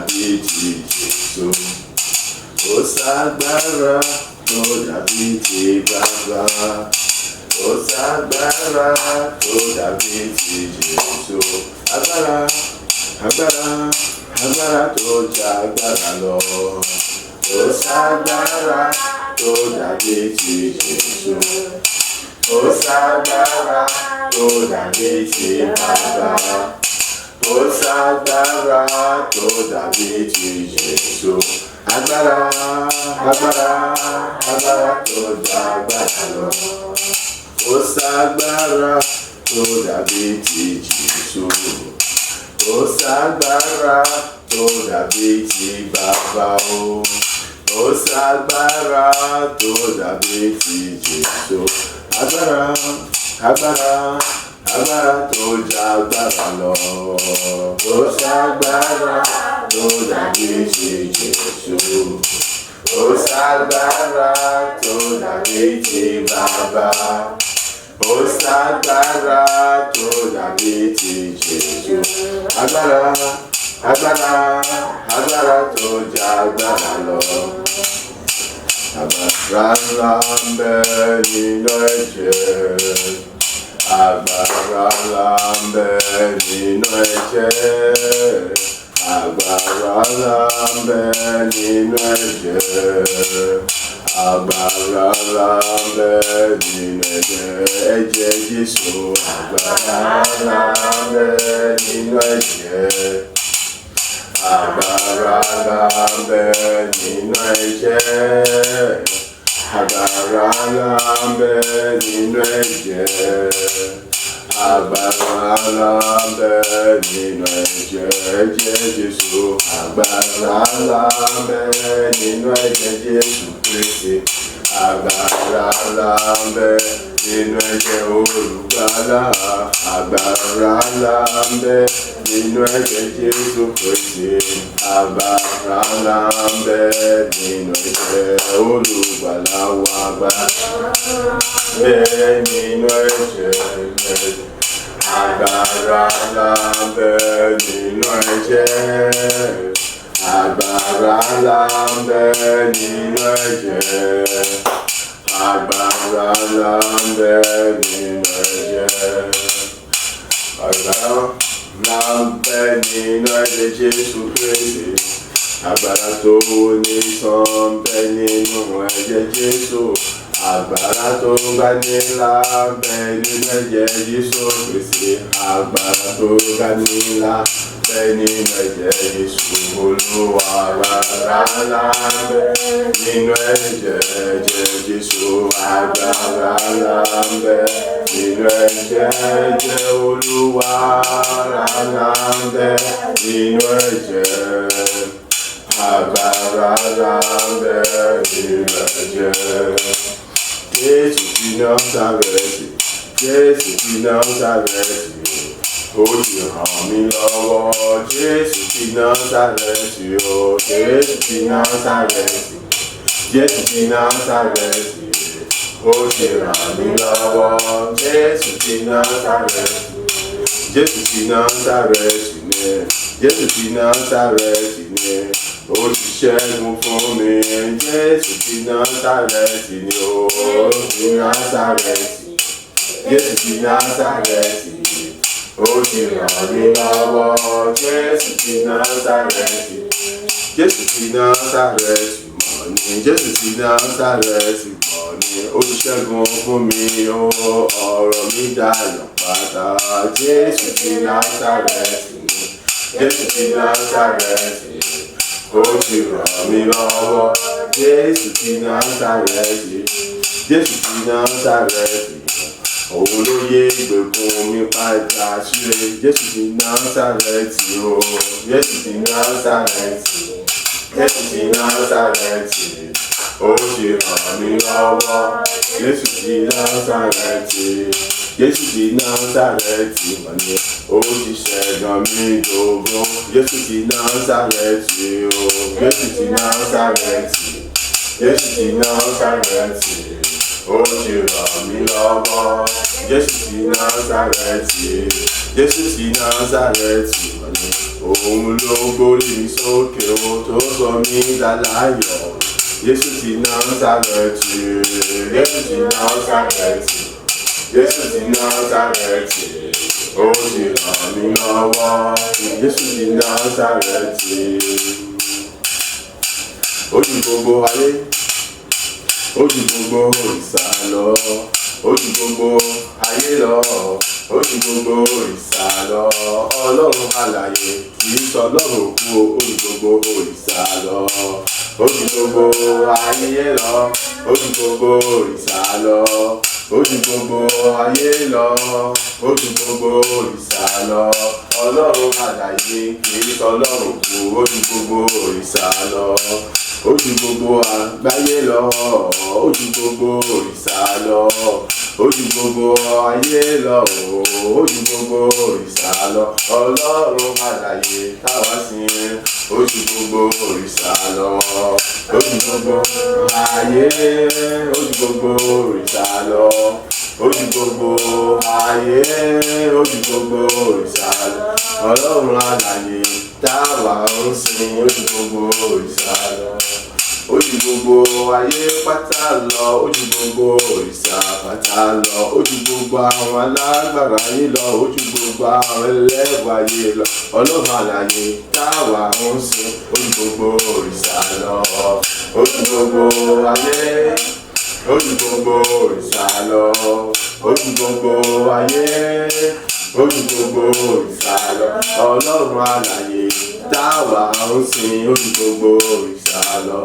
dàbí ti Jésù. Kò ságbára tó dàbí ti Bàbá. Kò ságbára tó dàbí ti Jésù. Agbára, agbára, agbára tó jà agbára lọ. Kò ságbára tó dàbí ti Jésù. Kò ságbára tó dàbí ti Bàbá. Kò ságbára tó dàbí ti Jésù. Agbára, agbára, agbára tó jà agbára lọ. Kò ságbára tó dàbí ti Jésù. Kò ságbára tó dàbí ti Bàbá o. Kò ságbára tó dàbí ti Jésù. Agbára, agbára, agbára tó jà agbára lọ. Kò ságbára tó dàbí ti Jésù. Kò ságbára tó dàbí ti Bàbá. Kò ságbára tó dàbí ti Jésù. Agbára, agbára, agbára tó jà agbára lọ. Agbára ńlá ń bẹ nínú ẹ̀jẹ̀. Agbára ńlá ń bẹ nínú ẹ̀jẹ̀. Agbára ńlá ń bẹ nínú ẹ̀jẹ̀. Agbára ńlá ń bẹ nínú ẹ̀jẹ̀ Jésù. Agbára ńlá ń bẹ nínú ẹ̀jẹ̀. Agbára ńlá ń bẹ nínú ẹ̀jẹ̀. Agbára ńlá ń bẹ nínú ẹ̀jẹ̀. Agbára ńlá ń bẹ nínú ẹ̀jẹ̀ Jésù. Agbára ńlá ń bẹ nínú ẹ̀jẹ̀ Jésù Kristi. Agbára ńlá ń bẹ nínú ẹ̀jẹ̀ Olùgbàlà. Agbára ńlá ń bẹ nínú ẹ̀jẹ̀ Jésù Kristi. Agbára ńlá ń bẹ nínú ẹ̀jẹ̀ Olùgbàlà wa. Agbára bẹ nínú ẹ̀jẹ̀. Agbára ńlá ń bẹ nínú ẹ̀jẹ̀. Agbára ńlá ń bẹ nínú ẹ̀jẹ̀. Agbára ńlá ń bẹ nínú ẹ̀jẹ̀. Agbára ńlá ń bẹ nínú ẹ̀jẹ̀ Jésù Kristi. Agbára tó ní sàn bẹ nínú ẹ̀jẹ̀ Jésù. Agbára tó ga nílá bẹ nínú ẹ̀jẹ̀ Jésù Kristi. Agbára tó ga nílá bẹ nínú ẹ̀jẹ̀ Jésù Olúwa. Agbára ńlá bẹ nínú ẹ̀jẹ̀ Jésù. Agbára ńlá bẹ nínú ẹ̀jẹ̀ Olúwa. Agbára ńlá bẹ nínú ẹ̀jẹ̀. Agbára ńlá bẹ nínú ẹ̀jẹ̀. Jésù ti Násárẹ́tì, Jésù ti Násárẹ́tì, ó ti ràn mí lọ́wọ́. Jésù ti Násárẹ́tì o, Jésù ti Násárẹ́tì, Jésù ti Násárẹ́tì, ó ti ràn mí lọ́wọ́. Jésù ti Násárẹ́tì, Jésù ti Násárẹ́tì ni, Jésù ti Násárẹ́tì ni, ó ti ṣẹ́gun fún mi. Jésù ti Násárẹ́tì ni o, ti Násárẹ́tì, Jésù ti Násárẹ́tì, ó ti ràn mí lọ́wọ́. Jésù ti Násárẹ́tì, Jésù ti Násárẹ́tì mọ̀ ni, Jésù ti Násárẹ́tì mọ̀ ni, ó ti ṣẹ́gun fún mi o, ọ̀rọ̀ mi dayọ̀ padà. Jésù ti Násárẹ́tì ni, Jésù ti Násárẹ́tì, ó ti ràn mí lọ́wọ́. Jésù ti Násárẹ́tì, Jésù ti Násárẹ́tì, òun ló yé ìgbèkùn mi padà síre. Jésù ti Násárẹ́tì o, Jésù ti Násárẹ́tì, Jésù ti Násárẹ́tì, ó ti ràn mí lọ́wọ́. Jésù ti Násárẹ́tì, Jésù ti Násárẹ́tì mọ̀ ni, ó ti ṣẹ́gun mi dògo. Jésù ti Násárẹ́tì o, Jésù ti Násárẹ́tì, Jésù ti Násárẹ́tì, ó ti ràn mí lọ́wọ́. Jésù ti Násárẹ́tì, Jésù ti Násárẹ́tì mọ̀ ni. òun ló gbórí mi sókè o tó sọ mí dáláyọ̀. Jésù ti Násárẹ́tì, Jésù ti Násárẹ́tì, Jésù ti Násárẹ́tì, ó ti ràn mí lọ́wọ́. Jésù ti Násárẹ́tì, ó ju gbogbo ayé, ó ju gbogbo òrìṣà lọ, ó ju gbogbo ayé lọ, ó ju gbogbo òrìṣà lọ. Ọlọ́run alààyè kì í sọ Ọlọ́run òkú, ó ju gbogbo òrìṣà lọ, ó ju gbogbo ayé lọ, ó ju gbogbo òrìṣà lọ, ó ju gbogbo ayé lọ, ó ju gbogbo òrìṣà lọ. Ọlọ́run alààyè kì í sọ Ọlọ́run òkú, ó ju gbogbo òrìṣà lọ, ó ju gbogbo àgbáyé lọ, ó ju gbogbo òrìṣà lọ, ó ju gbogbo ayé lọ, ó ju gbogbo òrìṣà lọ. Ọlọ́run alààyè táwa sìn, ó ju gbogbo òrìṣà lọ, ó ju gbogbo ayé, ó ju gbogbo òrìṣà lọ, ó ju gbogbo ayé, ó ju gbogbo òrìṣà lọ. Ọlọ́run alààyè táwa ń sìn, ó ju gbogbo òrìṣà lọ, ó ju gbogbo ayé pátá lọ, ó ju gbogbo òrìṣà pátá lọ, ó ju gbogbo àwọn alágbára ayé lọ, ó ju gbogbo àwọn ẹlẹ́wà ayé lọ. Ọlọ́run alààyè táwa ń sìn, ó ju gbogbo òrìṣà lọ, ó ju gbogbo ayé, ó ju gbogbo òrìṣà lọ, ó ju gbogbo ayé, ó ju gbogbo òrìṣà lọ. Ọlọ́run alààyè táwa ń sìn, ó ju gbogbo òrìṣà lọ.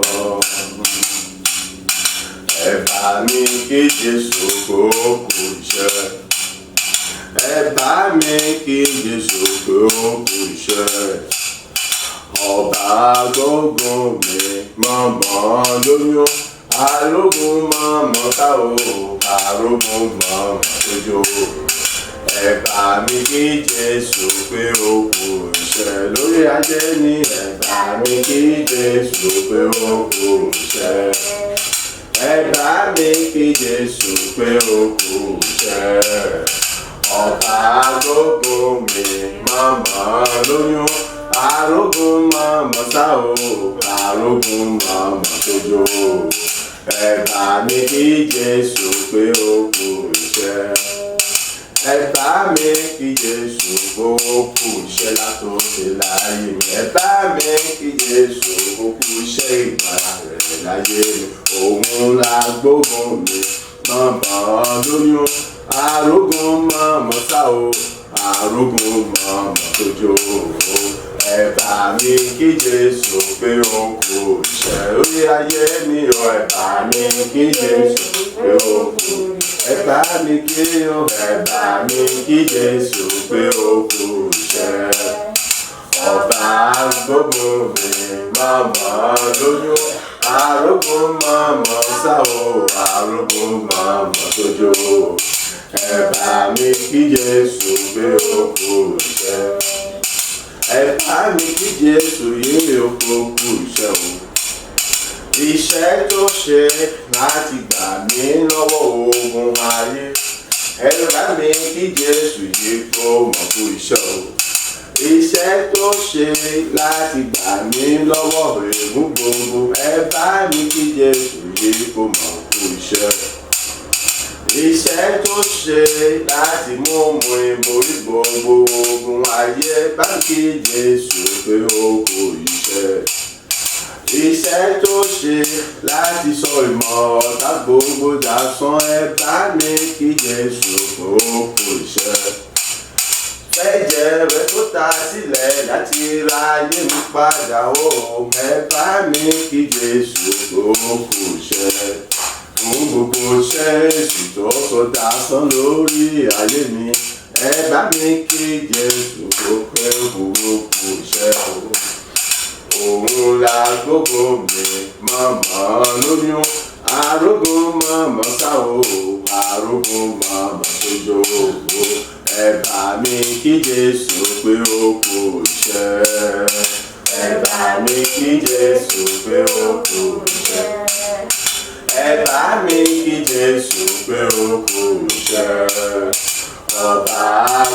Ẹ bá mi kí Jésù kó kú iṣẹ́, ẹ bá mi kí Jésù kó kú iṣẹ́. Ọba gbógun mi mọ̀mọ́ lóyún, arógun mọ̀mọ́ ká o, arógun mọ̀mọ́ tójó. Ẹ bá mi kí Jésù pé ó kú iṣẹ́ lórí ayé mi, ẹ bá mi kí Jésù pé ó kú iṣẹ́. Ẹ bá mi kí Jésù pé ó kú iṣẹ́. Ọba gbógun mi mọ̀mọ́ lóyún, arógun mọ̀mọ́ sá o, arógun mọ̀mọ́ tójó. Ẹ bá mi kí Jésù pé ó kú iṣẹ́. Ẹ bá mi kí Jésù kó kú iṣẹ́ látòkè láyé mi. Ẹ bá mi kí Jésù kó kú iṣẹ́ ìgbàlà rẹ̀ láyé mi. Òun la gbógun mi mọ̀mọ́ lóyún, arógun mọ̀mọ́ sá o, arógun mọ̀mọ́ tójó. Ẹ bá mi kí Jésù pé ó kú iṣẹ́ lórí ayé mi o. Ẹ bá mi kí Jésù pé ó kú. Ẹ bá mi kí o, ẹ bá mi kí Jésù pé ó kú iṣẹ́. Ọba gbógun mi mọ̀mọ́ lóyún, arógun mọ̀mọ́ sá o, arógun mọ̀mọ́ tójó. Ẹ bá mi kí Jésù pé ó kú iṣẹ́. Ẹ bá mi kí Jésù yìí ó kú iṣẹ́ o. Iṣẹ́ tó ṣe láti gbà mí lọ́wọ́ ogun ayé. Ẹ bá mi kí Jésù yìí kó mọ̀ kú iṣẹ́ o. Iṣẹ́ tó ṣe láti gbà mí lọ́wọ́ ègún gbogbo. Ẹ bá mi kí Jésù yìí kó mọ̀ kú iṣẹ́. Iṣẹ́ tó ṣe láti mú ìborí gbogbo ogun ayé. Bá mi kí Jésù pé ó kú iṣẹ́. Iṣẹ́ tó ṣe láti sọ ìmọ̀ ọ̀tá gbogbo dasán. Ẹ bá mi kí Jésù kó kú iṣẹ́. Fẹ́jẹ̀ rẹ̀ tó ta sílẹ̀ láti ra ayé mi padà o. Ẹ bá mi kí Jésù kó kú iṣẹ́. Fún gbogbo iṣẹ́ èṣù tó sọ dasán lórí ayé mi. Ẹ bá mi kí Jésù kó kú iṣẹ́ o. Òun la gbógun mi mọ̀mọ́ lóyún, arógun mọ̀mọ́ sá o, arógun mọ̀mọ́ tójó. Ẹ bá mi kí Jésù pé ó kú iṣẹ́. Ẹ bá mi kí Jésù pé ó kú iṣẹ́. Ẹ bá mi kí Jésù pé ó kú iṣẹ́. Ọba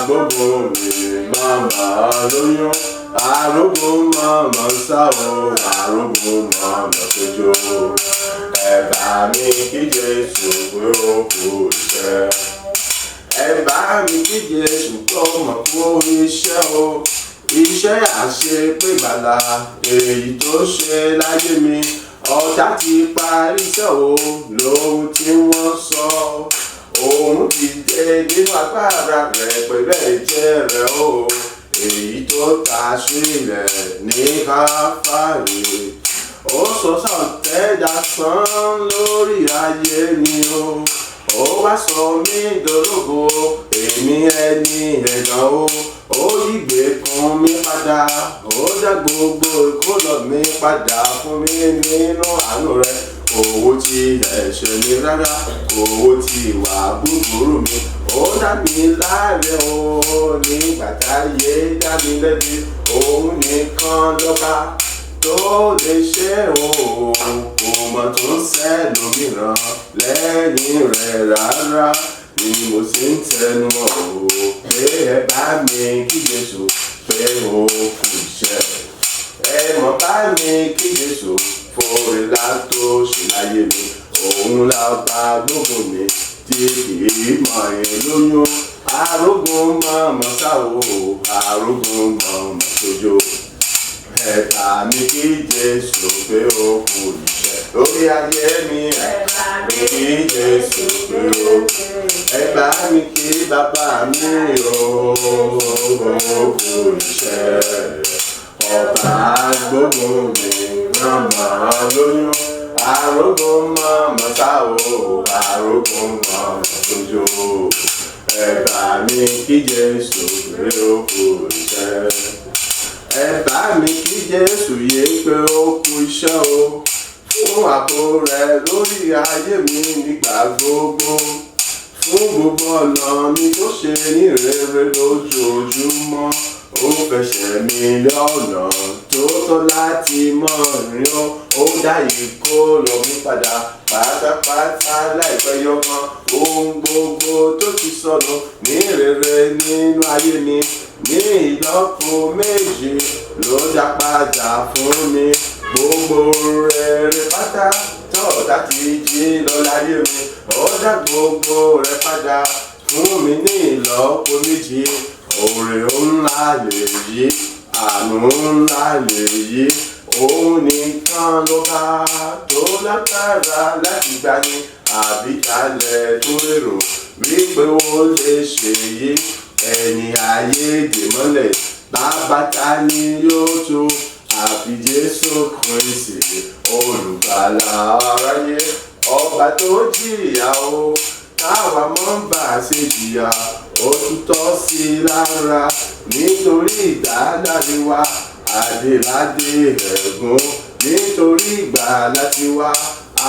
gbógun mi mọ̀mọ́ lóyún, arógun mọ̀mọ́ sá o, arógun mọ̀mọ́ tójó. Ẹ bá mi kí Jésù pé ó kú iṣẹ́. Ẹ bá mi kí Jésù kó mọ̀ kú iṣẹ́ o. Iṣẹ́ àṣepé ìgbàlà èyí tó ṣe láyé mi. Ọ̀tá ti parí iṣẹ́ o lóhun tí wọ́n sọ. Òun ti dé nínú agbára rẹ̀ pẹ̀lú ẹ̀jẹ̀ rẹ̀ o. Èyí tó ta sílẹ̀ ní Káfárì. Ó sọ sọ̀tẹ̀ dasán lórí ayé mi o. Ó wá sọ mí dológo, èmi ẹni ẹ̀gàn o. Ó yí ìgbèkùn mi padà, ó dá gbogbo ìkólọ mi padà fún mi nínú àánú rẹ̀. Owó tí ẹ̀ṣẹ̀ mi rárá, owó tí ìwà búburú mi. Ó dá mi láre o, nígbà táyé dá mi lẹ́bi. Òun nìkan lọ́ba tó lè ṣe o. Kò mọ̀ tó ń sẹ́lòmíràn lẹ́yìn rẹ̀ rárá. Ni mo sì ń tẹnu mọ́ o pé ẹ bá mi kí Jésù pé ó kú iṣẹ́. Ẹ mọ̀ bá mi kí Jésù fòrè látó ṣe láyé mi. Òun la bá gbogbo mi tí kìí mọ̀ ẹ́ lóyún. Arógun mọ̀mọ́ sá o, arógun mọ̀mọ́ tójó. Ẹ bá mi kí Jésù pé ó kú iṣẹ́ lórí ayé mi. Ẹ bá mi kí Jésù pé ó kú iṣẹ́. Ẹ bá mi kí bàbá mi ó kú iṣẹ́. Ọba gbogbo mi mọ̀mọ́ lóyún. Arógun mọ̀mọ́ sá o, arógun mọ̀mọ́ tójó. Ẹ bá mi kí Jésù pé ó kú iṣẹ́. Ẹ bá mi kí Jésù yé pé ó kú iṣẹ́ o. Fún ààbò rẹ̀ lórí ayé mi nígbà gbogbo. Fún gbogbo ọ̀nà mi tó ṣe ní rere lójoojúmọ́. Ó fẹsẹ̀ mi lọ́nà tó tọ́ láti mọ̀ rìn ó. Ó dá ìkólọ mi padà pátápátá láìpẹ́ yọkan. Ohun gbogbo tó ti sọnù ní rere nínú ayé mi. Ní ìlọ́po méjì ló dá padà fún mi. Gbogbo rere pátá tọ́ọ̀tá ti jí lọ láyé mi. Ó dá gbogbo rẹ̀ padà fún mi ní ìlọ́po méjì. Oore ńlá lè yí, àánú ńlá lè yí. Òun nìkan ló bá tó lágbára láti gbani. Àbíkalẹ̀ tó lérò wípé ó lè ṣe yí. Ẹni ayé dè mọ́lẹ̀, bàbá ta ni yóò tó? Àfi Jésù Kristi olùgbàlà aráyé. Ọba tó jìyà o, táwa mọ́ bá ṣe jìyà. Ó tún tọ́ sí lára nítorí ìdáláre wa. Adéládé ẹ̀gún nítorí ìgbàlà tiwa.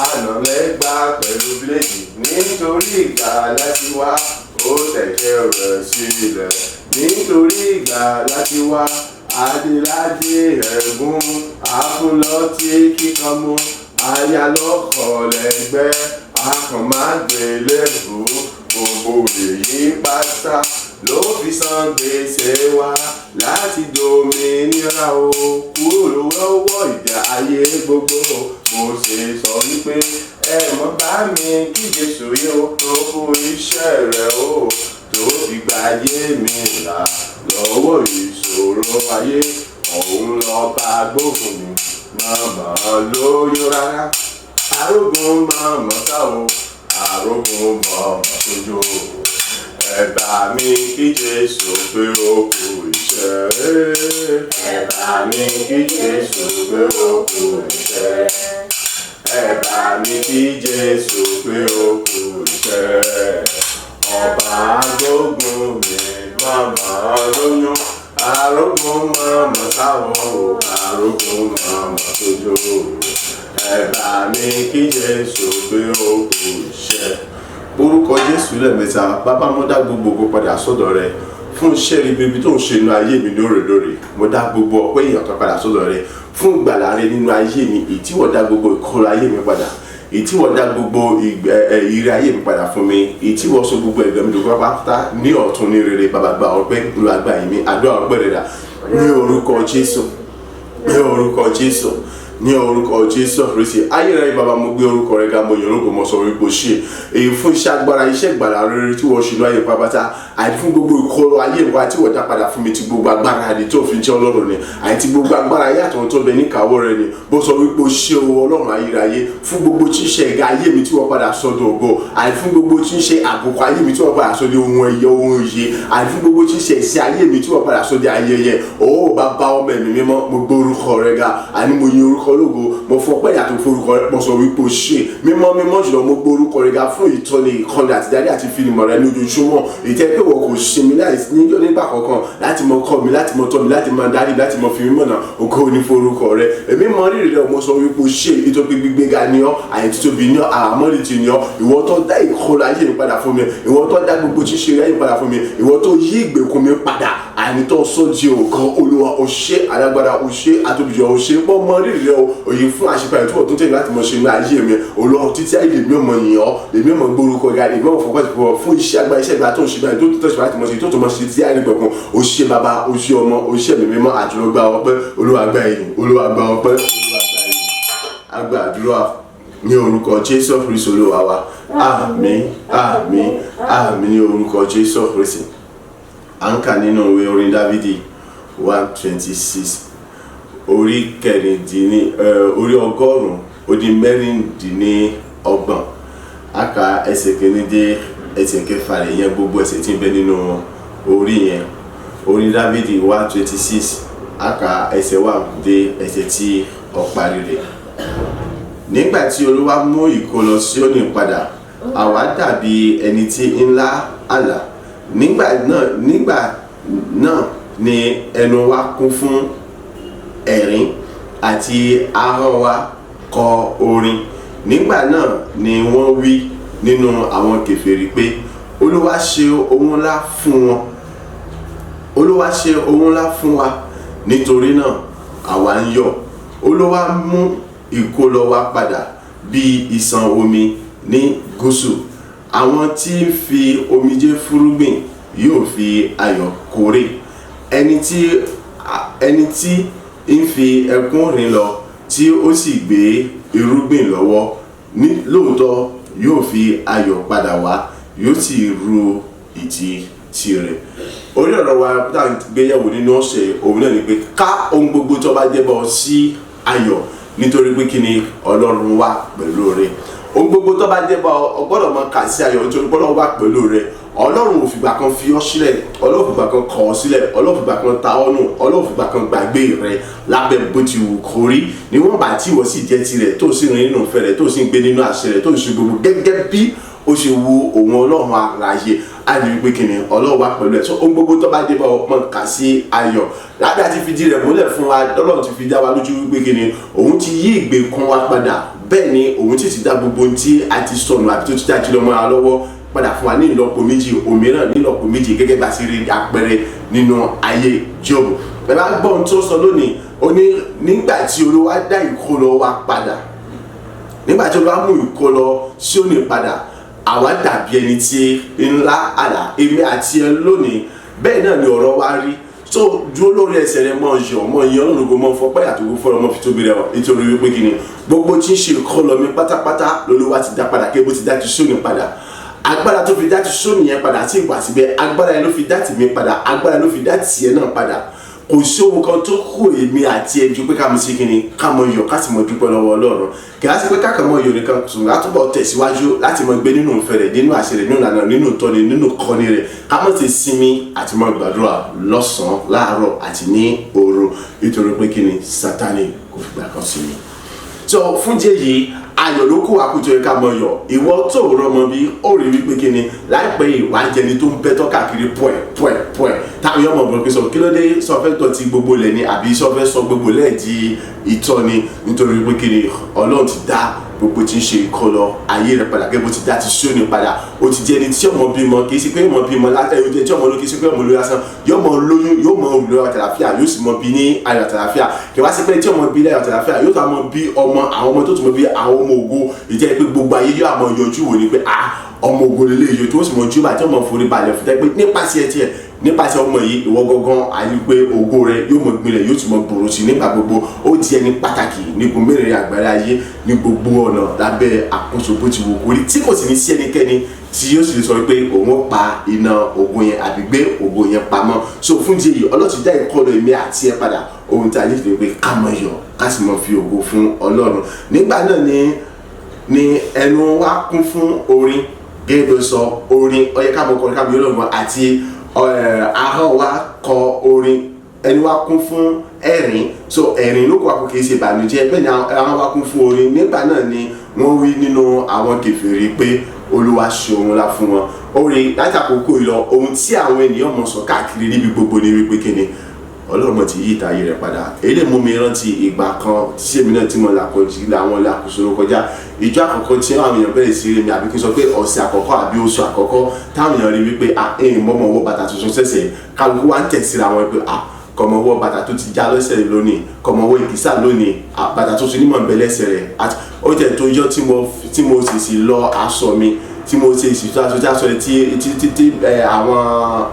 Ànàlẹ́gbà pẹ̀lú bíléèdì nítorí ìgbàlà tiwa. Ó tẹ̀kẹ́ rẹ̀ sílẹ̀ nítorí ìgbàlà tiwa. Adéládé ẹ̀gún afúnlọ́tí kíkan mú. Aya lọ́kọ̀ lẹ́gbẹ́ akàn máa gbélébùú. Gbogbo èyí pátá ló fi san gbèsè wa láti dòmìnira o. Kúrò lọ́wọ́ ìjà ayé gbogbo. Mo ṣe sọ wípé ẹ mọ̀ bá mi kí Jésù yóò tó kú iṣẹ́ rẹ̀ o. Tó fi gba ayé mi là lọ́wọ́ ìṣòro ayé. Òun lọ́ba gbógun mi mọ̀mọ́ lóyún rárá. Arógun mọ̀mọ́ sá o, arógun mọ̀mọ́ tójó. Ẹ bá mi kí Jésù pé ó kú iṣẹ́. Ẹ bá mi kí Jésù pé ó kú iṣẹ́. Ẹ bá mi kí Jésù pé ó kú iṣẹ́. Ọba gbógun mi mọ̀mọ́ lóyún. Arógun mọ̀mọ́ sá o, arógun mọ̀mọ́ tójó. Ẹ bá mi kí Jésù pé ó kú iṣẹ́. Orúkọ Jésù lẹ́ẹ̀mẹ́ta. Bàbá, mo dá gbogbo ògo padà sọ́dọ̀ rẹ fún iṣẹ́ ribiribi tó ń ṣe inú ayé mi lóòrèlóòrè. Mo dá gbogbo ọpẹ́ èèyàn kan padà sọ́dọ̀ rẹ fún ìgbàlà rẹ nínú ayé mi. Ìtí wọ́n dá gbogbo ìkọlù ayé mi padà. Ìtí wọ́n dá gbogbo ìrẹ ayé mi padà fún mi. Ìtí wọ́n sọ gbogbo ẹ̀gbẹ́ mi dògbò pátá ní ọ̀tún ní rere. Bàbá, gba ọpẹ́, Olúwa gba ìyìn mi. Àdúrà ọpẹ́ rẹ dà. ní orúkọ Jésù, ní orúkọ Jésù, ní orúkọ Jésù Kristi. Ayérayé bàbá, mo gbé orúkọ rẹ ga, mo yìn orúkọ, mo sọ wípé o ṣe èyí fún iṣẹ́ agbára, iṣẹ́ ìgbàlà rere tí wọ́n ṣe ní ayé pápátá, àti fún gbogbo ìkọlù ayé wa tí wọ́n dá padà fún mi, ti gbogbo agbára ni tó fi jẹ́ Ọlọ́run ni, àti gbogbo agbára ayé àtọ̀run tó bẹ ní ìkáwọ́ rẹ ni. Bó sọ wípé o ṣe o Ọlọ́run ayérayé fún gbogbo tí ń ṣe ẹ̀gá ayé mi tí wọ́n padà sọ́dọ̀ ògo, àti fún gbogbo tí ń ṣe àbùkù ayé mi tí wọ́n padà sọ́dọ̀ ohun ẹ̀yẹ, ohun ìyè, àti fún gbogbo tí ń ṣe ẹ̀sìn ayé mi tí wọ́n padà sọ́dọ̀ ayẹyẹ. Ó bàbá ọmọ ẹ̀mí mímọ́, mo gbé orúkọ rẹ ga, àní mo yin orúkọ lógo, mo fọpẹ́ yàtọ̀ forúkọ rẹ, mo sọ wípé o ṣe mímọ́ mímọ́ jùlọ, mo gbé orúkọ rẹ ga fún ìtọ́ni, ìkọ́ni àti dárí àti fílímọ̀ rẹ lójoojúmọ́. Ìtẹ́ pé wọ́n kò ṣe mi láìsí níjọ́ nígbà kankan láti mọ kọ́ mi, láti mọ tọ́ mi, láti mọ dárí, láti mọ fi mí mọ̀nà. Ògo ni forúkọ rẹ. Èmi mọ rírì rẹ, mo sọ wípé o ṣe ìtọ́pẹ́ gbígbéga ni ọ́, àyè títóbi ni ọ́, àmọ́rìtì ni ọ́. Ìwọ tó dá ìkọlù ayé mi padà fún mi, ìwọ tó dá gbogbo ṣíṣe ayé mi padà fún mi, ìwọ tó yí ìgbèkùn mi padà, àní tó sọ di òkan. Olúwa o ṣe, alágbára o ṣe, àtòbíjọ o ṣe. Mo mọ rírì rẹ o, òye fún àṣepàyẹ tí wọ́n tó tẹ̀lé láti mọ ṣe ní ayé mi. Olúwa títí ayé lèmi ọmọ yìí ọ́, lèmi ọmọ gbórúkọ ga, lèmi ọmọ fọwọ́ fún iṣẹ́ agbára, iṣẹ́ ìgbà tó ń ṣe báyìí tó tó tẹ̀síwájú láti mọ ṣe, tó tó mọ ṣe tí ayé gbẹ̀kún. O ṣe bàbá, o ṣe ọmọ, o ṣe ẹ̀mí mímọ́, àdúrà gba ọpẹ́. Olúwa gba ìyìn, Olúwa gba ọpẹ́, Olúwa gba ìyìn. A gba àdúrà ní orúkọ Jésù Kristi Olúwa wa. Àmín, àmín, àmín ní orúkọ Jésù Kristi. À ń kà nínú ìwé orin Dávídì 126, orí kẹrìndínní orí ọgọ́rùn-ún ó dín mẹ́rìndínlọ́gbọ̀n. A kà ẹsẹ̀ kìíní dé ẹsẹ̀ kẹfà rẹ̀, yẹn gbogbo ẹsẹ̀ tí ń bẹ nínú orí yẹn. Orin Dávídì 126, a kà ẹsẹ̀ 1 dé ẹsẹ̀ tí ó parí rẹ̀. Nígbà tí Olúwa mú ìkólọ Síónì padà, àwa dàbí ẹni tí ń lá àlá. Nígbà náà ni ẹnu wa kún fún ẹ̀rín àti ahọ́n wa kọ orin. Nígbà náà ni wọ́n wí nínú àwọn kèfèrí pé Olúwa ṣe ohun ńlá fún wọn. Olúwa ṣe ohun ńlá fún wa, nítorí náà àwa ń yọ̀. Olúwa mú ìkólọ wa padà bí ìṣàn omi ní gúúsù. Àwọn tí ń fi omijé fúrúgbìn yóò fi ayọ̀ kórè. Ẹni tí ń fi ẹkún rìn lọ tí ó sì gbé irúgbìn lọ́wọ́, ní lóòótọ́ yóò fi ayọ̀ padà wá, yóò sì ru ìtì tirẹ̀. Orí ọ̀rọ̀ wa tá à ń gbéyẹ̀wò nínú ọ̀sẹ̀ òun náà ni pé ká ohun gbogbo tó bá jẹ́ bọ́ sí ayọ̀, nítorí pé kí ni Ọlọ́run wà pẹ̀lú rẹ̀. Ohun gbogbo tó bá jẹ́ bọ́ ọ gbọ́dọ̀ máa kà sí ayọ̀, nítorí pé Ọlọ́run wà pẹ̀lú rẹ̀. Ọlọ́run ò fìgbà kan fi ọ́ sílẹ̀, Ọlọ́run ò fìgbà kan kọ̀ ọ́ sílẹ̀, Ọlọ́run ò fìgbà kan ta ọ́ nù, Ọlọ́run ò fìgbà kan gbàgbé rẹ̀ lábẹ́ bó ti wù kó rí. Níwọ̀n bá tí ìwọ sì jẹ́ tirẹ̀, tó sì rìn nínú ìfẹ́ rẹ̀, tó sì ń gbé nínú àṣẹ rẹ̀, tó sì gbogbo gẹ́gẹ́ bí ó ṣe wu òun Ọlọ́run àlàyé, á rí wípé kí ni Ọlọ́run wà pẹ̀lú ẹ̀. So ohun gbogbo tó bá dé bá ọpọ́n kà sí ayọ̀. Lábẹ́ àti fìdí rẹ̀ múlẹ̀ fún wa, Ọlọ́run ti fi dá wa lójú wípé kí ni òun ti yí ìgbèkùn wa padà, bẹ́ẹ̀ ni òun ti dá gbogbo ohun tí a ti sọnù àbí tó ti dá jùlọ mọ́ wa lọ́wọ́ padà fún wa ní ìlọ́po méjì, òmíràn ní ìlọ́po méjì, gẹ́gẹ́ bá sí rí àpẹẹrẹ nínú ayé Jóòbù. Ẹ bá gbọ́ ohun tó sọ lónìí, ó ní nígbà tí Olúwa dá ìkólọ wa padà, nígbà tí Olúwa mú ìkólọ Síónì padà, àwa dàbí ẹni tí ń lá àlá. Èmi àti ẹ lónìí, bẹ́ẹ̀ náà ni ọ̀rọ̀ wa rí. So dúró lórí ẹsẹ̀ rẹ, mọ̀ yọ̀, mọ̀ yìn Ọlọ́run lógo, mọ̀ fọpẹ́ àtòkò fọ́rọ̀, mọ̀ fi tóbi rẹ̀ wọ̀, nítorí wípé kí ni gbogbo tí ń ṣe ìkọlọ mi pátápátá l'Olúwa ti dá padà, kí bó ti dá ti Síónì padà. Agbára tó fi dá ti Síónì yẹn padà tí ìgbà síbẹ̀, agbára yẹn ló fi dá tèmi padà, agbára ló fi dá tiẹ̀ náà padà. Kò sí ohun kan tó kù èmi àti ẹ ju pé ká mọ̀ sí kíni, ká mọ̀ yọ̀, ká sì mọ̀ dúpẹ́ lọ́wọ́ Ọlọ́run. Kì á sí pé ká kàn mọ̀ yọ̀ nìkan, ṣùgbọ́n á túbọ̀ tẹ̀síwájú láti mọ̀ gbé nínú ìfẹ́ rẹ̀, nínú àṣẹ rẹ̀, nínú ìlànà, nínú ìtọ́ni, nínú ìkọ́ni rẹ̀. Ká mọ̀ ti sinmi àti mọ̀ gbàdúrà lọ́sàn-án, láàárọ̀ àti ní òru, nítorí pé kíni Sátánì kò fìgbà kan sí mi. So fún díẹ̀ yìí, ayọ̀ ló kó àkójọ ẹ̀ka mọ̀ yọ̀. Ìwọ tó rọmọ bí ó rí wípé kí ni láìpẹ́ ìwà jẹni tó ń bẹ́tọ́ káàkiri pọ̀ẹ̀ táwọn yọmọ bọ̀ pé sọ kí ló dé, sọ fẹ́ tọ́ ti gbogbo lẹ̀ ni àbí sọ fẹ́ sọ gbogbo lẹ̀ di ìtọ́ni, nítorí wípé kí ni Ọlọ́run ti dá gbogbo tí ń ṣe ìkọlọ ayé rẹ padà, gẹ́gẹ́ bó ti dá ti Síónì padà. Ó ti jẹ́ ẹni tí ọmọ bímọ, kì í ṣe pé ọmọ bímọ látẹ̀ yóò jẹ́ tí ọmọ ló kì í ṣe pé ọmọ lórí lásán, yóò mọ lóyún, yóò mọ olùlọ àtàlàfíà, yóò sì mọ bí ní ayọ̀ àtàlàfíà. Kì wá sí pé tí ọmọ bí láyọ̀ àtàlàfíà, yóò tó mọ bí ọmọ, àwọn ọmọ tó tún mọ bí àwọn ọmọ ògo, ìjẹ́ pé gbogbo ayé yóò àmọ́ yọjú wò ní pé ọmọ ògo lélẹ́yìí, tó sì mọ júbà tí ọmọ forí balẹ̀ fún tẹ́ pé nípasẹ̀ tiẹ̀ nípasẹ̀ ọmọ yìí ìwọ gangan àyè pé ògo rẹ yóò mọ gbilẹ̀ yóò tún mọ gbòòrò sí nígbà gbogbo ó di ẹni pàtàkì ní gbogbo mẹ́rẹ̀ẹ̀rin àgbáyé ayé ní gbogbo ọ̀nà lábẹ́ àkóso bó ti wù kó rí tí kò sì ní sí ẹnikẹ́ni tí yóò sì sọ pé òun pa iná ògo yẹn àbí gbé ògo yẹn pamọ́. So fún díẹ̀ yìí Ọlọ́run ti dá ìkọlọ èmi àti ẹ padà ohun tí a lè fi pé ká mọ̀ yọ̀ ká sì mọ̀ fi ògo fún Ọlọ́run. Nígbà náà ni ẹnu wa kún fún orin gẹ́gẹ́ bí ó sọ orin ó yẹ ká mọ̀ kọrin ká mọ̀ Ọlọ́run àti ahọ́n wa kọ orin ẹni wa kún fún ẹ̀rín. So ẹ̀rín ló kọ àpò kìí ṣe ìbànújẹ́ bẹ́ẹ̀ ni ahọ́n wa kún fún orin. Nígbà náà ni wọ́n wí nínú àwọn kèfèrí pé Olúwa ṣe ohun ńlá fún wọn. Orin láti àkókò ìlọ ohun tí àwọn ènìyàn mọ̀ sọ káàkiri níbi gbogbo ni wípé kíni Ọlọ́run ti yí ìtayé rẹ̀ padà. Èyí lè mú mi rántí ìgbà kan tí èmi náà tí mo là kọjú láwọn ìlàkóso ló kọjá. Ìjọ àkọ́kọ́ tí àwọn èèyàn bẹ̀rẹ̀ sí rí mi àbí kí n sọ pé ọ̀sẹ̀ àkọ́kọ́ àbí oṣù àkọ́kọ́ táwọn èèyàn rí wípé mọ́mọ́ wọ bàtà tuntun ṣẹ̀ṣẹ̀ kálukú wá ń tẹ̀síra wọn pé kọmọ wọ bàtà tó ti já lọ́sẹ̀ lónìí kọmọ wọ ìkísà lónìí bàtà tó ti ní mọ̀ ń bẹ lẹ́sẹ̀ rẹ̀ ó jẹ́ tó yọ tí mo sì lọ aṣọ mi tí mo ṣe ìṣìṣẹ́ aṣọ tí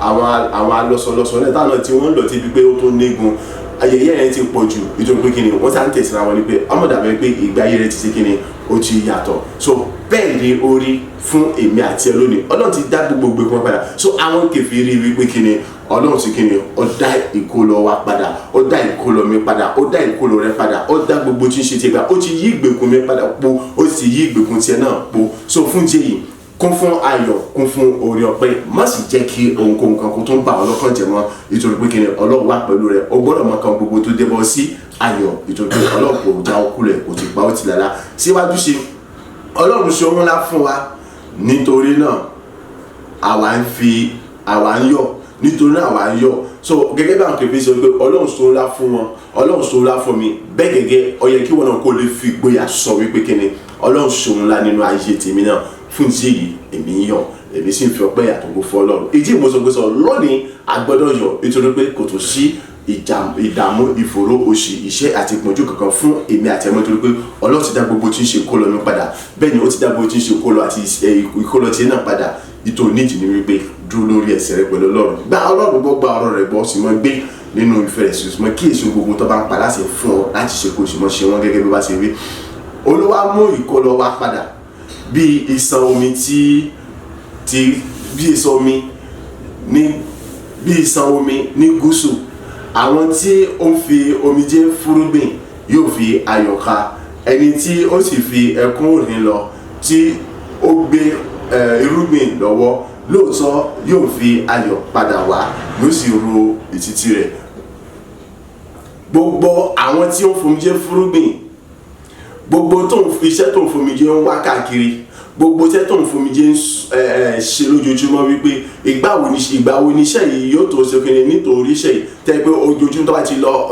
àwọn alọ́sọlọ́sọ náà táwọn tí wọ́n lọ ti bí pé ó tó négun ayẹyẹ yẹn ti pọ̀ jù nítorí pé kíni wọ́n sá ń tẹ̀síra wọn ni pé ọmọdàbẹ́ pé ìgbé ayé rẹ̀ ti ṣe kíni ó ti yàtọ̀. So bẹ́ẹ̀ ni ó rí fún èmi àti ẹ lónìí Ọlọ́run ti dá gbogbo ìgbé kan padà. So àwọn kèfèrí wípé kíni Ọlọ́run ti kíni ó dá ìkólọ wa padà ó dá ìkólọ mi padà ó dá ìkólọ rẹ padà ó dá gbogbo tí ń ṣe tiẹ̀ gbà ó ti yí ìgbèkùn mi padà po ó sì yí ìgbèkùn tiẹ̀ náà po. So fún jẹ́yìí kún fún ayọ̀ kún fún oore ọpẹ́ má sì jẹ́ kí ohunkóhun kan kó tó ń bà ọ́ lọ́kàn jẹ́ mọ́ nítorí pé kíni Ọlọ́run wà pẹ̀lú rẹ̀ ó gbọ́dọ̀ mọ kan gbogbo tó débọ̀ sí ayọ̀ nítorí pé Ọlọ́run kò já ọkú rẹ̀ kò ti pa ó ti lára síwájú sí Ọlọ́run ṣe ohun ńlá fún wa nítorí náà àwa ń yọ̀ nítorí náà àwa ń yọ̀. So gẹ́gẹ́ bí àwọn kèfèrí sọ pé Ọlọ́run ṣe ohun ńlá fún wọn Ọlọ́run ṣe ohun ńlá fún mi bẹ́ẹ̀ gẹ́gẹ́ ó yẹ kí wọn náà kó lè fi ìgboyà sọ wípé kíni Ọlọ́run ṣe ohun ńlá nínú ayé tèmi náà. Fún ìdí èyí èmi ń yọ̀ èmi sì ń fi ọpẹ́ àtògo fún Ọlọ́run. Ìdí ìmọ̀sọ̀gbẹ́sọ lónìí a gbọ́dọ̀ yọ̀ nítorí pé kò tó sí ìdààmú ìfòró òṣì ìṣẹ́ àti ìpọ́njú kankan fún èmi àti ẹ̀mọ́ torí pé Ọlọ́run ti dá gbogbo tí ń ṣe kólọ mi padà bẹ́ẹ̀ ni ó ti dá gbogbo tí ń ṣe kólọ àti ìkólọ tí náà padà. Ìtò níjì ni wípé dúró lórí ẹsẹ̀ rẹ pẹ̀lú Ọlọ́run gba Ọlọ́run gbọ́ gba ọ̀rọ̀ rẹ̀ gbọ́ sì mọ́ gbé nínú ìfẹ́ rẹ̀ sì mọ́ kí èso gbogbo tó bá ń padà sí fún ọ láti ṣe kó sì mọ́ ṣe wọ́n gẹ́gẹ́ bí wá ṣe wí. Olúwa mú ìkólọ wa padà bí ìṣàn omi bí ìṣàn omi ní gúúsù. Àwọn tí ó ń fi omijé fúrúgbìn yóò fi ayọ̀ ká ẹni tí ó sì fi ẹkún rìn lọ tí ó gbé irúgbìn lọ́wọ́ lóòótọ́ yóò fi ayọ̀ padà wá yóò sì ro ìtìtì rẹ̀. Gbogbo àwọn tí ó ń fomijé fúrúgbìn gbogbo iṣẹ́ tó ń fomijé ń wá káàkiri gbogbo iṣẹ́ tó ń fomijé ń ṣe lójoojúmọ́ wípé ìgbà wo ni iṣẹ́ yìí yóò tó ṣe kíni nítorí iṣẹ́ yìí tẹ́ pé ojoojúmọ́ tó bá ti lọ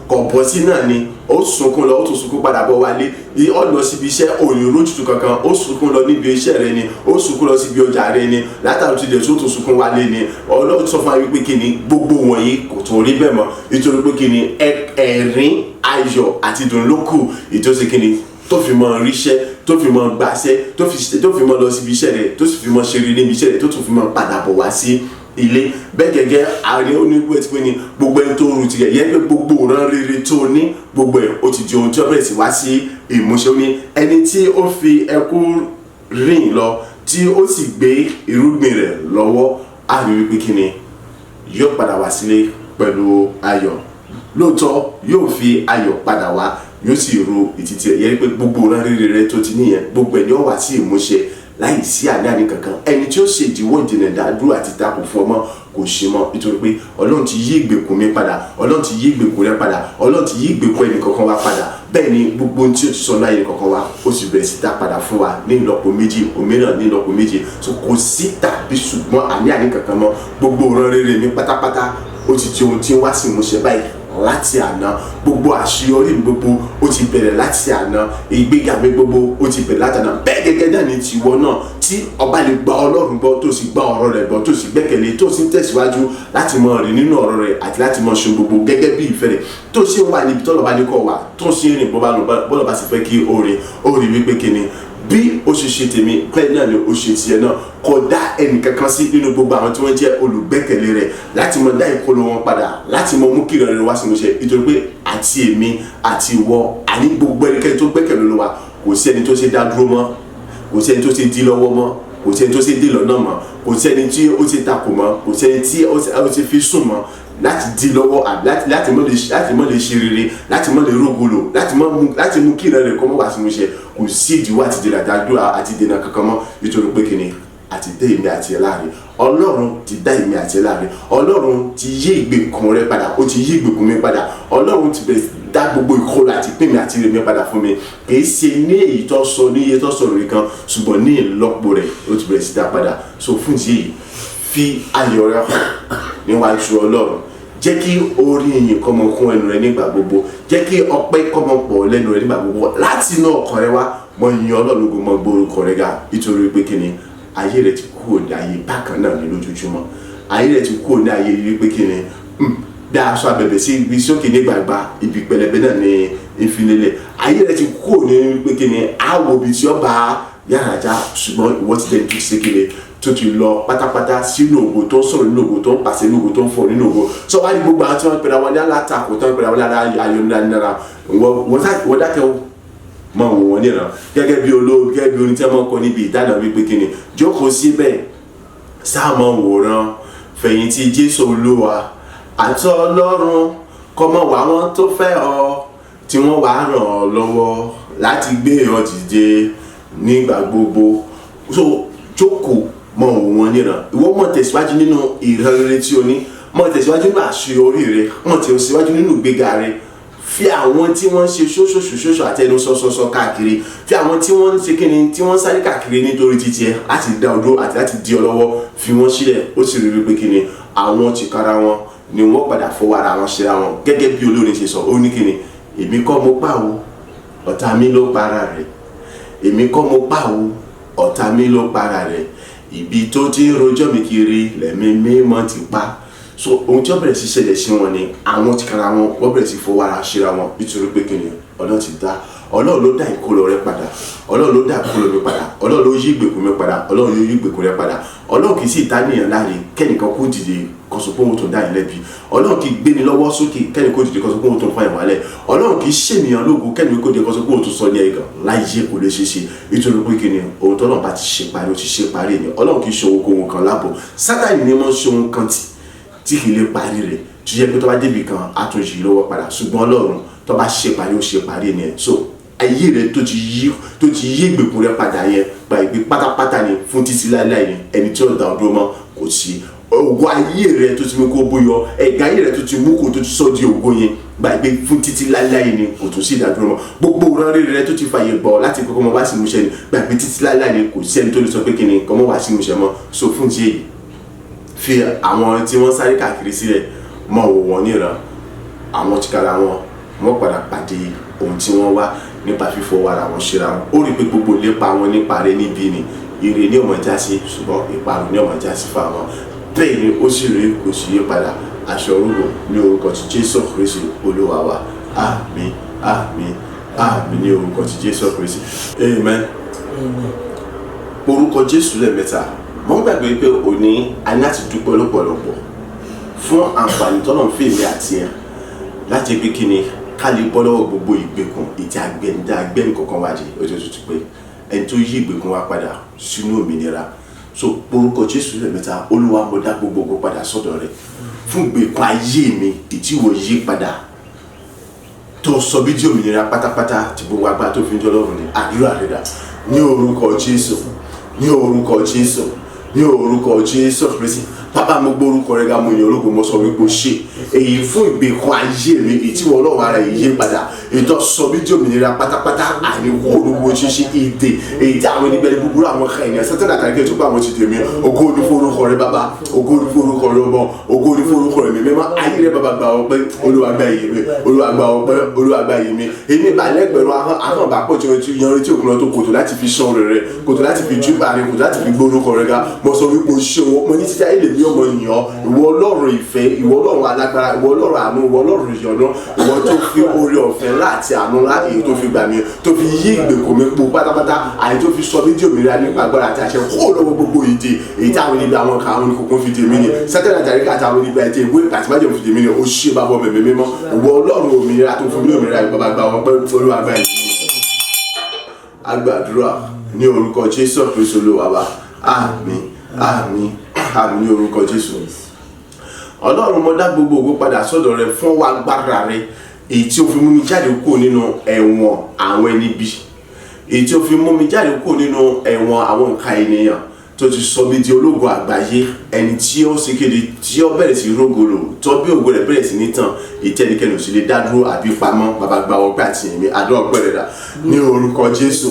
kò bọ́ sí náà ni ó sunkún lọ ó tún sunkún padà bọ̀ wálé ó lọ síbi iṣẹ́ òní rójútu kankan ó sunkún lọ níbi iṣẹ́ rẹ ni ó sunkún lọ síbi ọjà rẹ ni látàrí ti dẹ̀ tó tún sunkún wálé ni Ọlọ́run sọ fún wa wípé kíni gbogbo wọ̀nyí kò tó rí bẹ́ẹ̀ mọ́ nítorí pé kíni ẹ̀rín ayọ̀ àti ìdùnnú ló kù ìtòsí kíni tó fi mọ ríṣẹ́ tó fi mọ gbàṣẹ́ tó fi mọ lọ síbi iṣẹ́ rẹ̀ tó sì fi mọ ṣeré níbi iṣẹ́ rẹ̀ tó tún fi mọ padà bọ̀ wá sí ilé. Bẹ́ẹ̀ gẹ́gẹ́ ààrẹ onígbò ti pé ní gbogbo ẹni tó rù tirẹ̀ yẹn pé gbogbo òran rere tó ní gbogbo ẹ̀ ó ti di ohun tí ó bẹ̀rẹ̀ sí wá sí ìmúṣẹ. Omi ẹni tí ó fi ẹkún rìn lọ tí ó sì gbé irúgbìn rẹ̀ lọ́wọ́ á rí wípé kíni yóò padà wá sílé pẹ̀lú ayọ̀ lóòótọ́ yóò fi ayọ̀ padà wá yóò sì ro ìtìtì ẹ̀ yẹn pé gbogbo ọ̀ràn rere rẹ tó ti níyẹn gbogbo ẹ̀ ni ó wà sí ìmúṣẹ láì sí àní kankan. Ẹni tí ó ṣe ìdíwọ́ ìdènà ìdádúró àti takò fún ọmọ kò ṣe mọ́ nítorí pé Ọlọ́run ti yí ìgbèkùn mi padà Ọlọ́run ti yí ìgbèkùn rẹ padà Ọlọ́run ti yí ìgbèkùn ẹnì kankan wa padà. Bẹ́ẹ̀ ni gbogbo ohun tí ó ti sọ láyé kankan wa ó sì bẹ̀rẹ̀ sí dá padà fún wa ní ìlọ́po méjì òmíràn ní ìlọ́po méjì. So kò sí tàbí ṣùgbọ́n àní kankan mọ́ gbogbo ọ̀ràn rere mi pátápátá ó ti di ohun tí ń wá sí ìmúṣẹ báyìí láti àná. Gbogbo àṣeyọrí gbogbo ó ti bẹ̀rẹ̀ láti àná ìgbéga mi gbogbo ó ti bẹ̀rẹ̀ láti àná. Bẹ́ẹ̀ gẹ́gẹ́ náà ni tiwọ náà tí ọba lè gba Ọlọ́run gbọ́ tó sì gba ọ̀rọ̀ rẹ̀ gbọ́ tó sì gbẹ́kẹ̀lé tó sì ń tẹ̀síwájú láti mọ rìn nínú ọ̀rọ̀ rẹ̀ àti láti mọ ṣe gbogbo gẹ́gẹ́ bí ìfẹ́ rẹ̀ tó ṣe ń wà níbi tọ́lọ̀ bá ní kọ́ wà tó ṣe ń rìn bọ́lọ̀ bá sì fẹ́ kí ó rìn wípé kíni bí ó ṣe ṣe tèmi bẹ́ẹ̀ náà ni ó ṣe tiẹ̀ náà. Kò dá ẹnì kankan sí nínú gbogbo àwọn tí wọ́n jẹ́ olùgbẹ́kẹ̀lé rẹ̀ láti mọ dá ìkólọ wọn padà, láti mọ mú kí ìrọ̀lẹ́ wá sí ìmúṣẹ. Nítorí pé àti èmi àti ìwọ àní gbogbo ẹnikẹ́ni tó gbẹ́kẹ̀lé Olúwa kò sí ẹni tó ṣe dá dúró mọ́, kò sí ẹni tó ṣe dí lọ́wọ́ mọ́, kò sí ẹni tó ṣe dí lọ́nà mọ́, kò sí ẹni tí ó ti takò mọ́, kò sí ẹni tí ó ti fi sùn mọ́ láti dí lọ́wọ́ àbí láti mọ́ lè ṣe rere, láti mọ́ lè rógolo, láti mú kí ìrọ̀lẹ́ kọ́ mọ́ wá sí ìmúṣẹ. Kò sí ìdíwọ́ àti dènà àdúrà àti dènà kankan mọ́. Nítorí pé kíni àti dé èmi àti ẹ láàrin. Ọlọ́run ti dá èmi àti ẹ láàrin. Ọlọ́run ti yí ìgbèkùn rẹ padà, ó ti yí ìgbèkùn mi padà. Ọlọ́run ti bẹ̀rẹ̀ dá gbogbo ìkọlà àti pín mi àti rẹ̀ mi padà fún mi. Kì í ṣe ní èyí tó sọ ní iye tó sọ̀rọ̀ nìkan, ṣùgbọ́n ní ìlọ́po rẹ̀ ó ti bẹ̀rẹ̀ sí dá padà. So fún ìdí èyí, fi ayọ̀ rẹ hàn níwájú Ọlọ́run. Jẹ́ kí orí ìyìn kó máa kún ẹnu rẹ nígbà gbogbo. Jẹ́ kí ọpẹ́ kó máa pọ̀ lẹ́nu rẹ nígbà gbogbo. Láti inú ọkàn rẹ wá, mọ yìn Ọlọ́run gbogbo, mọ gbórúkọ rẹ̀ ga. Nítorí pé kíni ayé rẹ ti kúrò ní ayé bákan náà ní lójoojúmọ́. Ayé rẹ ti kúrò ní ayé rí pé kíni bí aṣọ abẹ̀bẹ̀ sí ibi sókè ní gbàgbà, ibi pẹlẹbẹ náà ní ìfinilẹ̀. Ayé rẹ ti kúrò ní pé kíni àwọ̀ ibi tí ó bá yàrá já, ṣùgbọ́n ìwọ ti dẹ̀ tó ṣe kíni tó ti lọ pátápátá sínú ògo, tó ń sọ̀rọ̀ nínú ògo, tó ń pàṣẹ nínú ògo, tó ń fọ̀ nínú ògo. Sọ wá ní gbogbo àwọn tí wọ́n pèrè àwọn ní alátakò, tó ń pèrè àwọn ní ayọ̀ wọ́n dákẹ́ mọ wọn níran gẹ́gẹ́ bí olóògbé, gẹ́gẹ́ bí orin tí wọ́n kọ níbi ìdáná wípé kíni jókòó síbẹ̀ sáàmọ̀ wòran fẹ̀yìntì Jésù Olúwa àti Ọlọ́run kọ́mọ wà wọ́n tó fẹ́ ọ tí wọ́n wà ràn ọ́ lọ́wọ́ láti gbé ọ dìde nígbà gbogbo. So jókòó mọ wọn níran. Ìwọ mọ̀ tẹ̀síwájú nínú ìrere tí o ní, mọ̀ tẹ̀síwájú nínú àṣeyọrí rẹ, mọ̀ tẹ̀síwájú nínú ìgbéga rẹ. Fi àwọn tí wọ́n ṣe ṣóṣòṣòṣò àtẹnu sọ́sọ́sọ́ káàkiri, fi àwọn tí wọ́n ṣe kíni tí wọ́n sáré káàkiri nítorí títí ẹ láti dá odó àti láti di ọ lọ́wọ́, fi wọ́n sílẹ̀. Ó sì rí wípé kíni àwọn tìkára wọn ni wọ́n padà fọwọ́ ara wọn ṣe ra wọn. Gẹ́gẹ́ bí olórin ṣe sọ, ó ní kíni èmi kọ́ mo pa o, ọ̀tá mi ló para rẹ̀. Èmi kọ́ mo pa o, ọ̀tá mi ló para rẹ̀. Ibi tó ti ń rojọ́ mi kiri lẹ̀mí mímọ́ ti pa. So ohun tí ó bẹ̀rẹ̀ sí ṣẹlẹ̀ sí wọn ni àwọn tìkára wọn wọ́n bẹ̀rẹ̀ sí fọwọ́ ara ṣe ra wọn. Nítorí pé kíni Ọlọ́run ti dá, Ọlọ́run ló dá ìkólọ rẹ padà, Ọlọ́run ló dá ìkólọ mi padà, Ọlọ́run ló yí ìgbèkùn mi padà, Ọlọ́run yóò yí ìgbèkùn rẹ padà. Ọlọ́run kì í sì dá níyàn láre kẹ́nìkan kó dìde kó sọ pé òun tó dá yín lẹ́bi. Ọlọ́run kì í gbéni lọ́wọ́ sókè kẹ́nìkan kó dìde kó sọ pé òun tó ń fa ìwálẹ̀. Ọlọ́run kì í ṣènìyàn lógo kẹ́nìkan kó dìde kó sọ pé òun tó sọ ní ẹ̀gàn. Láyé kò lè ṣe é ṣe. Nítorí pé kíni ohun tó náà bá ti ṣe parí ó ti ṣe parí ni. Ọlọ́run kì í ṣe ohun kan lábọ̀. Sátánì ni mo ṣe ohun kan tí kì í lè parí rẹ̀, tó jẹ́ pé tó bá débi kan á tún yí lọ́wọ́ padà. Ṣùgbọ́n Ọlọ́run tó bá ṣe parí ó ṣe parí ni. So ayé rẹ tó ti yí ìgbèkùn rẹ padà yẹn gba ìgbé pátápátá ni fún títí láéláé ni. Ẹni tí ó dá ọdún mọ́ kò sí. Ògo ayé rẹ tó ti mú kó bóyọ, ẹ̀gá ayé rẹ tó ti mú kó tó ti sọ di ògo yẹn gba ìgbé fún títí láéláé ni, kò tún sí ìdádúró mọ́. Gbogbo ìran rere rẹ tó ti fàyè gbọ́ láti kọ́kọ́ mọ́ wá sí ìmúṣẹ ni gba ìgbé títí láéláé ni, kò sí ẹni tó lè sọ pé kíni kọ́ mọ́ wá sí ìmúṣẹ mọ́. So fún ti èyí, fi àwọn tí wọ́n sáré káàkiri sílẹ̀, mọ̀ wò wọ́n níran. Àwọn tìkára wọn wọ́n padà pàdé ohun tí wọ́n wá nípa fífọwọ́ ara wọn ṣe ra wọn. Ó rí pé gbogbo lépa wọn nípa rẹ̀ níbí ni ire ní ọmọ jásí, ṣùgbọ́n ìparun ní ọmọ jásí fún àwọn. Bẹ́ẹ̀ ni ó sì rí, kò sì yí padà. Aṣọ orúkọ ní orúkọ ti Jésù Kristi Olúwa wa. Àmín, àmín, àmín ní orúkọ ti Jésù Kristi. Amen. Orúkọ Jésù lẹ́ẹ̀mẹ́ta. Mo gbàgbé pé òní a ní láti dúpẹ́ lọ́pọ̀lọpọ̀ fún àǹfààní tọ́nà fún èmi àti ẹ̀ láti pé kíni ká lè bọ́ lọ́wọ́ gbogbo ìgbèkùn ìtì àgbẹ̀ni kankan wá di ojoojúmọ́ pé ẹni tó yí ìgbèkùn wa padà sínú òmìnira. So orúkọ Jésù lẹ́ẹ̀mẹ́ta. Olúwa mo dá gbogbo padà sọ́dọ̀ rẹ̀ fún ìgbèkùn ayé mi tí wọ́n yí padà tó sọ bí di òmìnira pátápátá tí gbogbo agbára tó fi ń jọ lọ́rùn ni. Àdúrà rẹ̀ dà ní orúkọ Jésù, ní orúkọ Jésù, ní orúkọ Jésù Kristi. Bàbá mo gbórúkọ rẹ̀ ga, mo yìn ológo, mo sọ wípé o ṣe èyí fún ìgbèkùn ayé mi ètí wọn Ọlọ́run ara yìí yí padà ètò sọ bí di òmìnira pátápátá àìníwó olówó ṣíṣe èdè èyí tí àwọn onígbẹ̀rẹ̀ búburú àwọn kan ènìyàn sẹ́tẹ̀ àtàkẹ́ tó bá àwọn ti tèmi. Ògo ni fún orúkọ rẹ̀ bàbá, ògo ni fún orúkọ rẹ̀ ọmọ, ògo ni fún orúkọ rẹ̀ mi mímọ́. Ayé rẹ̀ bàbá gba ọpẹ́, Olúwa gba ìyìn mi, Olúwa gba ọpẹ́, Olúwa gba ìyìn mi. Èmi bá lẹ́gbẹ̀rún ahọ́n bá pọ̀ tí wọ́n ti yan retí òkun lọ tó kòtò láti fi ṣan rẹ̀, kòtò láti fi júbà rẹ̀, kòtò láti fi gbó orúkọ rẹ̀ ga. Mo sọ wípé o ṣe o, mo ní títí ayé lè ní ọmọ ènìyàn. Ìwọ Ọlọ́run ìfẹ́, ìwọ Ọlọ́run alágbára, ìwọ Ọlọ́run àánú, ìwọ Ọlọ́run ìyọ́nú, ìwọ tó fi oore ọ̀fẹ́ ńlá àti àánú ńlá èyí tó fi gbà mí tó fi yí ìgbèkùn mi po pátápátá àyè tó fi sọ mí di òmìnira nípa agbára àti àṣẹ kó lọ́wọ́ gbogbo ìdè èyí táwọn oníbi àwọn kan àwọn oníkókó fi dè mí ni sátẹ́nà àjàríkà àtàwọn oníbi àti ìwé àtìmájọ fi dè mí ni ó ṣe bàbá ọmọ mi mímọ́ ìwọ Ọlọ́run òmìnira tó fún mi òmìnira ìbábá gba wọn pẹ́ Olúwa gbà yìí. Agbàdúrà ní orúkọ Jésù Kristi Olúwa wa àmín àmín àmín ní orúkọ Jésù. Ọlọ́run mo dá gbogbo ògo padà sọ́dọ̀ rẹ fún wa agbára rẹ èyí tí ó fi mú mi jáde kúrò nínú ẹ̀wọ̀n àwọn ẹni bí èyí tí ó fi mú mi jáde kúrò nínú ẹ̀wọ̀n àwọn nǹkan ènìyàn tó ti sọ mí di ológo àgbáyé ẹni tí ó sì kéde tí ó bẹ̀rẹ̀ sí rógolo tó bí ògo rẹ̀ bẹ̀rẹ̀ sí ní tàn ìtẹ́nikẹ́ni ò sì lè dá dúró àbí pamọ́ bàbá gba ọgbà àti ẹ̀mí àdúrà ọpẹ́ rẹ̀ dà ní orúkọ Jésù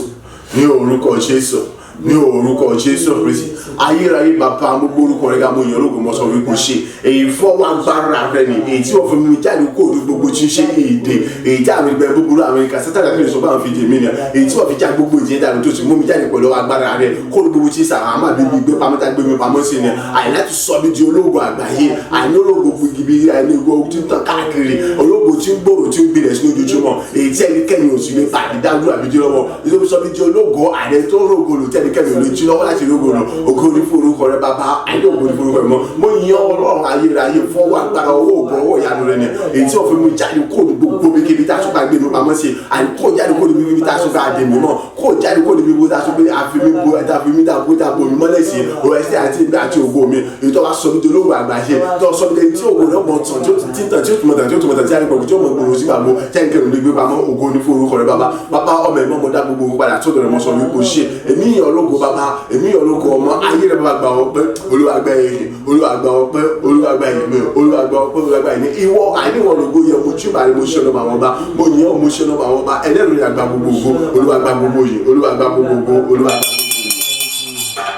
ní orúkọ Jésù ní orúkọ Jésù Kristi ayérayé bàbá mo gbórúkọ rẹ̀ ga mo yàn ológo mo sọ wípé ṣe èyí fọwọ́ agbára rẹ̀ ni èyí tí wọ́n fi mi jáde kó o gbogbo tí ń ṣe èdè èyí tí àwọn ìgbẹ́ búburú àwọn ìka sátánà fi lè sọ báwọn fi dè mí ni èyí tí wọ́n fi já gbogbo ìdíyẹ dànù tó sì mú mi jáde pẹ̀lú agbára rẹ̀ kó o gbogbo tí ń sàrà àmà bíbí gbé pamọ́ tá gbé mi pamọ́ sí ni àyè láti sọ mi di ológo àgbáyé àyè ológo gidigidi àyè ológo tí ń tàn káàkiri ológo tí ń gbòòrò tí ń gbilẹ̀ sí lójoojúmọ́ èyí tí ẹnikẹ́ni ò sì lè pàdé dáńdú àbídí lọ́wọ́ nítorí sọ mi di ológo àyè tó rògbòlò tí ẹnikẹ́ni ò lè jí lọ́wọ́ láti rògbòlò ògo ní fún orúkọ rẹ bàbá àyè ògo ní fún orúkọ rẹ mọ́ mo yan Ọlọ́run ayérayé fọwọ́ agbára owó òbọ̀ owó ìyanu rẹ ni èyí tí òfin mu jáde kó ní gbogbo bíkíbi tá a sọ́kà gbé mi pamọ́ sí àyè kó jáde kó ní bíbí tá a sọ́kà àdè mi mọ́ kó jáde kó ní bíbí tá a sọ́kà àfi mi bo ẹ̀dá fi mi dàbò dàbò mi mọ́lẹ̀ sí òwò ẹ̀sẹ̀ àti ìgbà àti ògo mi èyí tó wá sọ mi di olóògùn àgbáyé tó sọ mi di ògo rẹ mọ̀ tán tí ó ti tàn tí ó tún mọ̀ tàn tí ó tún mọ̀ tàn tí a lè pọ̀ tí ó mọ̀ gbòòrò sí gbàgbó tẹ́ ń kẹrù lé gbé pamọ́ ògo ní fún orúkọ rẹ bàbá bàbá ọmọ ẹ̀mọ́ mo dá gbogbo padà tó dọ̀rọ̀ mọ́ sọ wípé ó ṣe èmi yàn ológo bàbá èmi yàn ológo ọmọ ayé rẹ bàbá gbà ọpẹ́ Olúwa gbà ẹ̀yìn Olúwa gbà ọpẹ́ Olúwa gbà ẹ̀yìn mi Olúwa gbà ọpẹ́ Olúwa gbà ẹ̀yìn ìwọ àìníwọ̀n lógo yẹ mo jí bàrí mo ṣe lọ́mọ àwọn ọba mo yàn ọ́ mo ṣe lọ́mọ àwọn ọba ẹlẹ́rìí ni àgbà gbogbo ògo Olúwa gbà gbogbo yìí Olúwa gbà gbogbo ògo Olúwa gbà gbogbo yìí.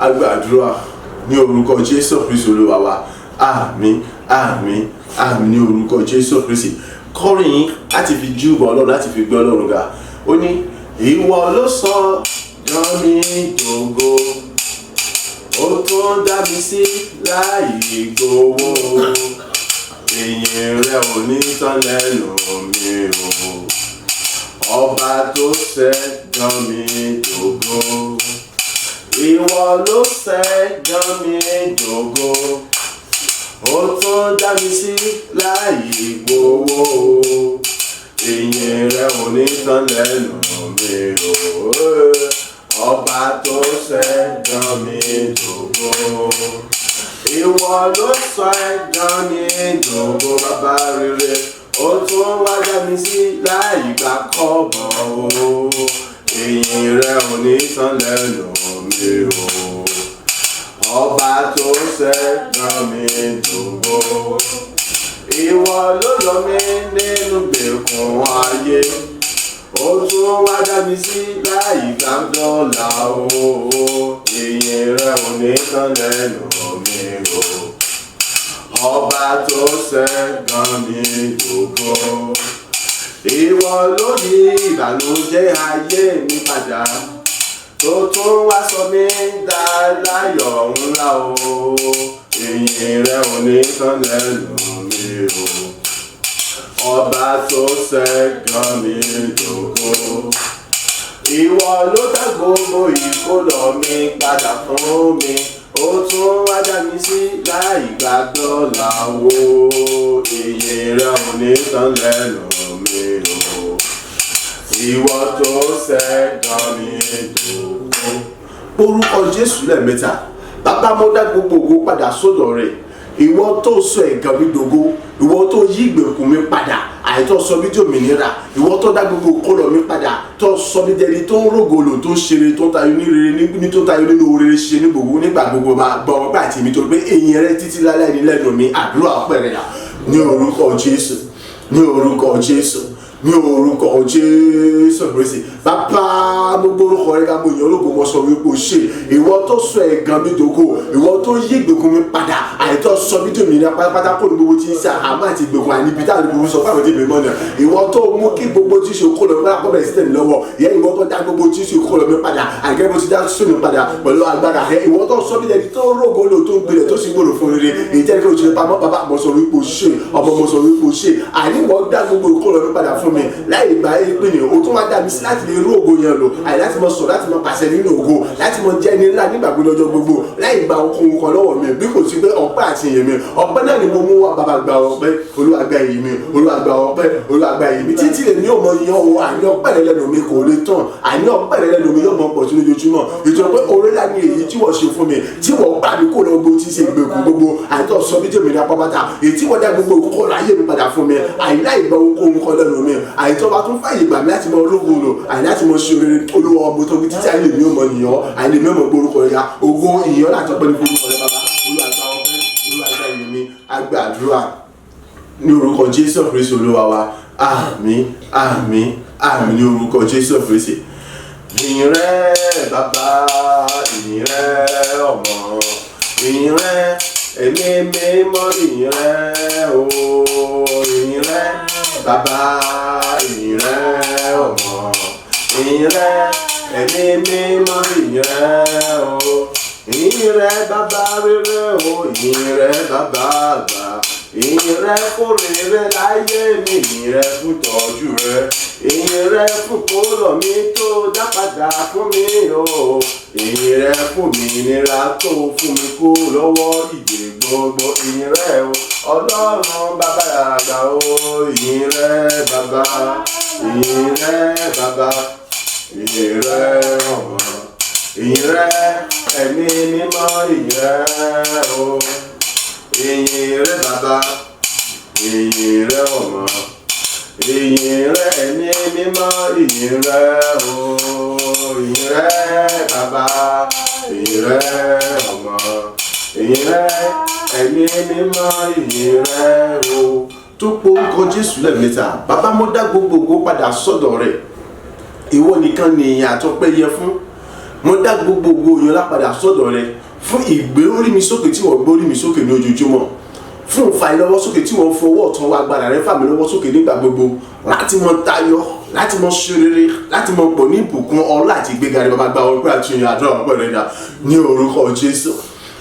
Agbàdúrà ní orúkọ Jésù Kristi Olúwa wa àmín àmín àmín ní orúkọ Jésù Kristi kọrin láti fi júbọ Ọlọ́run láti fi gbé Ọlọ́run ga ó ní ìwọ ló sọ dán mi dògo ó tún dá mi sí láì gbowó ìyìn rẹ ò ní tán lẹ́nu mi o ọba tó ṣẹ̀dá mi dògo ìwọ ló ṣẹ̀dá mi dògo ó tún dá mi sí láì gbowó ìyìn rẹ ò ní tán lẹ́nu mi o ọba tó ṣẹ̀dá mi dògo ìwọ ló ṣẹ̀dá mi dògo bàbá rere ó tún wá dá mi sí láì gbà kọ́bọ̀ o ìyìn rẹ ò ní tán lẹ́nu mi o ọba tó ṣẹ̀dá mi dògo ìwọ ló yọ mí nínú gbèkùn ayé ó tún wá dá mi sí láì gbà dọ́là o ìyìn rẹ ò ní tán lẹ́nu mi o ọba tó ṣẹ̀dá mi dògo ìwọ ló yí ìbànújẹ́ ayé mi padà tó tún wá sọ mí dá láyọ̀ ńlá o ìyìn rẹ ò ní tán lẹ́nu mi o ọba tó ṣẹ̀dá mi dògo ìwọ ló dá gbogbo ìkólọ mi padà fún mi ó tún wá dá mi sí láì gbà dọ́là wo ìyìn rẹ ò ní tán lẹ́nu mi o ìwọ tó ṣẹ̀dá mi dògo. Orúkọ Jésù lẹ́ẹ̀mẹ́ta bàbá mo dá gbogbo ògo padà sọ́dọ̀ rẹ̀ ìwọ tó sọ ẹ̀gàn mi dògo ìwọ tó yí ìgbèkùn mi padà àìtọ́ sọ mí di òmìnira ìwọ tó dá gbogbo kólọ mi padà tó sọ mí dẹni tó ń rògòlò tó ń ṣeré tó ń tayọ ní rere ní tó ń tayọ nínú rere ṣe ní gbogbo nígbà gbogbo máa gbọ́ wọn pé àti mi tó pé èyí rẹ títí láláì ní lẹ́nu mi àdúrà ọpẹ́ rẹ̀ dà ní orúkọ Jésù ní orúkọ Jésù ní orúkọ Jésù Kristi bàbá mo gbórúkọ rẹ ká mo yàn ológo mo sọ wípé o ṣe ìwọ tó sọ ẹ̀gàn mi dògo ìwọ tó yí ìgbèkùn mi padà àìtọ́ sọ mí di òmìnira pátápátá kó ní gbogbo tí ń ṣe àmọ́ àti ìgbèkùn àníbi táwọn ìgbèkùn sọ fáwọn tí ìbèmọ náà ìwọ tó mú kí gbogbo tí ń ṣe kó lọ mi padà bẹ̀rẹ̀ sí tẹ̀lé lọ́wọ́ ìyẹn ìwọ tó dá gbogbo tí ń ṣe kó lọ mi padà àgẹ́ bó ti dá sún mi padà pẹ̀lú agbára rẹ ìwọ tó sọ mí dẹni tó rògbò lò tó ń gbilẹ̀ tó sì gbòòrò fún rere ìjẹ́ni kí o ṣe pamọ́ bàbá mo sọ wípé o ṣe ọmọ mo sọ wípé o ṣe àníwọ̀ dá gbogbo kó lọ mi padà fún fún mi láì gba ìpinnu o tún wá dá mi sí láti lè rú ògo yẹn lò láti mọ sọ láti mọ pàṣẹ nínú ògo láti mọ jẹ́ ní ńlá nígbàgbọ́ lọ́jọ́ gbogbo láì gba ohun kan lọ́wọ́ mi bí kò sí pé ọpẹ́ àti ìyìn mi ọpẹ́ náà ni mo mú wá bàbá gba ọpẹ́ Olúwa gba ìyìn mi Olúwa gba ọpẹ́ Olúwa gba ìyìn mi títí lèmi yóò mọ yan o àní ọpẹ́ rẹ lẹ́nu mi kò lè tán àní ọpẹ́ rẹ lẹ́nu mi yóò mọ pọ̀ sí lójoojúmọ́ ìjọba pé oore ńlá ni èyí tí wọ́n ṣe fún mi tí wọ́n gbà mí kó lọ gbó tí ṣe ìgbèkùn gbogbo àìtọ́ sọ bí jẹ́mi ní apápátá èyí tí wọ́n dá gbogbo òkúkọ́ láyé mi padà fún mi àìláì gba ohun kan lẹ́nu mi àìtọ́ bá tún fàyè gbà mí láti mọ ológun lò àìláti mọ ṣe oore Olúwa ọmọ tó bí títí ayé mi ò mọ nìyàn àìlè mi ò mọ gbórúkọ ya ògo ìyàn láti ọpẹ́ ní gbórúkọ rẹ bàbá Olúwa gba ọpẹ́ Olúwa gba ìyìn mi agbàdúrà ní orúkọ Jésù Kristi Olúwa wa àmín àmín àmín ní orúkọ Jésù Kristi. Ìyìn rẹ bàbá ìyìn rẹ ọmọ ìyìn rẹ ẹ̀mí mímọ́ ìyìn rẹ o ìyìn rẹ bàbá ìyìn rẹ ọmọ ìyìn rẹ ẹ̀mí mímọ́ ìyìn rẹ o ìyìn rẹ bàbá rere o ìyìn rẹ bàbá àgbà ìyìn rẹ fún rere láyé mi ìyìn rẹ fún tọ́jú rẹ ìyìn rẹ fún kólọ̀ mi tó dá padà fún mi o ìyìn rẹ fún mi nira tó fún mi kó lọ́wọ́ ìdè gbogbo ìyìn rẹ o Ọlọ́run bàbá àgbà o ìyìn rẹ bàbá ìyìn rẹ bàbá ìyìn rẹ ọmọ ìyìn rẹ ẹ̀mí mímọ́ ìyìn rẹ o ìyìn rẹ bàbá ìyìn rẹ ọmọ ìyìn rẹ ẹ̀mí mímọ́ ìyìn rẹ o ìyìn rẹ bàbá ìyìn rẹ ọmọ ìyìn rẹ ẹ̀mí mímọ́ ìyìn rẹ o. tó po orúkọ Jésù lẹ́ẹ̀mẹ́ta bàbá mo dá gbogbo ògo padà sọ́dọ̀ rẹ̀ ìwọ nìkan ni ìyìn àtọpẹ́ yẹ fún mo dá gbogbo ògo yẹn lápadà sọ́dọ̀ rẹ̀ fún ìgbé orí mi sókè tí wọ́n gbé orí mi sókè ní ojoojúmọ́ fún ìfàìlọ́wọ́ sókè tí wọ́n fọwọ́ ọ̀tún wa agbára rẹ̀ fà mí lọ́wọ́ sókè nígbà gbogbo láti mọ tayọ láti mọ ṣe rere láti mọ pọ̀ ní ìbùkún ọlá àti ìgbéga rẹ̀ bàbá gba ọpẹ́ àti ìyìn àdúrà ọpẹ́ rẹ̀ dà ní orúkọ Jésù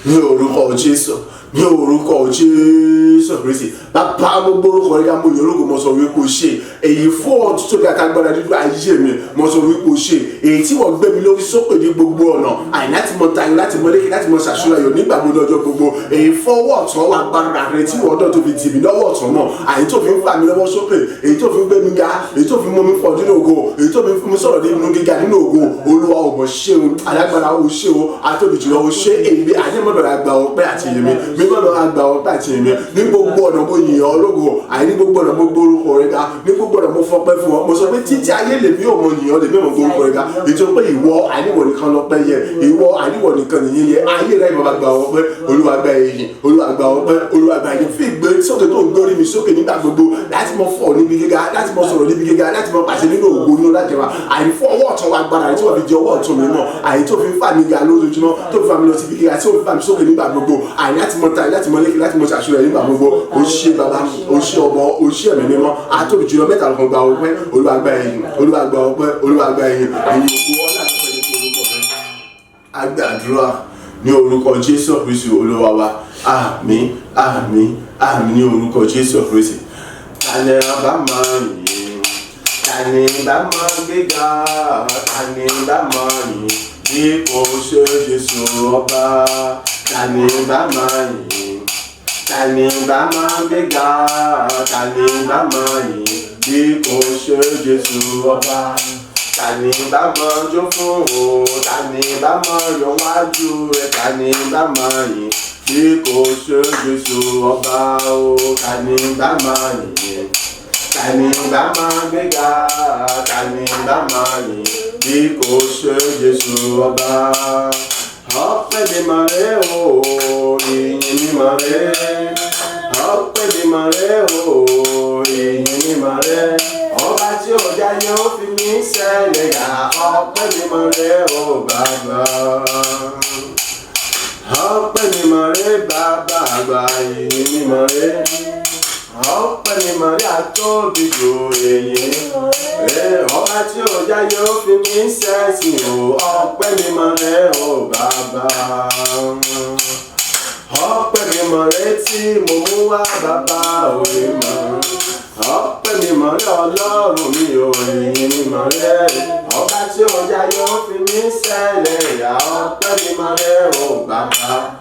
ní orúkọ Jésù ní orúkọ Jésù Kristi bàbá gbogbo orúkọ rẹ̀ mo yìn ológo mo sọ wípé o ṣe èyí fún ọtún tó ga agbára nínú ayé mi mo sọ wípé o ṣe èyí tí wọ́n gbé mi lórí sókè ní gbogbo ọ̀nà àì láti mọ tayọ láti mọ lékè láti mọ ṣàṣùláyọ̀ nígbà gbogbo ọjọ́ gbogbo èyí fọwọ́ ọ̀tún wà agbára rẹ̀ tí wọ́n dọ̀ tó fi tì mí lọ́wọ́ ọ̀tún náà àyí tó fi ń fà mí lọ́wọ́ sókè èyí tó fi ń gbé mi ga èyí tó fi mú mi pọ̀ nínú ògo èyí tó fi fún mi sọ̀rọ̀ nínú gíga nínú ògo Olúwa ò mọ̀ ṣe o alágbára ò ṣe o atóbi jùlọ ò ṣe èmi àdémọ́dọ̀ àgbà ọpẹ́ àti ìyèmí mímọ́dọ̀ àgbà ọpẹ́ àti ìyèmí ní gbogbo ọ̀nà mo yìn ọ́ lógo àyí ní gbogbo ọ̀nà mo gbórúkọ rẹ̀ ga ní gbogbo ọ̀nà mo fọpẹ́ fún ọ mo sọ pé títí ayé lèmi ò mọ yìn ọ́ lèmi ò mọ gbórúkọ rẹ̀ ga ètò pé ìwọ àníwọ̀ nìkan lọ́pẹ́ yẹ ìwọ àníwọ̀ nìkan nìyẹn yẹ ayé rẹ̀ ìmọ̀ àgbà ọpẹ́ Olúwa gba ìyìn Olúwa gba ọpẹ́ Olúwa gba ìyìn fún ìgbé sókè tó ń gbórí mi sókè nígbà gbogbo láti mọ fọ̀ níbi gíga láti mọ sọ̀rọ̀ níbi gíga láti mọ pàṣẹ nínú ògo nínú lájẹwà àyè fún ọwọ́ ọ̀tún wa gbára tí wọ́n fi jẹ ọwọ́ ọ̀tún mi mọ̀ àyè tó fi ń fà mí ga lójoojúmọ́ tó fi fà mí lọ síbi gíga tí ó fi fà mí sókè nígbà gbogbo àyè láti mọ tayé láti mọ lékè láti mọ ṣàṣùrẹ̀ nígbà gbogbo ó ṣe bàbá ó ṣe ọmọ ó ṣe ẹ̀mí mímọ́ àtòbí jùlọ mẹ́ta lọ́kàn gba ọpẹ́ Olúwa gba ìyìn Olúwa gba ọpẹ́ Olúwa gba ìyìn èyí òkú ọlá àtọ́pẹ́ ní orúkọ rẹ̀ agbàdúrà ní orúkọ Jésù Kristi Olúwa wa àmín àmín àmín ní orúkọ Jésù Kristi. Tani bá máa yìn tani bá máa gbéga tani bá máa yìn bí kò ṣe Jésù ọba tani bá máa yìn tani bá máa gbéga tani bá máa yìn bí kò ṣe Jésù ọba tani bá máa jó fún o tani bá máa yọ̀ wájú rẹ̀ tani bá máa yìn bí kò ṣe Jésù ọba o tani bá máa yìn tani bá máa gbéga tani bá máa yìn bí kò ṣe Jésù ọba. Ọpẹ́ mi mà rè o ìyìn mi mà rè ọpẹ́ mi mà rè o ìyìn mi mà rè ọba tí ó jáyé ó fi mí sẹ́lẹ̀ yá ọpẹ́ mi mà rè o bàbá ọpẹ́ mi mà rè bàbá àgbà ìyìn mi mà rè ọpẹ́ mi mà rè àtóbi jù èyí ọba tí ó jáyé ó fi mí sẹ́sìn o ọpẹ́ mi mà rè o bàbá ọpẹ́ mi mọ̀ rẹ tí mo mú wá bàbá òye mọ̀. Ọpẹ́ mi mọ̀ rẹ Ọlọ́run mi ò yìn mi mọ̀ rẹ. Ọba tí ó jà yóò fi mí sẹ́lẹ̀ yà. Ọpẹ́ mi mọ̀ rẹ o bàbá.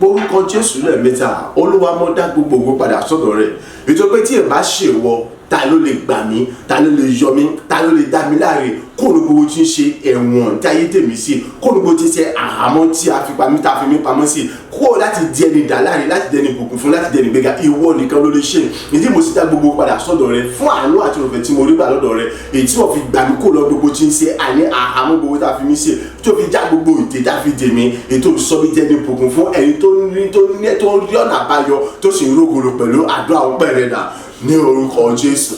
Orúkọ Jésù lẹ́ẹ̀mẹ́ta, Olúwa mo dá gbogbo ògo padà sọ́dọ̀ rẹ̀. Nítorí pé tí ẹ bá ṣe wọ, ta ló lè gbà mí, ta ló lè yọ mí, ta ló lè dá mi láre kó ní gbogbo tí ń ṣe ẹ̀wọ̀n tí ayé tèmi sí, kó ní gbogbo tí ń ṣe àhámọ́ tí a fi pamọ́ tá a fi mí pamọ́ sí, kó láti di ẹni dà láre, láti di ẹni bùkún fún, láti di ẹni gbéga. Ìwọ nìkan ló lè ṣe. Ìdí mo sì dá gbogbo padà sọ́dọ̀ rẹ fún àánú àti òfẹ́ tí mo rí gbà lọ́dọ̀ rẹ, èyí tí wọ́n fi gbà mí kó lọ gbogbo tí ń ṣe àní àhámọ́ gbogbo tá a fi mí sí, tó fi já gbogbo ìdè tá a fi dè mí, èyí tó sọ mí jẹ́ ní bùkún fún ẹni tó rí ọ̀nà àbáyọ tó sì ń rógolo pẹ̀lú àdúrà ọpẹ́ rẹ dà ní orúkọ Jésù,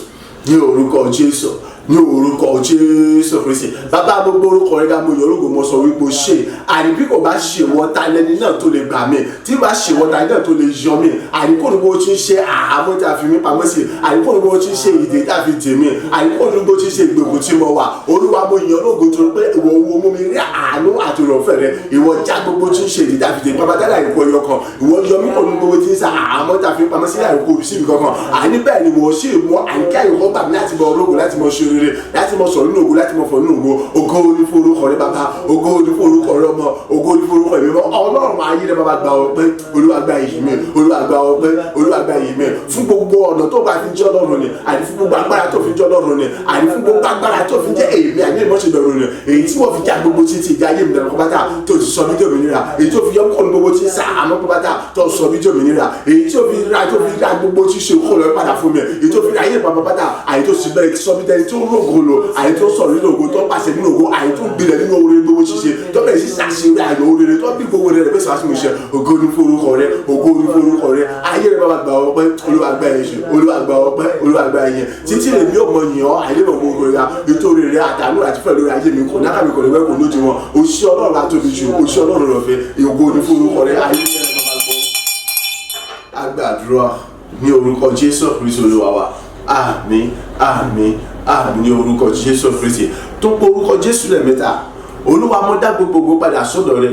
ní orúkọ Jésù, ní orúkọ Jésù Kristi. Bàbá gbogbo orúkọ rẹ ká mo yọ orúkọ mo sọ wípé o ṣe àní bí kò bá ṣe wọ́n ta lẹ́ni náà tó lè gbà mí, tí bá ṣe wọ́n ta lẹ́ni náà tó lè yọ mí, àní kò ní bó ti ń ṣe àhámọ́ tí a fi mí pamọ́ sí, àní kò ní bó ti ń ṣe ìdè tí a fi dè mí, àní kò ní bó ti ń ṣe ìgbèkùn tí mo wà. Olúwa mo yàn lógo tó pé ìwọ owó mú mi rí àánú àti ìrọ̀fẹ́ rẹ, ìwọ já gbogbo tí ń ṣe ìdè tí a fi dè mí pamọ́ tẹ́lẹ̀ àìkú ẹyọ kan, ìwọ yọ mí kò ní gbogbo tí ń ṣe àhámọ́ tí a fi pamọ́ sí àìkú òbísí kankan. Àní bẹ́ẹ̀ ni wọ́n ṣe mọ́ àìkí àìkú gbà mí láti mọ ológo, láti mọ ṣe rere, láti mọ sọ̀rọ̀ nínú ògo, láti mọ fọ̀ nínú ògo. Ògo ni fún orúkọ rẹ bàbá, ògo ni fún orúkọ rẹ ọmọ, ògo ni fún orúkọ ìmọ̀ Ọlọ́run ayé rẹ bàbá. Gba ọpẹ́, Olúwa gba ìyìn mi, Olúwa gba ọpẹ́, Olúwa gba ìyìn mi fún gbogbo ọ̀nà tó bá fi jẹ́ Ọlọ́run ni, àní fún gbogbo agbára tó fi jẹ́ Ọlọ́run ni, àní fún gbogbo agbára tó fi jẹ́ èmi àní ìmọ̀ṣẹ́ bẹ̀rù ni, èyí tí wọ́n fi já gbogbo títí ìjà ayé mi lẹ́nu pátá tó ti sọ mí di òmìnira, èyí tó fi yọ kọ́ ní gbogbo tí sá àmọ́ pátá tó sọ mí di òmìnira, èyí tó fi ra gbogbo tí ṣe kó lọ padà fún mi, èyí tó fi ra ayé ìpamọ́ pátá, àyè tó sì bẹ̀rẹ̀ sọ mí dẹni tó rògbò lò, àyè tó sọ̀rọ̀ nínú ògo, tó pàṣẹ nínú ògo, àyè tó gbilẹ̀ nínú oore gbogbo ṣíṣe, tó bẹ̀rẹ̀ sí ṣàṣeyọrí àyè oore tó bí gbogbo rẹ̀ pèsè àṣìmọ̀ iṣẹ́. Ògo ni fún orúkọ rẹ, ògo ni fún orúkọ rẹ. Ayé rẹ bàbá gba ọpẹ́, Olúwa gba ẹ̀yìn, Olúwa gba ọpẹ́, Olúwa gba ẹ̀yìn. Títí èmi ò mọ yìn ọ́, àyè mọ̀ gbogbo rẹ̀ nítorí rẹ̀ àtàánú àti fẹ́ lórí ayé mi kò náà kàmí kò lè wẹ́kùn lójú wọn. Òṣìṣẹ́ Ọlọ́run látóbi jù, òṣìṣẹ́ Ọlọ́run lọ́fẹ́. Ògo ni fún orúkọ rẹ. Ayé rẹ bàbá gbọ́. Agbàdúrà ní orúkọ Jésù Kristi Olúwa wa. Àmín, àmín, àmín ní orúkọ Jésù Kristi. Tó ń pọ orúkọ Jésù lẹ́ẹ̀mẹ́ta. Olúwa mo dá gbogbo padà sọ́dọ̀ rẹ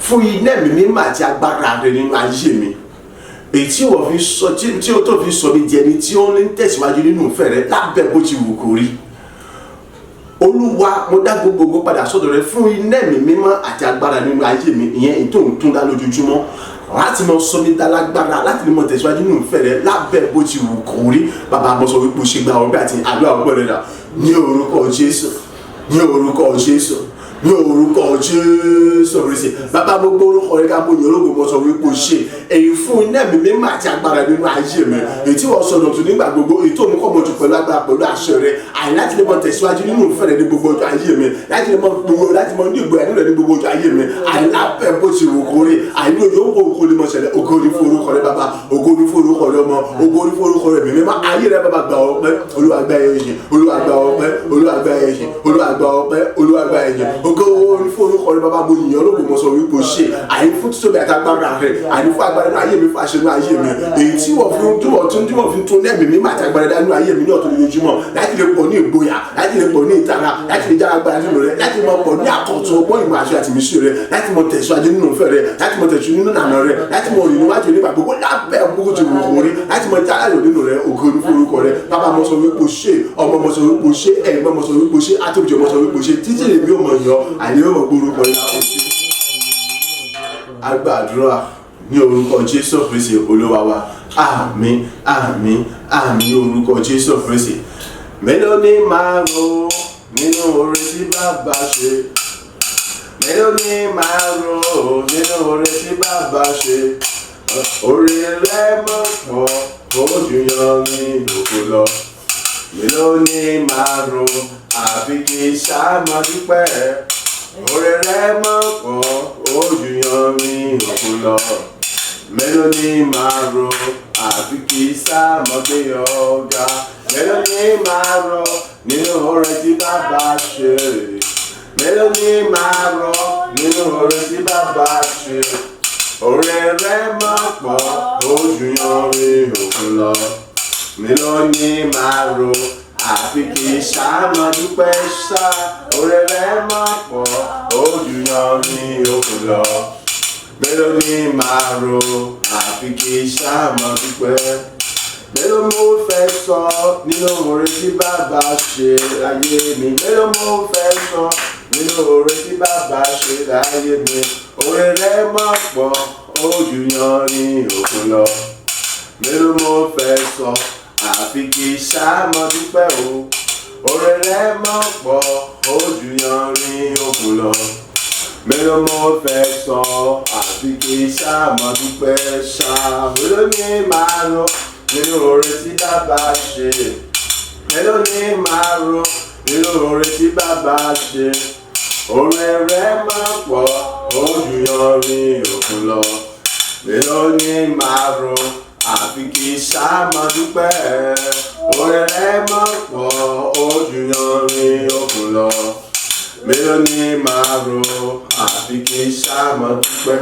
fún iná mi mímọ́ àti agbára rẹ nínú ayé mi, èyí tí wọ́n fi sọ tí ó tó fi sọ mi di ẹni tí ó ń tẹ̀síwájú nínú ìfẹ́ rẹ lábẹ́ bó ti wù kó rí. Olúwa mo dá gbogbo padà sọ́dọ̀ rẹ fún iná mi mímọ́ àti agbára nínú ayé mi, ìyẹn èyí tó ń tún dá lójoojúmọ́ láti mọ sọ mi dá lágbára, láti mọ tẹ̀síwájú nínú ìfẹ́ rẹ lábẹ́ bó ti wù kó rí. Bàbá mo sọ wípé o ṣe gba ọgbẹ́ àti àdúrà ọgbẹ́ rẹ dà ní orúkọ Jésù, ní orúkọ Jésù, ní orúkọ Jésù Kristi. Bàbá gbogbo orúkọ rẹ ká bó yẹ ológun mọ sọ wípé o ṣe èyí fún iná mi mímọ́ àti agbára nínú ayé mi, èyí tí wọ́n sọ̀rọ̀ tún nígbà gbogbo, èyí tó mú kọ́ mọ̀ tún pẹ̀lú agbára pẹ̀lú àṣẹ rẹ, àyè láti lè mọ tẹ̀síwájú nínú ìfẹ́ rẹ ní gbogbo ọjọ́ ayé mi, láti lè mọ gbogbo, láti mọ ní ìgboyà nínú rẹ ní gbogbo ọjọ́ ayé mi, àyè lábẹ́ bó ti wù kó rí, àyè ní òjò òkò lè mọ ṣẹlẹ̀. Ògo ni fún orúkọ rẹ bàbá, ògo ni fún orúkọ rẹ ọmọ, ògo ni fún orúkọ rẹ mímọ́. Ayé rẹ bàbá gba ọpẹ́, Olúwa gba ẹ̀yìn, Olúwa gba ọpẹ́, Olúwa gba ẹ̀yìn, Olúwa gba ọpẹ́, Olúwa gba ẹ̀yìn. Ògo ni fún orúkọ rẹ bàbá mo yìn ọ́ lógo mo sọ wípé o ṣe àyè fún títóbi àtàgbára rẹ, àyè fún agbára nínú ayé mi, fún àṣẹ nínú ayé mi, èyí tí wọ́n fi tún lẹ́mìí mi àti agbára nínú ayé mi ní ọ̀tún lójúmọ́, láti lè pọ̀ ní ìgboyà, láti lè pọ̀ ní ìtara, láti lè jára agbára nínú rẹ, láti mọ pọ̀ ní àkọ́tún ọgbọ́n ìmọ̀ àṣẹ àti ìmísí rẹ, láti mọ tẹ̀síwájú nínú ìfẹ́ rẹ, láti mọ tẹ̀síwájú nínú àná rẹ, láti mọ òrìnnú wájú nípa gbogbo lábẹ́ gbogbo tó wù kó rí, láti mọ jára yọ̀ nínú rẹ. Ògo ni fún orúkọ rẹ bàbá mo sọ wípé o ṣe, ọmọ mo sọ wípé o ṣe, ẹ̀gbọ́n mo sọ wípé o ṣe, àtòjọ mo sọ wípé o ṣe, títí èmi ò mọ̀ yàn àyè yóò mọ̀ gbórúkọ yà ó ṣe. Agbàdúrà ní orúkọ Jésù Kristi Olúwa wa. Àmín, àmín, àmín ní orúkọ Jésù Kristi. Mélòó ni màá rò nínú oore tí bàbá ṣe, mélòó ni màá rò nínú oore tí bàbá ṣe, oore rẹ̀ mọ̀ pọ̀ ó jù yan mi lóko lọ. Mélòó ni màá rò àfi kí ṣáà máa dúpẹ́, oore rẹ̀ mọ̀ pọ̀ ó jù yan mi lóko lọ. Mélòó ni màá rò àfi kí ṣáà máa gbé ọ̀gá, mélòó ni màá rò nínú oore tí bàbá ṣe, mélòó ni màá rò nínú oore tí bàbá ṣe, oore rẹ̀ mọ̀ pọ̀ ó jù yan mi lóko lọ. Mélòó ni màá rò àfi kí ṣáà máa dúpẹ́ ṣá, oore rẹ̀ mọ̀ pọ̀ ó jù yan mi lóko lọ. mélòó ni màá rò àfi kí ṣáà máa dúpẹ́. Mélòó mo fẹ́ sọ nínú oore tí bàbá ṣe láyé mi. Mélòó mo fẹ́ sọ nínú oore tí bàbá ṣe láyé mi. Oore rẹ̀ máa pọ̀ ó jù yanrìn òkun lọ. Mélòó mo fẹ́ sọ àfi kí ṣáà máa dúpẹ́ o. Oore rẹ̀ máa pọ̀ ó jù yanrìn òkun lọ. Mélòó mo fẹ́ sọ àfi kí ṣáà máa dúpẹ́ ṣáà. Mélòó ni màá rò nínú oore tí bàbá ṣe. Mélòó ni màá rò nínú oore tí bàbá ṣe. Oore rẹ̀ máa pọ̀ ó jù yanrìn òkun lọ. Mélòó ni màá rò àfi kí ṣáà máa dúpẹ́. Oore rẹ̀ máa pọ̀ ó jù yanrìn òkun lọ. Mélòó ni màá rò àfi kí ṣáà máa dúpẹ́.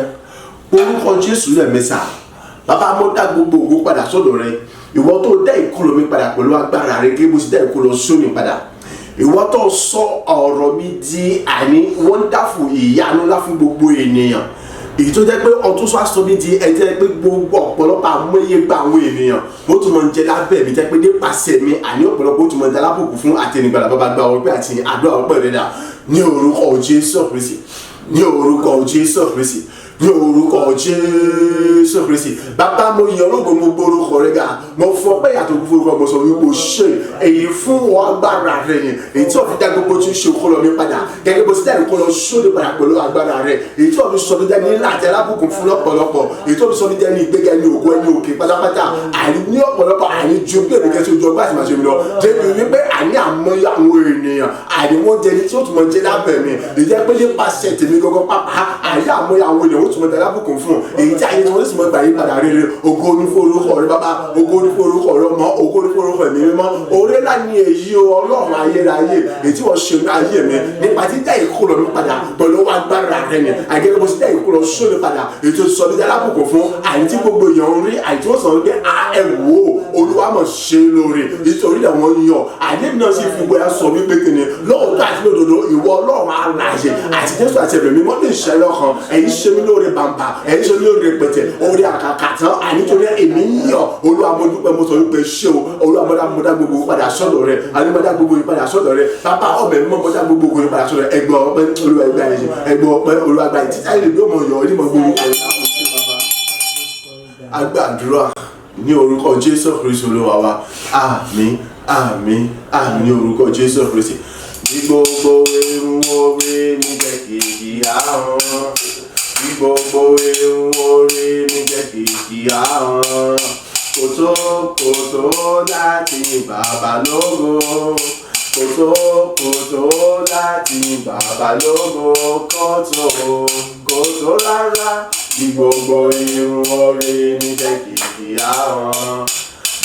Orúkọ Jésù lẹ́ẹ̀mẹ́ta. Bàbá mo dá gbogbo ògo padà sọ́dọ̀ rẹ. Ìwọ tó dá ìkólọ mi padà pẹ̀lú agbára rẹ kí mo sì dá ìkólọ sómi padà. Ìwọ tó sọ ọ̀rọ̀ mi di àní wonderful ìyanu ńlá fún gbogbo ènìyàn. Èyí tó jẹ́ pé ọtún sọ aṣọ mi di ẹjẹ́ pé gbogbo ọ̀pọ̀lọpọ̀ amóye gba àwọn ènìyàn ó tún mọ̀ ń jẹ lábẹ́ mi jẹ́ pé nípasẹ̀ mi àní ọ̀pọ̀lọpọ̀ ó tún mọ̀ ń jẹ lábùkù fún àtẹnigbàlà bàbá gba ọpẹ́ àti àdúrà ọpẹ́ rẹ̀ dà ní orúkọ Jésù Kristi. Ní orúkọ Jésù Kristi. Ní orúkọ Jésù Kristi. Bàbá mo yàn lógo mo gbórúkọ rẹ ga mo fọ pé yàtọ̀ gbogbo mo sọ wípé o ṣe èyí fún wọn agbára rẹ yẹn èyí tí wọ́n fi dá gbogbo tí ń ṣe kó lọ mi padà gẹ́gẹ́ bó ti dá ìkó lọ sóde padà pẹ̀lú agbára rẹ èyí tí wọ́n fi sọ mi dání ńlá àti alábùkún fún lọ́pọ̀lọpọ̀ èyí tí wọ́n fi sọ mi dání ìgbéga ẹni ògo ẹni òkè pátápátá àní ní ọ̀pọ̀lọpọ̀ àní ju bí èmi kẹ́sì ojú ọgbà àti màṣẹ mi lọ débi wípé àní àmọ́yé àwọn ènìyàn àní wọ́n jẹ ní tí ó tún mọ jẹ lábẹ́ mi ìjẹ́ pé nípasẹ̀ tèmi gọ́gọ́ pápá àní àmọ́yé àwọn ènìyàn ó tún mọ jẹ lábùkún fún èyí tí àyè tí wọ́n sì mọ gbà yí padà rere ògo ní fún orúkọ rẹ bàbá ògo ní fún orúkọ rẹ ọmọ ògo ní fún orúkọ ẹ̀mí mímọ́ oore ńlá ni èyí o Ọlọ́run ayérayé èyí tí wọ́n ṣe ní ayé mi nípa títẹ̀ ìkólọ mi padà pẹ̀lú agbára rẹ ni àgẹ́gẹ́ bó ti tẹ̀ ìkólọ sómi padà èyí tó sọ nídìí alábùkún fún àyè tí gbogbo èèyàn ń rí àyè tí wọ́n sọ wípé ẹ wò ó Olúwa mọ̀ ṣe lóore nítorí àwọn yàn àyè mi náà sì fi gbọ́dọ̀ sọ wípé kìnnì lóòótọ́ àti lódodo ìwọ Ọlọ́run alààyè àti Jésù àti ẹ̀mí mímọ́ ní ìṣẹ́lẹ̀ ọkàn ẹ̀yin ṣe mí lóore bàǹbà ẹ̀yin ṣe mí lóore pẹ̀tẹ̀ orí àkàkà tán ànítorí èmi yàn Olúwa mo dúpẹ́ mo sọ wípé ṣé o Olúwa mo dá gbogbo padà sọ́dọ̀ rẹ àní mo dá gbogbo padà sọ́dọ̀ rẹ bàbá ọbẹ̀ mímọ́ mo dá gbogbo padà sọ́dọ̀ rẹ ẹgbẹ́ ọpẹ́ Olúwa ẹgbẹ́ ayé ẹgbẹ́ ọpẹ́ Olúwa ẹgbẹ́ ayé títí ayé lè bí ọmọ yọ onímọ̀ gbogbo agbàdúrà ní orúkọ Jésù Kristi Olúwa wa àmín àmín àmín ní orúkọ Jésù Kristi ní gbogbo irun orí mi jẹ́ kìkì ahọ́n ní gbogbo irun orí mi jẹ́ kìkì ahọ́n kòtó láti bàbá lógo kòtó láti bàbá lógo kòtó rárá ní gbogbo irun orí mi jẹ́ kìkì ahọ́n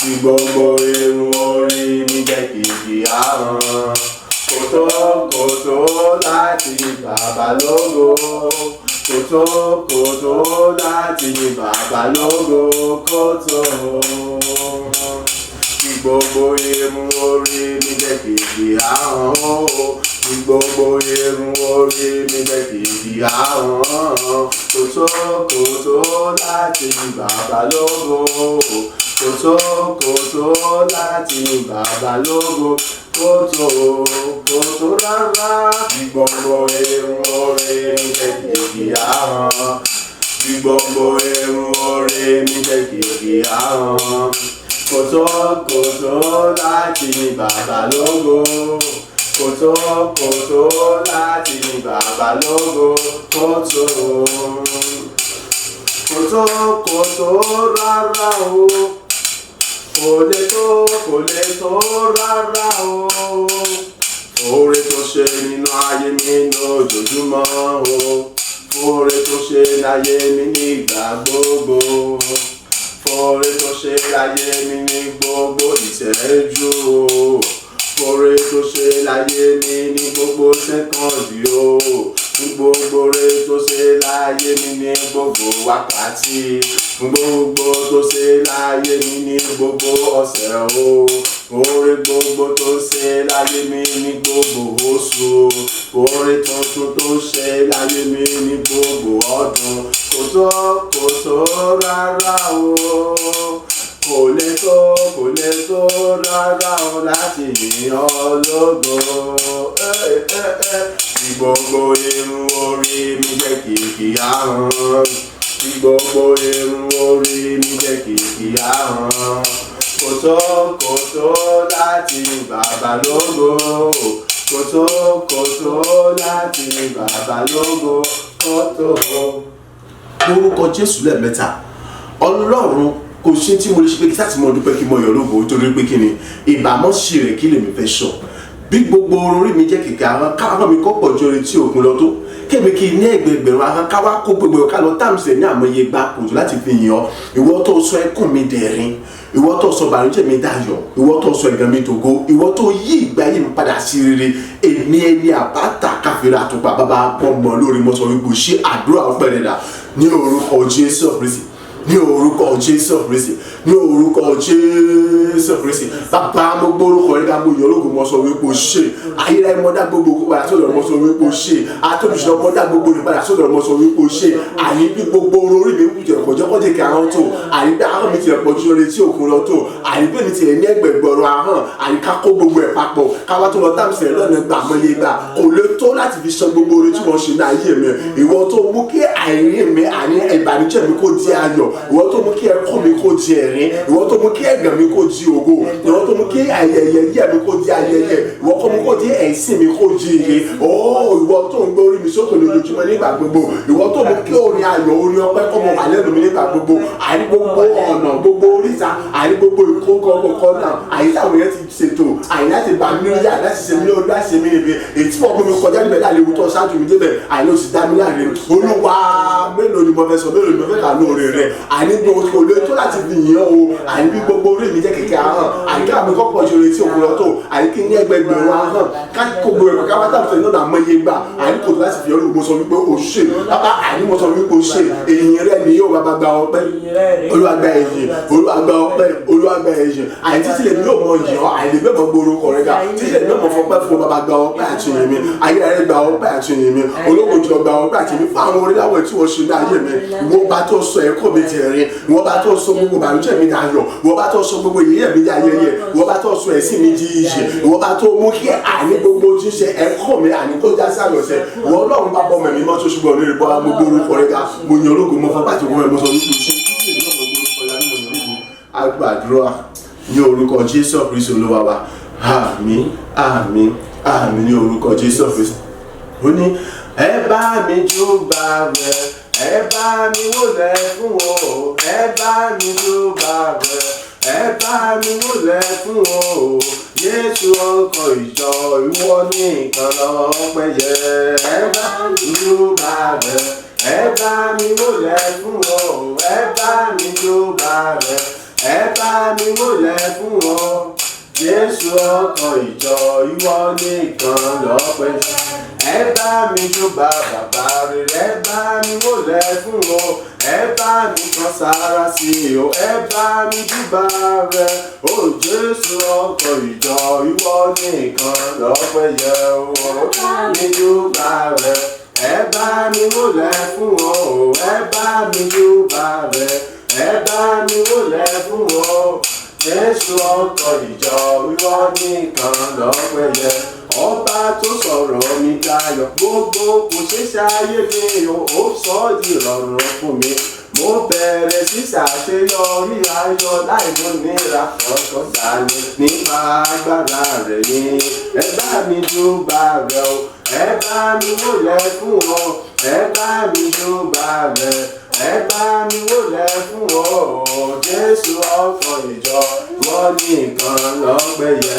ní gbogbo irun orí mi jẹ́ kìkì ahọ́n kòtó láti bàbá lógo kòtó láti bàbá lógo kòtó ní gbogbo irun orí mi jẹ́ kìkì ahọ́n ní gbogbo irun orí mi jẹ́ kìkì ahọ́n kòtó láti bàbá lógo kòtó láti bàbá lógo kòtó rárá ní gbogbo irun orí mi jẹ́ kìkì ahọ́n ní gbogbo irun orí mi jẹ́ kìkì ahọ́n kòtó láti bàbá lógo kòtó láti bàbá lógo kòtó rárá o kò lè tó rárá o oore tó ṣe nínú ayé mi lójoojúmọ́ o oore tó ṣe láyé mi nígbà gbogbo oore tó ṣe láyé mi ní gbogbo ìṣẹ́jú o oore tó ṣe láyé mi ní gbogbo sẹ́kọ̀ndì o gbogbo oore tó ṣe láyé mi ní gbogbo wákàtí gbogbo tó ṣe láyé mi ní gbogbo ọ̀sẹ̀ o oore gbogbo tó ṣe láyé mi ní gbogbo oṣù oore tuntun tó ṣe láyé mi ní gbogbo ọdún tó rárá o, kò lè tó rárá o láti yìn ọ́ lógo. Bí gbogbo irun orí mi jẹ́ kìkì ahọ́n, bí gbogbo irun orí mi jẹ́ kìkì ahọ́n, kò tó láti bàbá lógo, kò tó láti bàbá lógo, kò tó. Lórúkọ Jésù lẹ́ẹ̀mẹ́ta, Ọlọ́run kò ṣe tí mo lè ṣe pé kí sáà tí mo dúpẹ́ kí mo yọ̀ lógo torí pé kí ni ìbámọ́ ṣe rẹ̀ kí lèmi fẹ́ sọ. Bí gbogbo orí mi jẹ́ kìkì àwọn káwọn mi kọ́ pọ̀ ju orin tí òkun lọ tó kébì kí ní ẹgbẹgbẹ̀rún àwọn káwá kó gbogbo ọ̀ká lọ táàmùsẹ̀ ní àmọye gba kòtò láti fi yìn ọ́. Ìwọ tó sọ ẹkún mi dẹ̀rín, ìwọ tó sọ bànújẹ́ mi dayọ̀, ìwọ tó sọ ẹ̀gàn mi dògo, ìwọ tó yí ìgbà yìí mi padà sí rere. Èmi ẹni àbáta káfíńrà àtùpà bàbá ọmọ lórí mọ́sọ̀ wípé ṣé àdúrà ọpẹ́ rẹ̀ dà ní orúkọ Jésù Kristi, ní orúkọ Jésù Kristi, ní orúkọ Jésù Kristi. Bàbá mo gbórúkọ rẹ̀ ká mo yọ̀ lógo mọ́sọ̀ wípé ṣé ayérayé mọ́dá gbogbo kó padà sọ́dọ̀ mọ́sọ̀ wípé ṣé atóbìṣẹ́ mọ́dá gbogbo ní padà sọ́dọ̀ mọ́sọ̀ wípé ṣé àní bí gbogbo orí mi kú jẹ́ kọjọ́kọ́jẹ́ kí ahọ́n tó, àní bí ahọ́n mi ti rẹ̀ pọ̀jù lórí tí òkun lọ tó, àní bí mi ti rẹ̀ ní ẹgbẹ̀gbọ̀rọ̀ ahọ́n, àní ká kó gbogbo ẹ̀ papọ̀ káwá tó lọ táàmùsẹ̀ lọ́nà gbà mọ́lé gbà kò lè tó láti fi san gbogbo orí tí wọ́n ṣe ní ayé mi. Ìwọ tó mú kí àìrí mi àní ìbànújẹ́ mi kó di ayọ̀, ìwọ tó mú kí ẹkún mi kó di ẹ̀rín, ìwọ tó mú kí ẹ̀gàn mi kó di ògo, ìwọ tó mú kí ayẹyẹ mi kó di ayẹyẹ, ìwọ tó mú kó di ẹ̀sìn mi kó di ire. Ìwọ tó ń gbé orí mi sókè lójoojúmọ́ nígbà gbogbo, ìwọ tó mú kí orin ayọ̀ orin ọpẹ́ kó mọ wà lẹ́nu mi nígbà gbogbo. Àní gbogbo ọ̀nà gbogbo oríta, àní gbogbo ìkókọ̀ náà, àyè táwọn yẹn ti ṣètò, àyè láti bá mi lórí àyè láti ṣe mí lórí láti ṣe mí níbi èyí tí wọ́n gbé mi kọjá níbẹ̀ láàrin ewu tó ṣáájú mi débẹ̀, àyè ló ti dá mi láàrin. Olúwa mélòó ni mo fẹ́ sọ, mélòó ni mo fẹ́ kà lóore rẹ̀, àní gbogbo olóyè tó láti fi yìn ọ́ o, àní bí gbogbo orí mi jẹ́ kékeré ahọ́n, àní ká mi kọ́ pọ̀ ju orin tí òkun lọ tó, àní kí ní ẹgbẹgbẹ̀rún ahọ́n ká kó gbogbo ẹ̀kọ́ ká wá tàbí náà àmọ́ iye gbà, àní kò tó láti fi ọlọ́run mo sọ wípé o ṣe bàbá, àní mo sọ wípé o ṣe èyìn rẹ ni yóò bàbá gba ọpẹ́, Olúwa gba ẹ̀yìn, Olúwa gba ọpẹ́, Olúwa gba ẹ̀yìn. Àní títí lèmi yóò mọ yìn ọ́, àní lèmi yóò mọ gbòòrò kọ̀rẹ́ ga, títí lèmi yóò mọ fọpẹ́ fún bàbá gba ọpẹ́ àti ìyìn mi, ayérayé gba ọpẹ́ àti ìyìn mi, ológun jùlọ gba ọpẹ́ àti ìyìn mi fún àwọn oríláwọ̀ tí wọ́n ṣe ní ayé mi. Ìwọ bá tó sọ ẹ̀kọ́ mi ti ẹ̀rín, ìwọ bá tó sọ gbogbo bànújẹ́ mi dayọ̀, ìwọ bá tó sọ gbogbo yẹ̀yẹ́ mi di ayẹyẹ, ìwọ bá tó sọ ẹ̀sìn mi di iyì, ìwọ bá tó mú kí àní gbogbo tí ń ṣe ẹ̀kọ́ mi àní tó já sálọ̀sẹ̀. Ìwọ Ọlọ́run bá bọ́ mẹ̀mí mọ́ tó ṣùgbọ́n lórí bọ́ mo gbórúkọ rẹ̀ ga, mo yan ológun mo fọ́ pàtó mo sọ wípé ṣé àgbàdúrà ní orúkọ Jésù Kristi Olúwa wa. Àmín àmín àmín ní orúkọ Jésù Kristi. Ó ní ẹ bá mi júbà rẹ̀, ẹ bá mi wólẹ̀ fún o, ẹ bá mi júbà rẹ̀, ẹ bá mi wólẹ̀ fún o. Jésù ọkọ̀ ìjọ ìwọ nìkan lọ́pẹ́ yẹ. Ẹ bá mi júbà rẹ̀, ẹ bá mi wólẹ̀ fún o, ẹ bá mi júbà rẹ̀, ẹ bá mi wólẹ̀ fún o. Jésù ọkọ̀ ìjọ ìwọ nìkan lọ́pẹ́ yẹ. Ẹ bá mi júbà bàbá rẹ̀, ẹ bá mi wólẹ̀ fún o, ẹ bá mi kan sára sí i o, ẹ bá mi júbà rẹ̀, o Jésù ọkọ̀ ìjọ ìwọ nìkan lọ́pẹ́ yẹ o. Ẹ bá mi júbà rẹ̀, ẹ bá mi wólẹ̀ fún o, ẹ bá mi júbà rẹ̀, ẹ bá mi wólẹ̀ fún o. Jésù ọkọ̀ ìjọ ìwọ nìkan lọ́pẹ́ yẹ. Ọba tó sọ̀rọ̀ mi dayọ̀, gbogbo kò ṣe ṣayé mi o, ó sọ di ìrọ̀rùn fún mi. Mo bẹ̀rẹ̀ sí ṣàṣeyọrí ayọ̀ láì mú nira ọ̀sán dání nípa agbára rẹ̀ ni. Ẹ bá mi júbà rẹ̀ o, ẹ bá mi wólẹ̀ fún ọ, ẹ bá mi júbà rẹ̀, ẹ bá mi wólẹ̀ fún ọ. Jésù ọkọ̀ ìjọ wọ́n nìkan lọ́pẹ́ yẹ.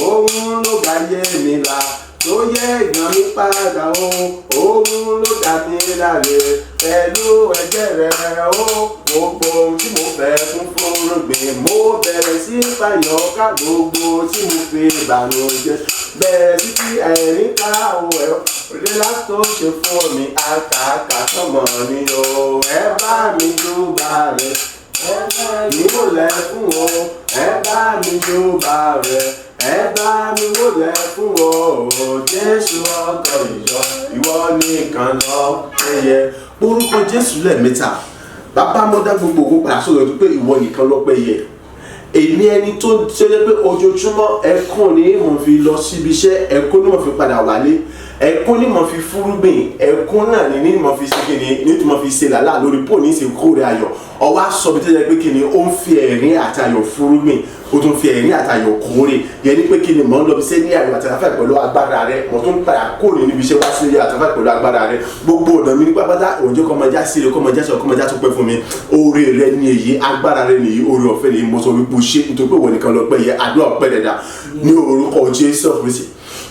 Òun ló gbáyé mi là tó yẹ ìgbọ̀n mi padà o, òun ló dá mi láre pẹ̀lú ẹ̀jẹ̀ rẹ̀ o. Gbogbo tí mo fẹ́ fún fúnrúgbìn, mo bẹ̀rẹ̀ sí fàyọ̀ ká gbogbo tí mo fi bànújẹ́ bẹ̀rẹ̀ sí fi ẹ̀rín ká o ẹ̀ òde látó ṣe fún mi àkàkà sọmọ mi o. Ẹ bá mi júbà rẹ̀, ẹ bá mi wólẹ̀ fún o, ẹ bá mi júbà rẹ̀, ẹ bá mi wólẹ̀ fún ọ Jésù ọkọ ìjọ ìwọ nìkan ló péye. Orúkọ Jésù lẹ́ẹ̀mẹ́ta. Bàbá mo dá gbogbo ògùn padà sọ̀rọ̀ tó pé ìwọ nìkan ló péye. Èmi ẹni tó ṣe pé ojoojúmọ́ ẹkún ni mo fi lọ síbi iṣẹ́, ẹkún ni mo fi padà wálé, ẹkún ni mo fi fúrúgbìn, ẹkún náà ni mo fi ṣe kíni ní tí mo fi ṣe làlá lórí pò ní ṣe kórè ayọ̀. Ọwọ́ aṣọ mi tó yẹ pé kíni ó ń fi ẹ̀rín àtayọ̀ fúrúgbìn, ó tún fi ẹ̀rín àtayọ̀ kórè. Yẹn ni pé kíni mò ń lọ bí iṣẹ́ ní ayọ̀ àtàfẹ́ pẹ̀lú agbára rẹ, mo tún padà kórè níbi iṣẹ́ wá sí ayọ̀ àtàfẹ́ pẹ̀lú agbára rẹ. Gbogbo ọ̀nà mi ní pápátá òjò kọ́ mọjá sí rẹ, kọ́ mọjá sọ, kọ́ mọjá tó pẹ́ fún mi. Oore rẹ ni èyí, agbára rẹ nìyí, oore ọ̀fẹ́ nìyí, mo sọ wípé o ṣe nítorí pé wọ́n nìkan lọ pẹ́ yẹ àdúrà ọpẹ́ dẹ̀dà ní orúkọ Jésù Kristi,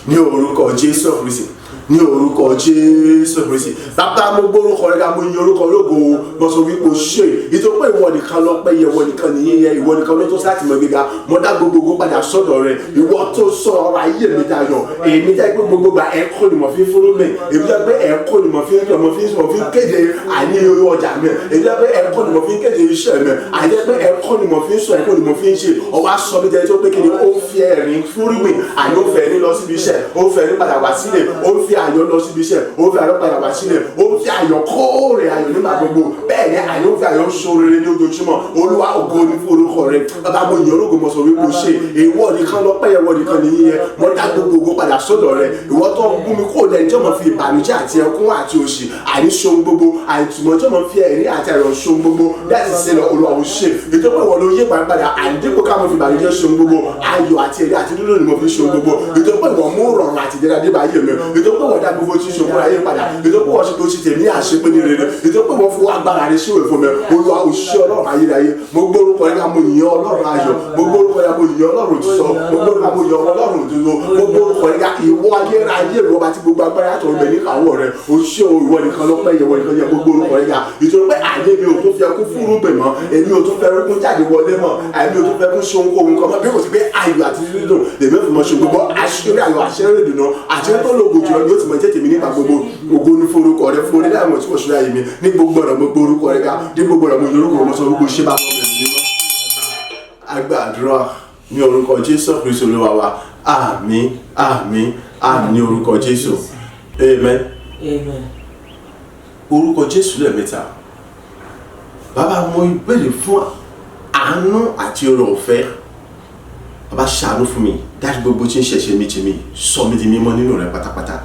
ní orúkọ Jésù Kristi, ní orúkọ Jésù Kristi. Bàbá mo gbórúkọ rẹ ká mo yin orúkọ ológo, mo sọ wípé o ṣe nítorí pé ìwọ nìkan lọ pẹ́ yẹ, ìwọ nìkan nìyí yẹ, ìwọ nìkan ló tó láti mọ gíga. Mo dá gbogbo padà sọ́dọ̀ rẹ, ìwọ tó sọ ọ̀rọ̀ ayé mi dayọ̀. Èmi jẹ́ pé gbogbo gba ẹ̀kọ́ ni mo fi fúrú mi, èmi jẹ́ pé ẹ̀kọ́ ni mo fi kéde àní ọjà mi, èmi jẹ́ pé ẹ̀kọ́ ni mo fi kéde iṣẹ́ mi, àní pé ẹ̀kọ́ ni mo fi sọ, ẹ̀kọ́ ni mo fi ṣe. Ọwọ́ aṣọ mi jẹ́ tó pé kí ni ó fi ẹ̀rín fúrú mi, àní ó fẹ́ ní lọ síbi iṣẹ́, ó fẹ́ ní padà wá sílẹ̀, ó fi ayọ̀ lọ síbi iṣẹ́, ó fi ayọ̀ padà wá sílẹ̀, ó fi ayọ̀ kóòrè ayọ̀ nígbà gbogbo. Bẹ́ẹ̀ ni àní ó fi ayọ̀ ṣoore ní ojoojúmọ́. Olúwa ògo ni fún orúkọ rẹ. Bàbá mo yìn ológo, mo sọ wípé o ṣe ìwọ nìkan lọ pẹ́ yẹ, ìwọ nìkan nìyí yẹ. Mo dá gbogbo padà sọ́dọ̀ rẹ. Ìwọ tó gún mi kó lẹ́yìn tí mo fi ìbànújẹ́ àti ẹkún àti òṣì àní ṣohun gbogbo àìtùmọ̀ tí mo fi ẹ̀rín àti ayọ̀ ṣohun gbogbo láti ṣe lọ Olúwa ò ṣe. Nítorí pé ìwọ ló yé padà àdínkù ká mo fi ìbànújẹ́ ṣohun gbogbo, ayọ̀ àti ẹ̀rín àti dúdú ni mo fi ṣohun gbogbo. Nítorí pé ìwọ mú rọrùn àti ìdẹ́ra dé bá ayé mi. Nítorí pé ìwọ dá gbogbo tí ṣohun ayé padà. Nítorí pé ìwọ ṣe tó ṣe tèmi àṣepé ní rere. Nítorí pé ìwọ fún agbára rẹ ṣíwèé fún mi. Olúwa ò ṣe Ọlọ́run ayérayé. Mo gbórúkọ rẹ ká mo yìn Ọlọ́run ayọ̀. Mo gbórúkọ rẹ ká mo yìn Ọlọ́run òtítọ́. Mo gbórúkọ rẹ ká mo yìn Ọlọ́run òtítọ́. Mo gbórúkọ rẹ ká ìwọ ayérayé ìwọ bá ti gbogbo agbára tó ń bẹ ní kàwọ́ rẹ. O ṣe ìwọ nìkan ló pẹ́, ìwọ nìkan yẹ. Mo gbórúkọ rẹ ká nítorí pé àyè mi ò tó fi ẹkún fúrúgbìn mọ́, èmi ò tó fẹ́ ẹkún jáde wọlé mọ́, àyè mi ò tó fẹ́ ẹkún ṣe ohunkóhun kan mọ́ bí kò sí pé ayọ̀ àti dídùn lèmi ò fi mọ́ ṣe gbogbo àṣírí ayọ̀ àṣírí ìdùnnú àti tó lógo jùlọ ni ó ti mọ jẹ́ tèmi nípa gbogbo ògo ní forúkọ rẹ fún onílẹ̀ àwọn tí mo ṣe ayé mi ní gbogbo ọ̀rọ̀ mo gbórúkọ rẹ ká ní gbogbo ọ̀rọ̀ mo yorùkọ mo sọ gbogbo ṣé bá mọ́ mi nínú. Agbàdúrà ní orúkọ Jésù Kristi Olúwa wa, àmín àmín àmín ní orúkọ Jésù, amen. Amen. Orúkọ Jésù lẹ́ẹ̀mẹ́ta. Bàbá mo béèrè fún àánú àti oore ọ̀fẹ́. Bàbá ṣàánú fún mi, dájú gbogbo tí ń ṣẹ̀ṣẹ̀ mi tì mí, sọ mi di mímọ́ nínú rẹ pátápátá.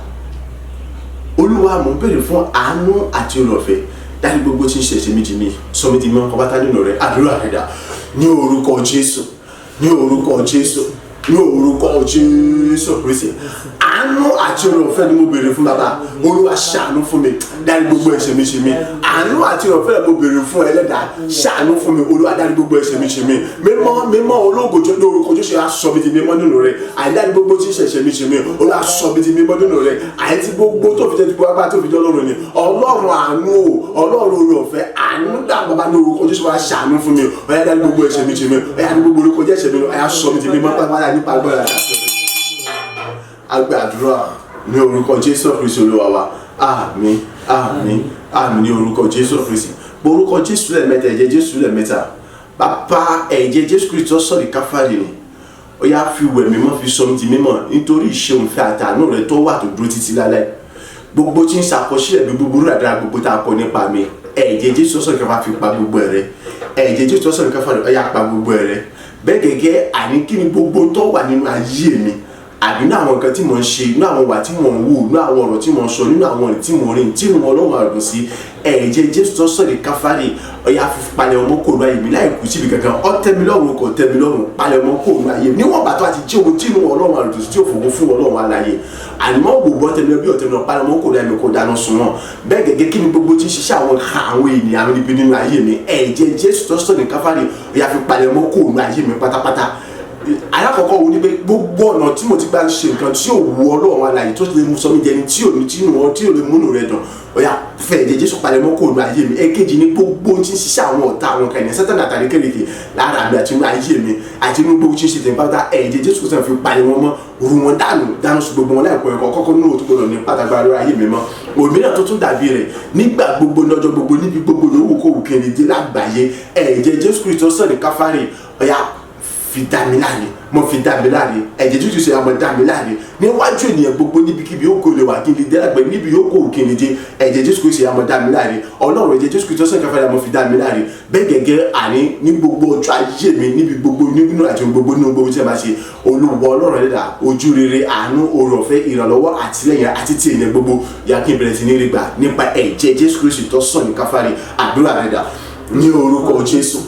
Olúwa mo béèrè fún àánú àti oore ọ̀fẹ́, dájú gbogbo tí ń ṣẹ̀ṣẹ̀ mi tì mí, sọ mi di mímọ́ pátápátá nínú rẹ. Àdúrà rẹ dà ní orúkọ Jésù, ní orúkọ Jésù, ní orúkọ Jésù Kristi. Àánú àti oore ọ̀fẹ́ ni mo béèrè fún bàbá. Olúwa ṣàánú fún mi, dárí gbogbo ẹ̀ṣẹ̀ mi ṣe mí. Àánú àti oore ọ̀fẹ́ mo béèrè fún Ẹlẹ́dàá, ṣàánú fún mi. Olúwa dárí gbogbo ẹ̀ṣẹ̀ mi ṣe mí. Mímọ́ ológo tó ní orúkọ Jésù á sọ mi di mímọ́ nínú rẹ̀. Àìdárí gbogbo tí ẹ̀ṣẹ̀ mi ṣe mí, Olúwa sọ mi di mímọ́ nínú rẹ̀. Àìtí gbogbo tó fi jẹ́ gbogbo agbára tó fi jẹ́ Ọlọ́run ni. Ọlọ́run àánú o, Ọlọ́run oore ọ̀fẹ́, àánú dá bàbá ní orúkọ Jésù wá ṣàánú fún mi. Ó yá dárí gbogbo ẹ̀ṣẹ̀ mi ṣe mí. Ó yá dárí gbogbo orúkọ Jésù mi, ó yá sọ mi di mímọ́ pátápátá nípa agbára rẹ̀. Agbàdúrà ní orúkọ Jésù Kristi Olúwa wa, àmín àmín àmín ní orúkọ Jésù Kristi. Orúkọ Jésù lẹ́ẹ̀mẹ́ta, ẹ̀jẹ̀ Jésù lẹ́ẹ̀mẹ́ta. Bàbá ẹ̀jẹ̀ Jésù Kristi tó sọ̀rọ̀ Káfárì ni. Ó yá fi wẹ̀ mímọ́, fi sọ mi di mímọ́ nítorí ìṣeun fẹ́ àtàánú rẹ tó wà tó dúró títí lálẹ́. Gbogbo tí ń ṣàkọsílẹ̀ bí búburú àdára gbogbo tá a kọ nípa mi, ẹ̀jẹ̀ Jésù tó sọ̀rọ̀ Káfárì fi pa gbogbo ẹ̀ rẹ́. Ẹ̀jẹ̀ Jésù tó sọ̀rọ̀ Káfárì ó yá pa gbogbo ẹ̀ rẹ́. Bẹ́ẹ̀ gẹ́gẹ́ àní kí ni gbogbo tó wà nínú ayé mi, àbí nínú àwọn nǹkan tí mò ń ṣe, nínú àwọn ìwà tí mò ń wù, nínú àwọn ọ̀rọ̀ tí mò ń sọ, nínú àwọn ọ̀rìn tí mò ń rìn, tí mo Ọlọ́run àdùn sí, ẹ̀jẹ̀ Jésù tó sọ̀rọ̀ Káfárì ó yá fi palẹ̀ ọmọ kò lọ ayé mi láì kú síbi kankan. Ó tẹ́ mi lọ́rùn, kò tẹ́ mi lọ́rùn, palẹ̀ ọmọ kò lọ ayé mi níwọ̀n bàtọ́ àti tí ohun tí mo Ọlọ́run àdùn sí tí ò fògo fún Ọlọ́run aláyé. Ànímọ́ gbogbo ọ̀tẹ̀ mi bí ọ̀tẹ̀ mi palẹ̀ ọmọ kò lọ ayé mi kò dáná sun wọn. Bẹ́ẹ̀ gẹ́gẹ́ kí ni gbogbo tí ń ṣiṣẹ́ àwọn ènìyàn níbi nínú ayé mi, ẹ̀jẹ̀ Jésù tó sọ̀rọ̀ Káfárì ó yá fi palẹ̀ ọmọ kò lọ ayé mi pátápátá. Alákọ̀ọ́kọ́ wo ni pé gbogbo ọ̀nà tí mo ti gbà ń ṣe nǹkan tí ò wu Ọlọ́run aláyé tó lè mú sọ mí jẹni tí ò lè múnú rẹ dùn, ó yá fẹ́ ẹ̀jẹ̀ Jésù palẹ̀ mọ́ kó nu ayé mi. Èkejì ni gbogbo tí ń ṣiṣẹ́ àwọn ọ̀tá àwọn kan ènìyàn Sátánì àtàrí kéréje lára mi àti inú ayé mi àti inú gbogbo tí ń ṣe tèmi pátá, ẹ̀jẹ̀ Jésù kò sàn fi palẹ̀ wọn mọ́, rú wọn dáná sun gbogbo wọn láìpẹ́ ẹ̀kọ́ kọ́kọ́ nínú òtún gbọdọ̀ ní pátágbá lórí ayé mi mọ́. Òmíràn tó tún dàbí rẹ̀ nígbà gbogbo lọ́jọ́ gbogbo níbi gbogbo yòówù kó wù kí n lè dé lágbàáyé, ẹ̀jẹ̀ Jésù Kristi sọ̀rọ̀ Káfárì ó yá fi dá mi láre mo fi dá mi láre ẹ̀jẹ̀ Jésù ṣe àmọ́ dá mi láre níwájú ènìyàn gbogbo níbikíbi ó kò lè wà kí n lè dé lágbẹ̀ níbi ó kò kí n lè dé ẹ̀jẹ̀ Jésù ṣe àmọ́ dá mi láre Ọlọ́run ẹ̀jẹ̀ Jésù tó sàn káfárí àmọ́ fi dá mi láre bẹ́ẹ̀ gẹ́gẹ́ àní ní gbogbo ọjọ́ ayé mi níbi gbogbo nínú àti gbogbo nínú gbogbo tí a máa ṣe Olúwa Ọlọ́run ẹ̀dá ojú rere àánú oore ọ̀fẹ́ ìrànlọ́wọ́ àtìlẹ́yìn àti ti ènìyàn gbogbo yà kí n bẹ̀rẹ̀ sí ní rí gbà nípa ẹ̀jẹ̀ Jésù Kristi tó sàn ní káfárí àdúrà rẹ̀ dà ní orúkọ Jésù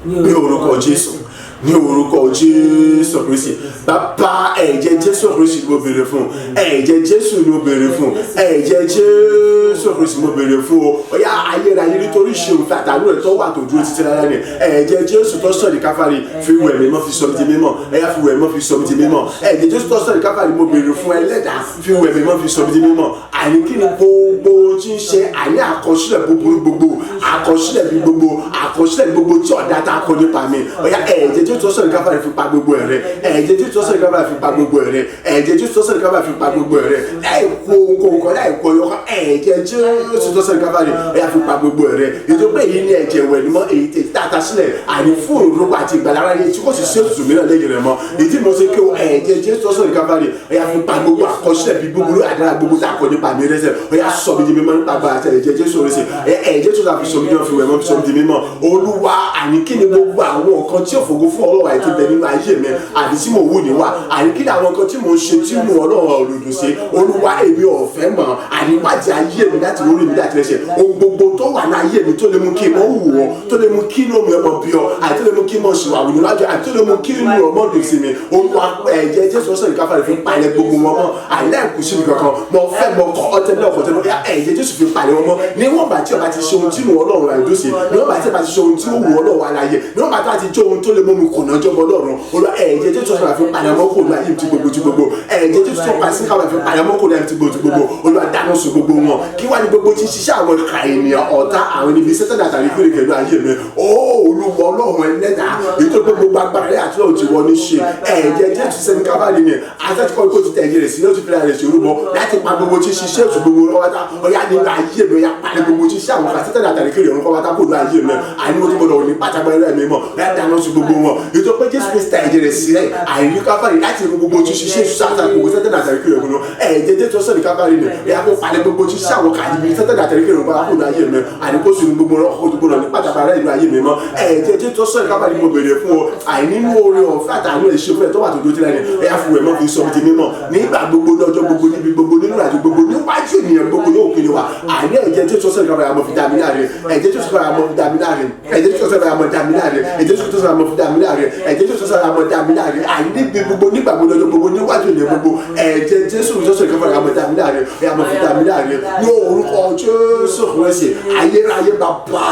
ní orúkọ Jésù ní orúkọ Jésù Kristi bàbá ẹ̀jẹ̀ Jésù Kristi mo béèrè fún ẹ̀jẹ̀ Jésù ni mo béèrè fún ẹ̀jẹ̀ Jésù Kristi mo béèrè fún o ọ̀yá ayérayé nítorí ìṣeun fún àtàlù ẹ̀ tó wà tó dúró títí lára ni ẹ̀jẹ̀ Jésù tó sọ̀rọ̀ káfárí fi wẹ̀ mímọ́ fi sọ mi di mímọ́ ẹ̀yà fi wẹ̀ mímọ́ fi sọ mi di mímọ́ ẹ̀jẹ̀ Jésù tó sọ̀rọ̀ káfárí mo béèrè fún ẹlẹ́dàá fi wẹ̀ mímọ́ fi sọ mi di mímọ́ àní kí ni gbogbo tí ń ṣe àní àkọsílẹ̀ búburú gbogbo àkọsílẹ̀ bí gbogbo àkọsílẹ̀ gbogbo tí ọ̀dà tá a kọ nípa mi ọ̀yá ẹ̀jẹ̀ Jésù tó sọ̀rọ̀ káfárí fi pa gbogbo ẹ̀rẹ́ ẹ̀jẹ̀ Jésù tó sọ̀rọ̀ káfárí fi pa gbogbo ẹ̀rẹ́ ẹ̀jẹ̀ Jésù tó sọ̀rọ̀ káfárí fi pa gbogbo ẹ̀rẹ́ láì kó nǹkan láì kó yọkọ ẹ̀jẹ̀ Jésù tó sọ̀rọ̀ káfárí ẹ̀yà fi pa gbogbo ẹ̀rẹ́ ètò pé èyí ni ẹ̀jẹ̀ wẹ̀ ni mọ́ èyí tẹ̀ tààtà sílẹ̀ àní fún òrùka àti ìgbàlára yẹn tí kò sì sí ètùtù mìíràn lẹ́yìn rẹ̀ mọ́ èyí mo ṣe kí o ẹ̀jẹ̀ Jésù tó sọ̀rọ̀ káfárí ẹ̀yà fi pa gbogbo àkọsílẹ̀ bí gbogbo àdára gbogbo tá a kọ nípa mi rẹ́sẹ̀ ẹ̀yà sọ mi di mímọ́ nípa agbára àti ẹ̀jẹ̀ Jésù rẹ̀ sẹ̀ ẹ̀jẹ̀ tó fi sọ mi di mímọ́ fi sọ mi di mímọ́ Olúwa àní kí ni gbogbo àwọn nǹkan tí òfògo fún Ọlọ́run àti ibẹ̀ nínú ayé mi àbí tí mo wù ní wà àní kí ni àwọn nǹkan tí mo ń ṣe tí mo Ọlọ́run òdòdó ṣe Olúwa èmi ọ̀fẹ́ mọ̀ àníwájú ayé mi láti orí mi láti rẹ̀ṣẹ̀ ohun gbogbo tó wà ní ayé mi tó lè mú kí n mọ̀ wù ọ́ tó lè mú kí inú mi ọmọ bí ọ àti tó lè mú kí n mọ̀ ṣùwàwù níwájú àti tó lè mú kí inú ọmọ dùn sí mi Olúwa ẹ̀jẹ̀ Jésù ọ̀sán ìkáfà rẹ̀ fi palẹ̀ gbogbo wọn mọ́ àìláìkú sí mi kankan mo fẹ́ mọ kọ́ ọtẹ náà kọ́tẹ́ náà ẹ̀jẹ̀ Jésù fi palẹ̀ wọn mọ́ níwọ̀n bá tí ọba ti ṣe ohun tí mo Ọlọ́run àìdó sí níwọ̀n bá tí ọba ti ṣe ohun tí ó wù Ọlọ́run aláyé níwọ̀n bá tí ọba ti jẹ́ ohun tó lè mú mi kùnà jọmọ Ọlọ́run Olúwa ẹ̀jẹ̀ Jésù ọ̀sán fi palẹ̀ mọ́ kò ní ayé ti gbogbo ẹ̀jẹ̀ Jésù ọ̀sán pàṣẹ káwọn fi palẹ̀ mọ́ kò ní ayé ti gbogbo Olúwa dáná sun gbogbo wọn kí wá ní gbogbo tí ṣiṣẹ́ àwọn ìka ènìyàn ọ̀tá àwọn ibi sẹ́tẹ̀ àtàrí fún ìkẹ́lú ayé mi ó Olúwa Ọlọ́run ẹlẹ́dàá èyí tó gbé gbogbo agbára rẹ̀ àti ọ̀tí wọn ní ṣe ẹ̀jẹ̀ Jésù sẹ́ni kábàlì ni àtẹ́tíkọ́ kó ti tẹ̀yẹ rẹ̀ sí ló ti fi rẹ̀ sí orúbọ láti pa gbogbo tí ṣiṣẹ́ òtún gbogbo lọ́wọ́ta ọ̀yá nínú ayé mi ọ̀yá palẹ̀ gbogbo tí ṣiṣẹ́ àwọn ìka sẹ́tẹ̀ àtàrí kiri ọ̀run kọ́wọ́ta kó lu ayé mi àní mo ti gbọdọ̀ ní pátágbára rẹ̀ mi mọ̀ ọ̀yá dáná sun gbogbo wọn èyí tó pé Jésù Kristi ẹ̀jẹ̀ rẹ̀ sílẹ̀ àìrí kábàlì láti rí gbogbo tí ṣiṣẹ́ ìṣúṣàtà gbogbo sẹ́tẹ̀ àtàrí kiri ọ̀run ẹ̀jẹ̀ Jésù sẹ́ni kábàlì ni ẹ̀yà kó palẹ̀ gbogbo tí ṣiṣẹ́ àwọn kàdìbí sẹ́tẹ̀ àtàrí kiri ọ̀run kó lu ayé mi àní kó sun gbogbo ọ̀rọ̀ ní pátágbára ìlú ayé mi mọ́ ẹ̀jẹ̀ Jésù sẹ́ni kábàlì mo béèrè fún ọ àìnínú oore ọ̀fẹ́ àtàánú ẹ̀ṣẹ̀ fún ẹ̀ tó wà tó dójú lẹ́nu ẹ̀yà fún ẹ̀mọ́ fi sọ ti mímọ́ nígbà gbogbo lọ́jọ́ gbogbo níbi gbogbo nínú àjò gbogbo níwájú ènìyàn gbogbo yóò kiri wa àní ẹ̀jẹ̀ Jésù sẹ́ni kábàlì àmọ́ fi dá mi láre ẹ̀jẹ̀ Jésù sẹ́ni àmọ́ fi dá mi láre ẹ̀jẹ̀ Jésù sẹ́ni àmọ́ dá mi láre ẹ̀jẹ̀ Jésù sẹ́ni àmọ́ fi dá mi láre ẹ̀jẹ̀ Jésù sẹ́ni àmọ́ dá mi láre àní níbi gbogbo nígbà gbogbo lọ́jọ́ gbogbo níwájú ènìyàn gbogbo ẹ̀jẹ̀ Jésù sẹ́ni kábàlì àmọ́ dá mi láre àmọ́ fi dá mi láre ní orúkọ Jésù Kristi ayérayé bàbá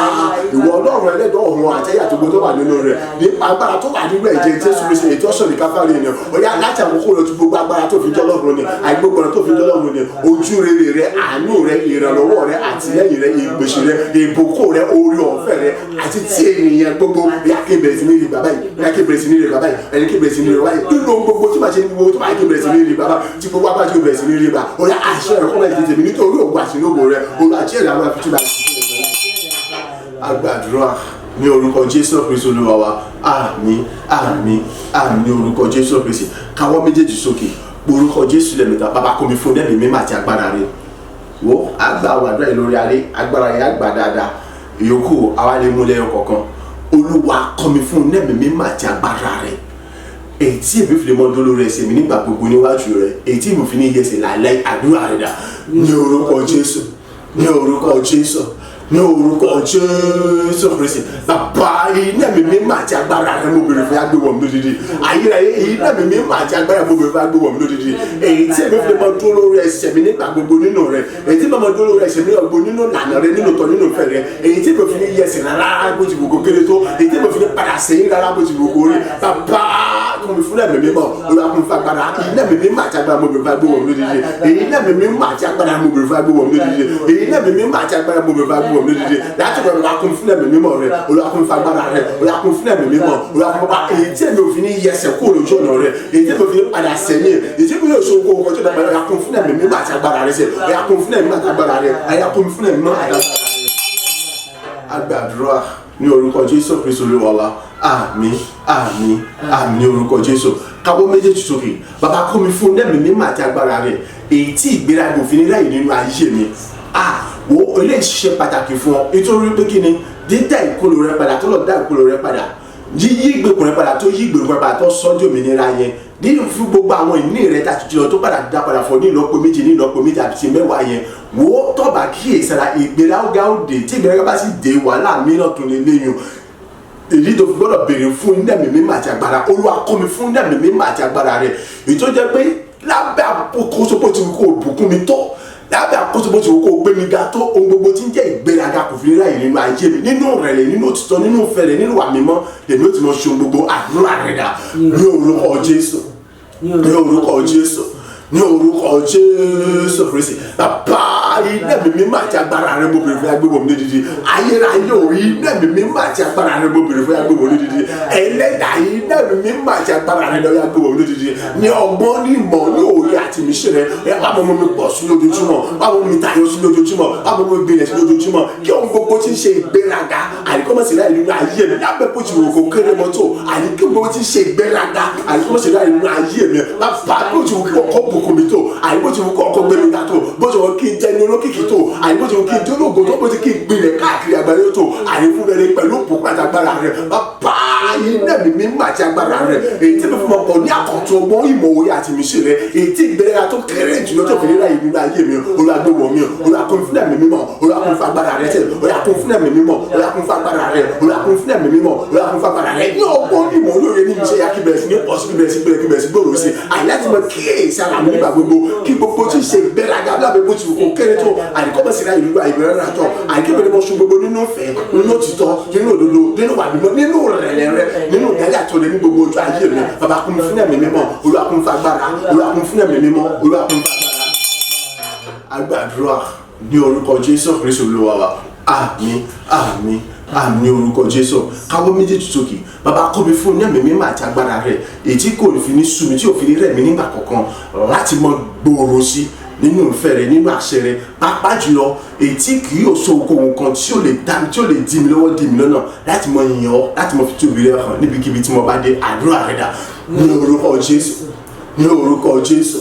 ìwọ Ọlọ́run ẹlẹ́dọ̀ ọ̀run àtẹ́yà tó gbogbo tó wà nínú rẹ̀ nípa agbára tó wà nínú ẹ̀jẹ̀ Jésù Kristi ètò ọ̀sán ní káfárí ènìyàn ọ̀yá láti àkókò rẹ̀ tó gbogbo agbára tó fi jọ́ lọ́run ni àìgbogbo rẹ̀ tó fi jọ́ lọ́run ni ojú rere rẹ̀ àánú rẹ̀ ìrànlọ́wọ́ rẹ̀ àtìlẹ́yìn rẹ̀ ìgbèsè rẹ̀ ìbùkún rẹ̀ orí ọ̀fẹ́ rẹ̀ àti tí ènìyàn gbogbo yàkébẹ̀rẹ̀ sí ní rí bàbá yìí yàkébẹ̀rẹ̀ sí ní rí bàbá yìí ẹ̀ríkébẹ̀rẹ̀ sí ní rí bàbá yìí nínú gbogbo tí màá ṣe ní gbogbo tí màá kébẹ̀rẹ̀ sí ní rí bàbá tí gbogbo apá tí ó bẹ̀rẹ̀ sí ní rí bàbá ọ̀yá àṣẹ rẹ̀ kọ́lá ìdíje mi nítorí ògùn àṣìlógo rẹ̀ olùwàjẹ́ rẹ̀ àwọn àfitúbà agbàdúrà ní orúkọ Jésù Kristi Olúwa wa àmín àmín àmín ní orúkọ Jésù Kristi káwọ́ méjèèjì sókè orúkọ Jésù lẹ́mẹ̀ta bàbá kò mi fún ẹ̀mí mímọ́ àti agbára rẹ̀ wo àgbà àwàdúrà yìí lórí alẹ́ agbára yẹn àgbà dáadáa ìyókù àwa lè mú lẹ́yìn kọ̀ọ̀kan Olúwa kọ́ mi fún ẹ̀mí mímọ́ àti agbára rẹ̀ èyí tí èmi fi lè mọ dúró rẹ̀ ṣe mi nígbà gbogbo níwájú rẹ̀ èyí tí èmi fi ní yẹsẹ̀ láìláì àdúrà rẹ̀ dà ní orúkọ Jésù ní orúkọ Jésù ní orúkọ Jésù Kristi bàbá iná mi mímọ́ àti agbára rẹ̀ mo bèrè fún agbéwọ̀ mi lódìdí ayérayé iná mi mímọ́ àti agbára mo bèrè fún agbéwọ̀ mi lódìdí èyí tí èmi fi lè mọ dúró rẹ̀ ṣe mi nígbà gbogbo nínú rẹ̀ èyí tí mo mọ dúró rẹ̀ ṣe mi nígbà gbogbo nínú lànà rẹ̀ nínú tọ́ nínú fẹ́ rẹ̀ èyí tí mo fi ní yẹsẹ̀ rárá bó ti gbogbo kéré tó èyí tí mo fi ní padà sẹ́yìn rárá bó ti gbogbo rí bàbá kò mi fún ẹ̀mí mímọ́ olùwàkùn fún agbára iná mi mímọ́ àti agbára mo bèrè fún agbéwọ̀ mi lódìdí èyí iná mi mímọ́ àti agbára mo bèrè fún agbéwọ̀ mi lódìdí èyí iná mi mímọ́ àti agbára mo bèrè fún agbéwọ̀ mi lódìdí láti olùwàkùn fún ẹ̀mí mímọ́ rẹ̀ olùwàkùn fún agbára rẹ̀ olùwàkùn fún ẹ̀mí mímọ́ olùwàkùn bá èyí tí èmi ò fi ní yẹsẹ̀ kó lójú ọ̀nà rẹ̀ èyí tí èmi ò fi ní padà sẹ́yìn èyí tí èmi yóò ṣe okòwò kọjú dàgbà olùwàkùn fún ẹ̀mí mímọ́ àti agbára rẹ̀ sẹ́ olùwàkùn fún ẹ̀mí mímọ́ àti agbára rẹ̀ olùwàkùn fún ẹ̀mí mímọ́ àti agbára rẹ̀. Agbàdúrà ní orúkọ Jésù Kristi Olúwa wa àmín àmín àmín orúkọ Jésù. Káwọ́ méjèèjì sókè. Bàbá kọ́ mi fún ẹ̀mí mímọ́ àti agbára rẹ̀ èyí tí ìgbéraga òfin ní láì nínú ayé mi. Wo ilé ìṣiṣẹ́ pàtàkì fún ọ nítorí pé kí ni dídá ìkolo rẹ padà tó lọ dá ìkolo rẹ padà yí ìgbèkùn rẹ padà tó yí ìgbèkùn rẹ padà tó sọ́jọ́ òmìnira yẹn ní fún gbogbo àwọn ìní rẹ tàbí jùlọ tó padà dá padà fún ní ìlọ́po méjì àti mẹ́wàá yẹn wo tọ́ba kíyèsára ìgbéraga òde tí ìgbéraga bá sì dé wàhálà mìíràn tó lè léyìn èyí tó fi gbọ́dọ̀ béèrè fún ẹ̀mí mímọ́ àti agbára. Olúwa kọ́ mi fún ẹ̀mí mímọ́ àti agbára rẹ̀ èyí tó jẹ́ pé lábẹ́ àkóso bó ti kó bùkún mi tó lábẹ́ àkóso bó ti kó gbé mi ga tó ohun gbogbo tí ń jẹ́ ìgbéraga kò fi ráyè nínú ayé mi nínú ìrẹ̀lẹ̀ nínú òtítọ́ nínú ìfẹ́ nínú ìwà mímọ́ lèmi ó ti mọ ṣe ohun gbogbo àdúrà rẹ̀ dà ní orúkọ Jésù ní orúkọ Jésù ní orúkọ Jésù Kristi. Bàbá iná mi mímọ́ àti agbára rẹ mo bèrè fún agbébọ̀ mi dídí ayérayé òrí iná mi mímọ́ àti agbára rẹ mo bèrè fún agbébọ̀ mi dídí ẹlẹ́dà iná mi mímọ́ àti agbára rẹ lọ́yà agbébọ̀ mi dídí ní ọgbọ́n ní ìmọ̀ ní òye àti ìmísí rẹ báwo mo mi pọ̀ sí lójoojúmọ́ báwo mi tayọ sí lójoojúmọ́ báwo mo gbìyànjú sí lójoojúmọ́ kí ohun gbogbo tí ń ṣe ìgbéraga àríkọ́mọ̀sí láì nínú ayé mi lábẹ́ bó ti wò kó kéré mọ́tò àríkọ́mọ̀ tí ń ṣe ìgbéraga àríkọ́mọ̀sí láì nínú ayé mi bàbá bó ti wò kó bùkún mi tó àyíbó ti wù kọ́ ọkọ̀ gbé mi ga tó bó ti wù kí n jẹ́ ní olókìkí tó àyíbó ti wù kí n jẹ́ ológo tó bó ti kí n gbilẹ̀ káàkiri àgbáyé tó àyífún rẹ̀ pẹ̀lú òpópó àti agbára rẹ̀ bàbá iná mi mímọ́ àti agbára rẹ̀ èyí tí mi fi mọ̀ pọ̀ ní àkọ́tún ọgbọ́n ìmọ̀ òye àti ìmísí rẹ̀ èyí tí ìgbéraga tó kéré jùlọ tó fi nílá yìí nínú ayé mi olùgbéwọ̀ mi olùkún fún ẹ̀mí mímọ́ olùkún fún agbára rẹ̀ tẹ̀ olùkún fún ẹ̀mí mímọ́ olùkún fún agbára rẹ̀ olùkún fún ẹ̀mí mímọ́ olùkún fún agbára rẹ̀ ní ọgbọ́n ìmọ̀ olóye ní iṣẹ́ yá kí bẹ̀rẹ̀ sí ní pọ̀ sí bẹ̀rẹ̀ sí gbòòrò sí àyíláti mọ kíyèsí ara mi nígbà gbogbo kí gbogbo tí ṣe ìgbéraga lábẹ́ bó ti wù kó kéré tó àìkọ́mọ̀sí láì nílò àìbẹ̀rẹ̀ rà tọ̀ àìkébẹ̀rẹ̀ mọ́ sún gbogbo nínú ìfẹ́ nínú òtítọ́ nínú òdodo nínú wà mímọ́ nínú rẹ̀lẹ̀ rẹ nínú ìdájà tó lé ní gbogbo ojú ayé mi bàbá kún fún ẹ̀mí mímọ́ Olúwa kún fún agbára Olúwa kún fún ẹ̀mí mímọ́ Olúwa kún fún agbára. Agbàdúrà ní orúkọ Jésù Kristi Olúwa wa àmín àmín àmín orúkọ Jésù. Káwọ́ méjèèjì sókè. Bàbá kọ́ mi fún ẹ̀mí mímọ́ àti agbára rẹ̀ èyí tí kò fi ní sú mi tí ò fi ní rẹ̀ mí nígbà kankan láti mọ gbòòrò sí nínú ìfẹ́ rẹ nínú àṣẹ rẹ pàápàá jùlọ èyí tí kì yóò so okòwò kan tí ó lè dí mi lọ́wọ́ dí mi lọ́nà láti mọ yìn ọ́ láti mọ fi tóbi rẹ hàn níbikíbi tí mo bá dé àdúrà rẹ dà ní orúkọ Jésù ní orúkọ Jésù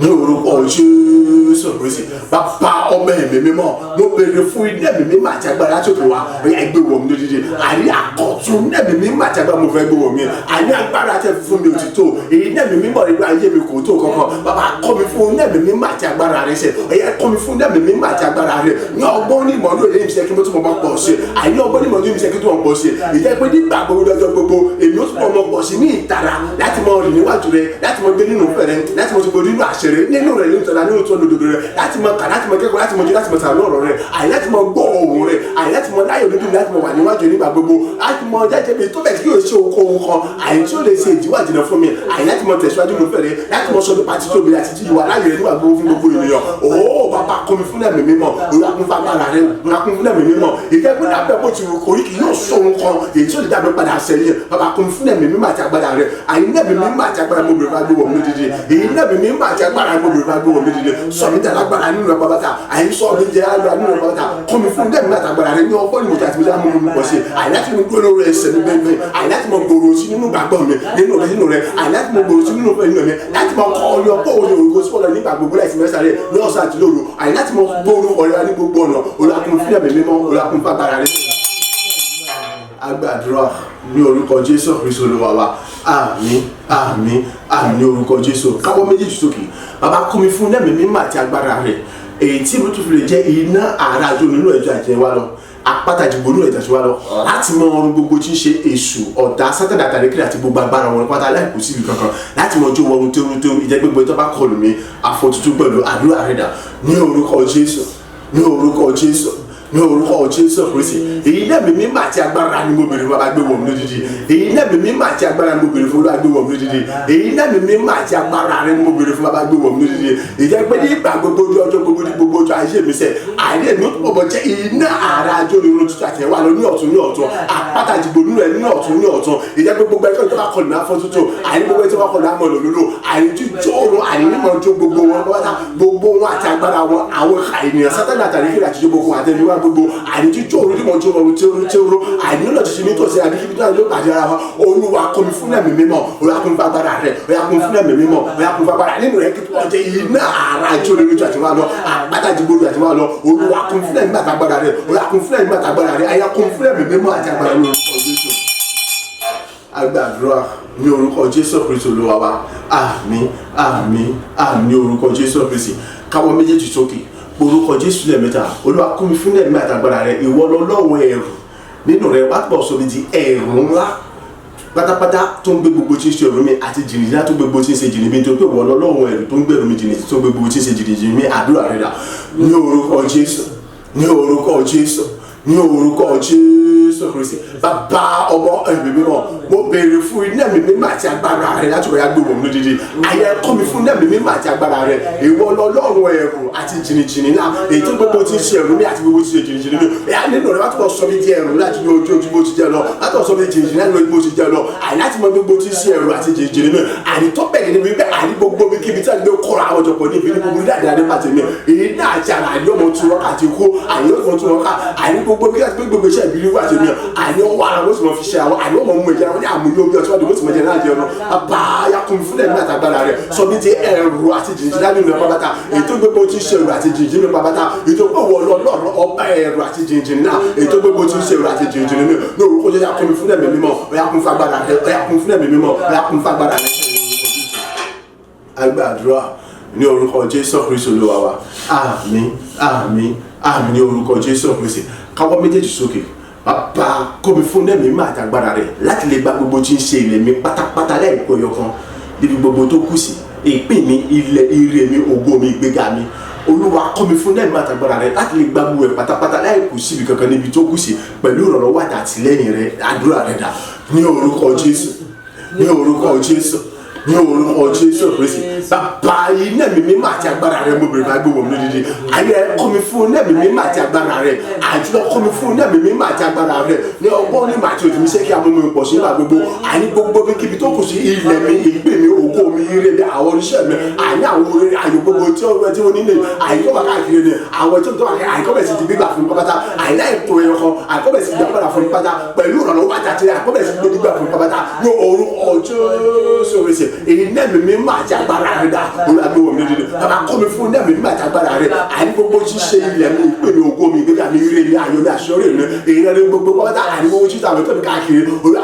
ní orúkọ Jésù Kristi. Bàbá ọmọ ẹ̀mí mímọ́ mo béèrè fún iná ẹ̀mí mímọ́ àti agbára láti òkè wá bóyá ẹgbẹ́ wọ̀ mí lódìdí àní àkọ́tún iná ẹ̀mí mímọ́ àti agbára mo fẹ́ gbé wọ̀ mí àní agbára tẹ fún mi òtítọ́ èyí iná ẹ̀mí mímọ́ nínú ayé mi kò tó kankan bàbá kọ́ mi fún iná ẹ̀mí mímọ́ àti agbára rẹ ṣe ẹ̀yẹ kọ́ mi fún iná ẹ̀mí mímọ́ àti agbára rẹ ní ọgbọ́n ní ìmọ̀ lóye ìṣẹ́ kí mo tún mọ̀ pọ̀ sí àní ọgbọ́n ní ìmọ̀ lóye ìṣẹ́ kí tó mọ̀ pọ̀ sí ìjẹ́ pé nígbà gbogbo lọ́jọ́ gbogbo èmi ó tún mọ̀ pọ̀ sí ní ìtara láti mọ rìn níwájú rẹ láti mọ gbé nínú ìfẹ́ rẹ láti mọ ti gbòdì nínú àṣẹ rẹ nínú rẹ nínú tọ́lá nínú tó lòdòdó rẹ láti mọ kà láti mọ kẹ́kọ̀ọ́ láti mọ jẹ láti mọ sàánú ọ̀rọ̀ rẹ àyè láti mọ gbọ́ ohùn rẹ àyè láti mọ láyọ̀ lójú láti mọ wà níwájú nígbà gbogbo láti mọ jẹ́jẹ́ mi tó bẹ̀ tí yóò ṣe okòwò kan àyè tí ó lè ṣe ìdíwọ́ àjìnà fún mi àyè láti mọ tẹ̀síwájú nínú fẹ̀rẹ̀ láti mọ sọdún pàtí tóbi àti tí ìwà láyè rẹ nígbà gbogbo fún gbogbo ènìyàn ooo bàbá kọ́ mi fún ẹ̀mí mímọ́ olùkún fún agbára rẹ olùkún fún ẹ̀mí mímọ́ ìjẹ́pẹ́ lábẹ́ bó ti wù kórí kì yóò sọ ohun kan èyí tí ó lè dàbí padà sẹ́yìn bàbá kọ́ mi fún ẹ̀mí mímọ́ àti agbára rẹ àyè ẹ̀mí mímọ́ àti agbára mo bèrè fún agbéwọ̀ mi dídì èyí ẹ̀mí mímọ́ àti agbára mo bèrè fún agbéwọ̀ mi dídì sọmi dà lágbára nínú ẹ̀ pàbàtà àyè sọ mi jẹ́ àlọ́ nínú ẹ̀ pàbàtà kọ́ mi fún ẹ̀mí àti agbára rẹ ní ọgbọ́n ní mọ̀tà àti mi lámú mi pọ̀ sí àyè láti mi gbóná rẹ ẹsẹ̀ mi bẹ́ẹ̀ àyè láti mọ gbòòrò sí nínú gbàgbọ́ mi nínú rẹ àyè láti mọ gbòòrò sí nínú mi láti mọ kọ́ ọyọ kó o lè òrùkọ sí ọ̀nà nígbà gbogbo láìsí mẹ́sà rẹ ní ọ̀sán àti lóru àyè láti mọ gbòòrò ọ̀rẹ́ ní gbogbo ọ̀nà olùkún fún ẹ̀mí mímọ́ olùkún fún agbára rẹ. Agbàdúrà ní orúkọ Jésù Kristi Olúwa wa àmín àmín àmín ní orúkọ Jésù. Káwọ́ méjèèjì sókè. Bàbá kọ́ mi fún ẹ̀mí mímọ́ àti agbára rẹ̀ èyí tí mo tún fi lè jẹ́ iná àrà àjò nínú ẹ̀jọ̀ àjẹ́ wa lọ apáta ìdìbò nínú ẹ̀jọ̀ àjẹ́ wa lọ láti mọ ọrùn gbogbo tí ń ṣe èṣù ọ̀tá sátánì àtàlékèrè àti gbogbo agbára wọn pátá láìkú síbi kankan láti mọ ojú wọn tó ìjẹ́ gbogbo tó bá kọlù mí àfọ̀tútù pẹ̀lú àdúrà rẹ̀ dà ní orúkọ Jésù ní orúkọ Jésù ní orúkọ Jésù Kristi. Èyí náà mi mímọ́ àti agbára ni mo bèrè fún bàbá gbé wọ̀ mí lódìdí èyí náà mi mímọ́ àti agbára ni mo bèrè fún bàbá gbé wọ̀ mí lódìdí èyí náà mi mímọ́ àti agbára ni mo bèrè fún bàbá gbé wọ̀ mí lódìdí ìjẹ́ pé ní ìgbà gbogbo ojú ọjọ́ gbogbo ní gbogbo ojú ayé mi sẹ́ àìní èmi ó túbọ̀ bọ̀ jẹ́ iná àrà àjò ní irun tuntun àti ẹ̀wà lọ ní ọ̀tún àpáta ìdìbò nínú ẹ̀ ní ọ̀tún ìjẹ́ pé gbogbo ẹ̀kọ́ ìjọba kọlù náà fọ́ tuntun àìní gbogbo ìjọba kọlù náà mọ̀ lòlòlò àìní tí jóòrò àìní mímọ̀ tó gbogbo wọn lọ́wọ́ta gbogbo wọn àti agbára wọn àwọn ènìyàn sátánì àtàrí kiri àtijọ́ gbogbo àtẹnuwá gbogbo àìní tí jóòrò tí mo jó ọrùn tí ó ró àìní lọ́dọ̀ ti ṣe nítòsí àdíkíbi náà ló pàdé ara wọn olúwa kún mi fún ẹ̀mí mímọ́ olúwa kún mi fún agbára rẹ̀ olúwa kún mi fún ẹ̀mí mímọ́ olúwa kún mi fún agbára nínú rẹ̀ kí wọ́n jẹ́ iná àrà ìjọ lórí ìjọ àti wọn lọ àpáta ìdìbò àti wọn lọ olúwa kún mi fún ẹ̀mí àtàgbára rẹ̀ olúwa kún mi fún ẹ̀mí àtàgbára rẹ̀ ayá kún mi fún ẹ̀mí mímọ́ àti agbára rẹ̀ agbàdúrà ní orúkọ Jésù Kristi Olúwa wa àmín àmín àmín orúkọ Jésù Kristi káwọn méjèèjì sókè orúkọ Jésù lẹ́ẹ̀mẹ́ta olúwa kún mi fún ẹ̀mí àtàgbára rẹ̀ ìwọ lọ́lọ́run ẹ̀rù nínú rẹ̀ wá pọ̀ sóbi di ẹ̀rù ńlá pátápátá tó ń gbé gbogbo tí ń ṣe ẹ̀rù mi àti jìnnìjìnnà tó gbé gbogbo tí ń ṣe jìnnì mi tó pé ìwọ lọ́lọ́run ẹ̀rù tó ń gbé ẹ̀rù mi jìnnì tó gbé gbogbo tí ń ṣe jìnnìjìnnì mi àdúrà rẹ̀ dà ní orúkọ Jésù ní orúkọ Jésù ní orúkọ Jésù Kristi bàbá ọmọ ẹ̀mí mímọ́ mo béèrè fún iná ẹ̀mí mímọ́ àti agbára rẹ̀ láti ọ̀yà gbé wọ̀n mi dídí ayé ẹ̀kọ́ mi fún iná ẹ̀mí mímọ́ àti agbára rẹ̀ ìwọ lọ́lọ́run ẹ̀rù àti jìnnìjìnnì náà èyí tó gbogbo tí ń ṣe ẹ̀rù mi àti gbogbo tí ń ṣe jìnnìjìnnì mi ẹ̀yà nínú rẹ̀ láti bọ̀ sọ mi di ẹ̀rù láti ní ojú bó ti jẹ́ lọ láti bọ̀ sọ mi di jìnnìjìnnì láti ní ojú bó ti jẹ́ lọ àyè láti mọ gbogbo tí ń ṣe ẹ̀rù àti jìnnìjìnnì mi àyè tó bẹ̀rẹ̀ níbi bẹ́ẹ̀ àyè gbogbo mi kíbi tí a gbé kọ́ra àwọn ọjọ́ pọ̀ níbi ní gbogbo dáadáa nípa tèmi èyí náà àti àrà àyè ọmọ tí wọ́n kà ti kú àyè ọmọ tí wọ́n kà àyè gbogbo bí wọ́n gbogbo iṣẹ́ ìbílẹ̀ wà tèmi àyè ọwọ́ ara ló sì mọ̀ fi ṣe àwọn àyè ọmọ mú ẹ̀jẹ̀ àwọn ní àmúyẹ omi ọtí wọ́n sì mọ̀ jẹ́ náà jẹ́ ọ̀nà bàbá ayakun fún ẹ̀mí àtàgbára rẹ̀ sọ mi ti ẹ̀rù àti jìnjìnlá nínú ẹ̀ pàbàtà èyí tó gbogbo tí ń ṣe ẹ̀rù àti jìnjìnlá nínú pàbàtà èyí tó gbogbo ọlọ́rọ̀ ọba ẹ̀rù àti jìnjìnlá èyí tó gbogbo tí ń ṣe ẹ̀rù àti jìnjìnlá nínú orúkọ jẹ́ yakun fún ẹ̀mí mímọ́ yakun fún agbára rẹ̀ yakun fún ẹ̀mí mímọ́ yakun fún agbára rẹ̀ agbàdúrà ní orúkọ Jésù Kristi Olúwa wa àmín àmín àmín ní orúkọ Jésù Kristi káwọ́ méjèèjì sókè bàbá kó mi fún ẹ̀mí mímọ́ àti agbára rẹ̀ láti lè gba gbogbo tí ń ṣe ilẹ̀ mi pátápátá láì kó ẹyọ kan níbi gbogbo tó kù sí ìpín mi ilẹ̀ ire mi ògo mi ìgbéga mi olúwa kó mi fún ẹ̀mí àti agbára rẹ̀ láti lè gba gbogbo ẹ̀ pátápátá láì kù síbi kankan níbi tó kù sí pẹ̀lú ìrànlọ́wọ́ àti àtìlẹ́yìn rẹ̀ àdúrà rẹ̀ dà ní orúkọ Jésù ní orúkọ Jésù ní orúkọ Jésù Kristi bàbá iná ẹ̀mí mímọ́ àti agbára rẹ̀ mo bèrè bá gbé wọ̀n mi dídí ayé kọ́ mi fún iná ẹ̀mí mímọ́ àti agbára rẹ̀ àjùlọ kọ́ mi fún iná ẹ̀mí mímọ́ àti agbára rẹ̀ ní ọgbọ́n ní màtí òtún mi ṣe kí amúmi pọ̀ sí ìgbà gbogbo àní gbogbo bí kíbi tó kù sí ilẹ̀ mi ìgbé mi ògo mi ire mi àwọn oníṣẹ́ mi àní àwọn orin ayò gbogbo tí ó nílé àyíkọ́ bá káàkiri ni àwọn tí ó tó wà kí àyíkọ́ bẹ̀ sí ti gbígbà fún pátá àyíná ètò ẹ̀yọ kan àyíkọ́ bẹ̀ sí ti gbàgbọ́dà fún pátá pẹ̀lú ìrànlọ́wọ́ àti àyíkọ́ bẹ̀ sí ti gbígbà fún pátá ní orúkọ Jésù Kristi èyí náà mi máa ti agbára rẹ̀ dá olùdàgbò mi dídì bàbá kọ́ mi fún náà mi máa ti agbára rẹ̀ àní gbogbo tí ṣe ilẹ̀ mi ìpè mi ògo mi ìgbéga mi ire mi ayọ̀ mi àṣọrẹ́ mi èyí rẹ̀ gbogbo pátá àní gbogbo tí àwọn tó mi káàkiri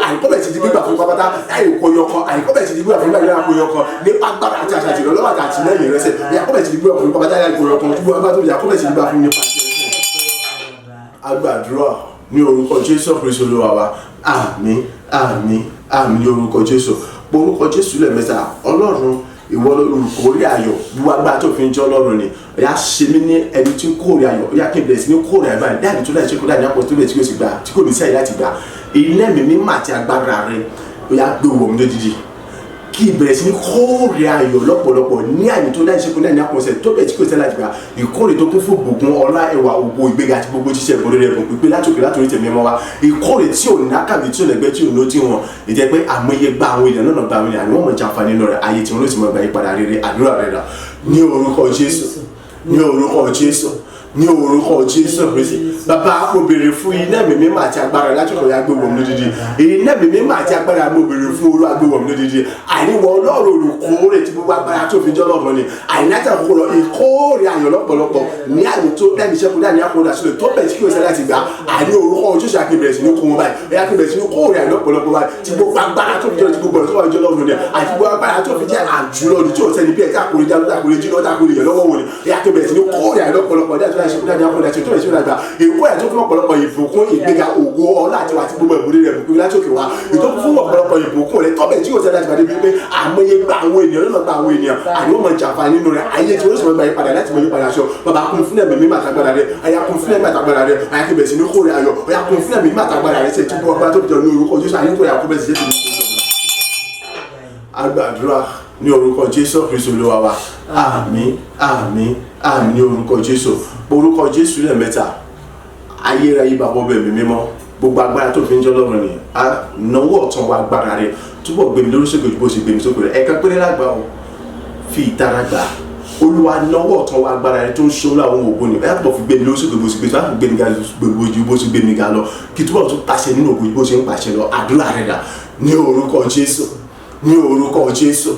àyíkọ́ bẹ̀ sì ti gbígbà fún pátá láì kọyọkọ àyíkọ́ bẹ̀ sì ti gbígbà fún láì kọyọkọ ní agbára àti àṣàjì lọ́wọ́ àti àtìlẹ́yìn rẹ̀ sẹ́ àyíkọ́ bẹ̀ sì ti gbígbà fún pátá láì kọyọkọ tí wọ́n bá tó àyíkọ́ bẹ̀ sì ti gbígbà fún nípa agbàdúrà ní orúkọ Jésù Kristi Olúwa wa àmín àmín àmín ní orúkọ Jésù orúkọ Jésù lẹ́ẹ̀mẹ́ta ọlọ́run ìwọ olùkórè ayọ̀ bí wàá gbà tó fi ń jẹ́ ọlọ́run ni ọ̀yà ṣe mí ní ẹni tí ń kórè ayọ̀ ọ̀yà kí n bẹ̀rẹ̀ sí ní kórè ayọ̀ báyìí dáàbì tó láì ṣe kó dáàbì àpò tó bẹ̀ tí kò sì gbà tí kò ní sí àyè láti gbà ilé mi mímọ́ àti agbára rẹ ọ̀yà gbé wọ̀ mí lódìdí kí ìbẹ̀rẹ̀ sí ní kórè ayọ̀ lọ́pọ̀lọpọ̀ ní àyè tó láì ṣe kó dáàbì àpò tó bẹ̀ tí kò sí àyè láti gbà ìkórè tó kún fún gbogbo ọlá ẹwà ògo ìgbéga àti gbogbo jíṣẹ́ ìborí rẹ̀ gùn pípé látòkè látòrí tẹ̀mí ẹmọ wa ìkórè tí ò ní ákàbí tí ò lẹ́gbẹ́ tí ò ní ó tí wọn ìjẹ́ pé àmọye gba àwọn èèyàn náà gba àwọn èèyàn àwọn ọmọ jàǹfààní nínú rẹ̀ ayé tí wọn ló sì mọ ìgbà yípadà rere àdúrà rẹ̀ dà ní orúkọ Jésù ní orúkọ Jésù ní orúkọ Jésù Kristi bàbá mo béèrè fún iná ẹ̀mí mímọ́ àti agbára láti ọ̀rọ̀ ya gbé wọ̀n mi lódìdí iná ẹ̀mí mímọ́ àti agbára mo béèrè fún olú agbé wọ̀n mi lódìdí àìníwọ̀ ọlọ́run olùkórè tí gbogbo agbára tó fi jẹ́ ọlọ́run ni àìnájà kúrò ìkórè ayọ̀ lọ́pọ̀lọpọ̀ ní àyè tó dẹ́ni iṣẹ́ kó dání àkóńdà sílẹ̀ tó bẹ̀ tí kí o ṣe láti gbà àní orúkọ Jésù akébẹ̀rẹ̀ sí ní kó wọn báyìí ẹ̀yà akébẹ̀rẹ̀ sí ní kórè ayọ̀ lọ́pọ̀lọpọ̀ báyìí tí gbogbo agbára tó fi jẹ́ ti gbogbo ọ̀rọ̀ tó wà jẹ́ ọlọ́run ni àti gbogbo agbára tó fi jẹ́ àjùlọ ní tí o sẹ́ni bí ẹ̀ka àkórè jáde àkórè jí lọ́dà àkórè yẹn lọ́wọ́ wò ni ẹ̀yà akébẹ̀rẹ̀ sí ní kórè ayọ̀ lọ́pọ̀lọpọ̀ ní àti láti ṣe kó dání àkóńdà sílẹ̀ tó bẹ̀ sí ní àgbà èkó ẹ̀ tó fún ọ̀pọ̀lọpọ̀ ìbùkún ìgbéga ògo ọlá àti wà tí gbogbo ìbúrí rẹ̀ bùkún láti òkè wá ètò fún ọ̀pọ̀lọpọ̀ ìbùkún rẹ̀ tọ́bẹ̀ tí yóò ṣe láti pàdé bíi pé àmọye gba àwọn ènìyàn lọ́nà gba àwọn ènìyàn àní wọ́n mọ̀ jàǹfààní nínú rẹ̀ ayé tí wọ́n sì mọ̀ gba ìpadà láti mọ̀ ìpadà aṣọ bàbá kún fún ẹ̀mí mímọ́ àtàgbára rẹ̀ àyà kún fún ẹ̀mí àtàgbára rẹ̀ àyà kí bẹ̀rẹ̀ sí ní kórè ayọ̀ àyà kún fún ẹ̀mí mímọ́ àtàgbára rẹ̀ ṣe tí wọ́n bá tó bìjọ ní orúkọ Jésù àyè tó yà kó bẹ̀rẹ̀ sí agbàdúrà ní orúkọ Jésù Kristi Olúwa wa àmín àmín àmín ní orúkọ Jésù. Orúkọ Jésù lẹ́ẹ̀mẹ́ta. Ayérayé bàbá ọbẹ̀ mi mímọ́. Gbogbo agbára tó fi ń jọ́ lọ́rùn ni. Náwó ọ̀tún wa agbára rẹ̀. Túbọ̀ gbé mi lórí sókè bó ṣe gbé mi sókè rẹ̀. Ẹ̀ka péré lágbà o. Fi ìtara gbà. Olúwa náwó ọ̀tún wa agbára rẹ̀ tó ń ṣọ́ láwọn ògo ni. Ẹ túbọ̀ fi gbé mi lórí sókè bó ṣe gbé mi sókè. Gbé mi ga bó ṣe gbé mi ga lọ. Kí túbọ̀ tún pàṣẹ nínú ògo bó ṣe ń pàṣẹ lọ. Àdúrà rẹ̀ dà. Ní orúkọ Jésù. Ní orúkọ Jésù.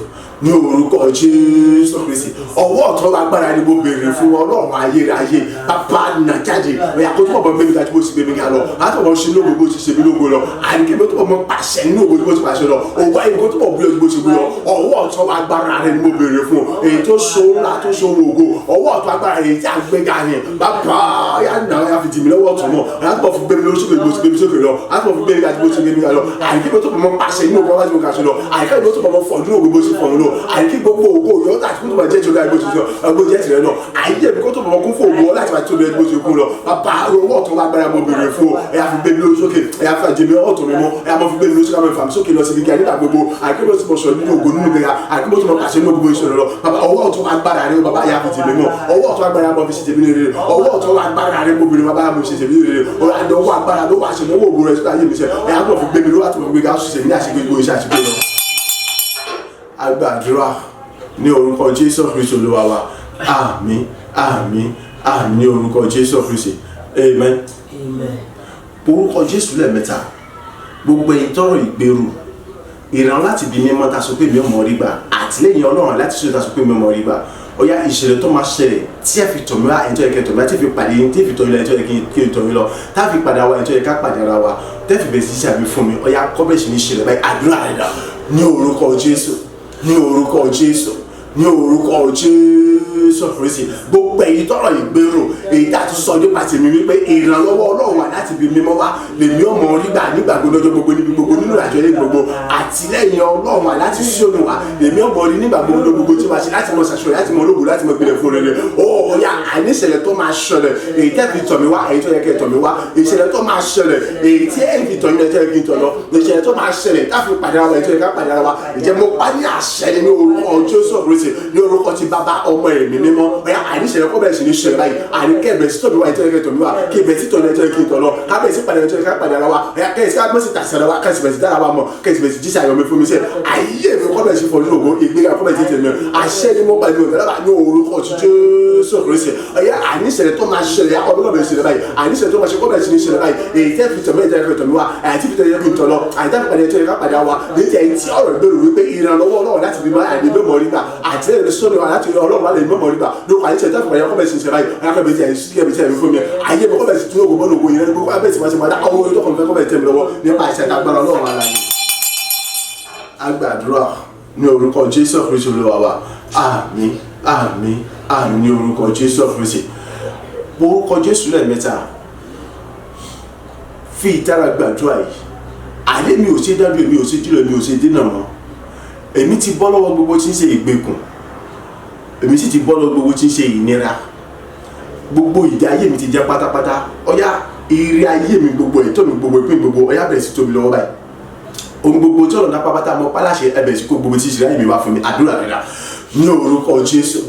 Ní orúkọ Jésù Kristi. Ọwọ́ ọ̀tún agbára ni mo béèrè fún Ọlọ́run ayérayé. Bàbá nà jáde. Ẹ̀yà kó túbọ̀ bọ́ gbé mi ga bó ṣe gbé mi ga lọ. Àtọ̀bọ̀ ṣe lógo bó ṣe ṣe mí lógo lọ. Àdìgẹ́ bó túbọ̀ mọ pàṣẹ nínú ògo bó ṣe pàṣẹ lọ. Òwò ayé bó túbọ̀ gbé bó ṣe gbé lọ. Ọwọ́ ọ̀tún agbára rẹ̀ ni mo béèrè fún. Èyí tó so ńlá tó so ògo. Ọwọ́ ọ̀tún agbára rẹ̀ tí a gbé ga ni. Bàbá yà nà ya fi tì mí lọ́wọ́ ọ̀tún mọ́. Àtọ̀bọ̀ fi gbé mi lórí sókè bó ṣe gbé mi sókè lọ. Àtọ̀bọ̀ fi gbé mi ga bó ṣe gbé mi ga lọ. Àdìgẹ́ bó túbọ̀ mọ pàṣẹ nínú ògo bó ṣe pàṣẹ lọ. Àdìgẹ́ bó túbọ̀ mọ fọ̀ nínú ògo bó ṣe fọ̀ lọ. Àdìgẹ́ gbogbo ògo yọ láti kún tó máa jẹ́ ìjọba ìbò tuntun ọgbọ́n jẹ́ tìrẹ náà ayé mi kó tó bọ̀ kún fún ògo láti máa tóbi ẹni bó ṣe kún lọ bàbá owó ọ̀tún lágbára mo béèrè fún ọ ẹ̀yà fi gbé mi lórí sókè ẹ̀yà fi àjẹmí ọ̀tún mi mọ́ ẹ̀yà mo fi gbé mi lórí sókè àwọn ìfàmì sókè lọ síbi kí nígbà gbogbo àkébọ̀ tí mo sọ nínú ògo nínú gbẹ̀yà àkébọ̀ tí mo pàṣẹ nínú gbogbo ìṣòro lọ bàbá ọwọ́ ọ̀tún agbára rẹ bàbá ẹ̀yà fi tèmi mọ́ ọwọ́ ọ̀tún agbára mo fi ṣe tèmi rere ọwọ́ ọ̀tún agbára rẹ mo béèrè bàbá mo ṣe tèmi rere ọwọ́ agbára ló wà ṣe lọ́wọ́ ògo rẹ síta ayé mi ṣe ẹ̀yà mo fi gbé mi lórí àti mo fi gbé ga ṣe ní àṣegbè gbogbo iṣẹ́ àṣegbè lọ. Àgbàdúrà ní orúkọ Jésù Kristi Olúwa wa àmín àmín àmín ní orúkọ Jésù Kristi amen. Orúkọ Jésù lẹ́ẹ̀mẹ́ta gbogbo ẹ̀yin tọrọ ìgbèrú ìran láti bí mímọ́ ta sọ pé mi ò mọ̀ rí gbà àtìlẹ́yìn Ọlọ́run láti sọ ta sọ pé mi ò mọ̀ rí gbà ọ̀yá ìṣẹ̀lẹ̀ tó máa ṣẹlẹ̀ tí ẹ fi tọ̀ mí wá ẹ̀jọ́ ẹ̀kẹ́ tọ̀ mí wá tí fi pàdé yín tí fi tọ̀ yín lọ ẹ̀jọ́ ẹ̀kẹ́ tọ̀ yín lọ tá fi padà wá ẹ̀jọ́ ẹ̀ká pàdé ara wa tẹ́ fi bẹ̀rẹ̀ sí ṣàbí fún mi ọ̀yá kọ́bẹ̀ṣì ní ìṣẹ̀lẹ̀ báyìí àdúrà rẹ̀ dà ní orúkọ Jésù ní orúkọ Jésù ní orúkọ Jésù Kristi gbogbo èyí tọrọ ìgbèrò èyí tá a tún sọ nípa tèmi wípé ìrànlọ́wọ́ Ọlọ́run wà láti bí mímọ́ wá lèmi ọmọ orígbà nígbà gbogbo gbogbo níbi gbogbo nínú àjọ ilé gbogbo àtìlẹ́yìn Ọlọ́run wà láti ṣòro wá lèmi ọmọ orí nígbà gbogbo tí wàá ṣe láti mọ ṣàṣọ láti mọ ológun láti mọ ìpìlẹ̀ fún rere ó yá àìníṣẹ̀lẹ̀ tó máa ṣẹlẹ̀ èyí tẹ́ fi tọ̀ mí wá èyí tó yẹ kẹ́ tọ̀ mí wá ìṣẹ̀lẹ̀ tó máa ṣẹlẹ̀ èyí tí ẹ̀ fi tọ̀ yín lẹ́jọ́ kí n tọ̀ lọ ìṣẹ̀lẹ̀ tó máa ṣẹlẹ̀ táfi pàdé ara wa èyí tó yẹ ká pàdé ara wa ìjẹ́ mo pa ní àṣẹ nínú orúkọ Jésù Kristi ní orúkọ ti bàbá ọmọ ẹ̀mí mímọ́ ọ̀yá àìníṣẹ̀lẹ̀ kọ́ bẹ̀rẹ̀ sí ní ṣẹlẹ̀ báyìí àníkẹ́ bẹ̀rẹ̀ sí tọ̀ mí wá èyí tó yẹ kẹ́ tọ̀ mí wá kí bẹ̀rẹ̀ sí tọ̀ lẹ́jọ́ kí n tọ̀ lọ ká bẹ̀rẹ̀ sí pàdé ẹjọ́ ká pàdé ara wa ọ̀yá kẹ́sì ká mọ̀ sí tàṣẹ̀rẹ̀ wa kẹ́sì bẹ̀rẹ̀ sí dára wa mọ̀ kẹ́sì bẹ̀rẹ̀ sí jíṣẹ́ ayọ̀ mi fún mi sẹ́ ayé mi kọ́ bẹ̀rẹ̀ sí fọ́ nínú ògo ìgbéga kọ́ bẹ̀rẹ̀ sí tẹ̀mí àṣẹ ni mo pàdé òkè lábàá ní orúkọ ti Jésù Kristi ọ̀yá àìníṣẹ̀lẹ̀ tó máa ṣẹlẹ̀ ọlọ́run bẹ̀rẹ̀ sí ṣẹlẹ̀ báyìí àìníṣẹ̀lẹ̀ tó máa ṣe kọ́ bẹ̀rẹ̀ sí ní ṣẹlẹ̀ báyìí èyí tẹ́ fi tọ̀mí ẹ̀jẹ̀ tọ̀mí wa àti fi tẹ̀lé kí n tọ̀ lọ àti tẹ́ fi pàdé ẹjọ́ ká pàdé wa ní ti ẹ̀yìn tí ọ̀rọ̀ ìgbèrú wípé ìrànlọ́wọ́ Ọlọ́run láti bí máa àìní mẹ́mọ̀ rí gbà àti ẹ̀rẹ́ sọ́ni wa láti Ọlọ́run wà lè mẹ́mọ̀ rí gbà lóko àyè tẹ́ fi pàdé ọkọ̀ bẹ̀rẹ̀ sí ṣẹlẹ̀ báyìí ọ̀yá kẹ́bẹ̀ẹ́ tí ẹ̀yìn sí kẹ́bẹ̀ẹ́ tí ẹ̀yìn fún mi ayé mi kọ́ bẹ̀rẹ̀ sí tún ògùn mọ́nà ògùn yẹn gbogbo abẹ́ tí wọ́n ti máa dá àwọn orí tó kàn fẹ́ kọ́ bẹ̀rẹ̀ tẹ̀ mi lọ́wọ́ nípa àṣẹ àgbàrá Ọlọ́run ara yìí. Àgbàdúrà ní orúkọ Jésù Kristi Olúwa wa àmín àmín àmín ní orúkọ Jésù Kristi orúkọ Jésù lẹ́ẹ̀mẹ́ta fi ìtara gbàdúrà yìí àlẹ́ mi ò ṣe dábì èmi ò ṣe dúró èmi ò ṣe dínà mọ́ èmi ti bọ́ lọ́wọ́ gbogbo tí ń ṣe ìgbèkùn èmi sì ti bọ́ lọ́wọ́ gbogbo tí ń ṣe ìnira gbogbo ìdí ayé mi ti jẹ́ pátápátá ọ̀yá ìrì ayé mi gbogbo ètò mi gbogbo ìpín gbogbo ọ̀yá bẹ̀rẹ̀ sí tóbi lọ́wọ́ báyìí ohun gbogbo tí ọ̀nà pátápátá mọ́ pálásẹ̀ ẹbẹ̀ sí kó gbogbo tí ìṣẹ̀lẹ̀ ayé mi wá fún mi àdúrà rẹ̀ rà ní orúkọ Jésù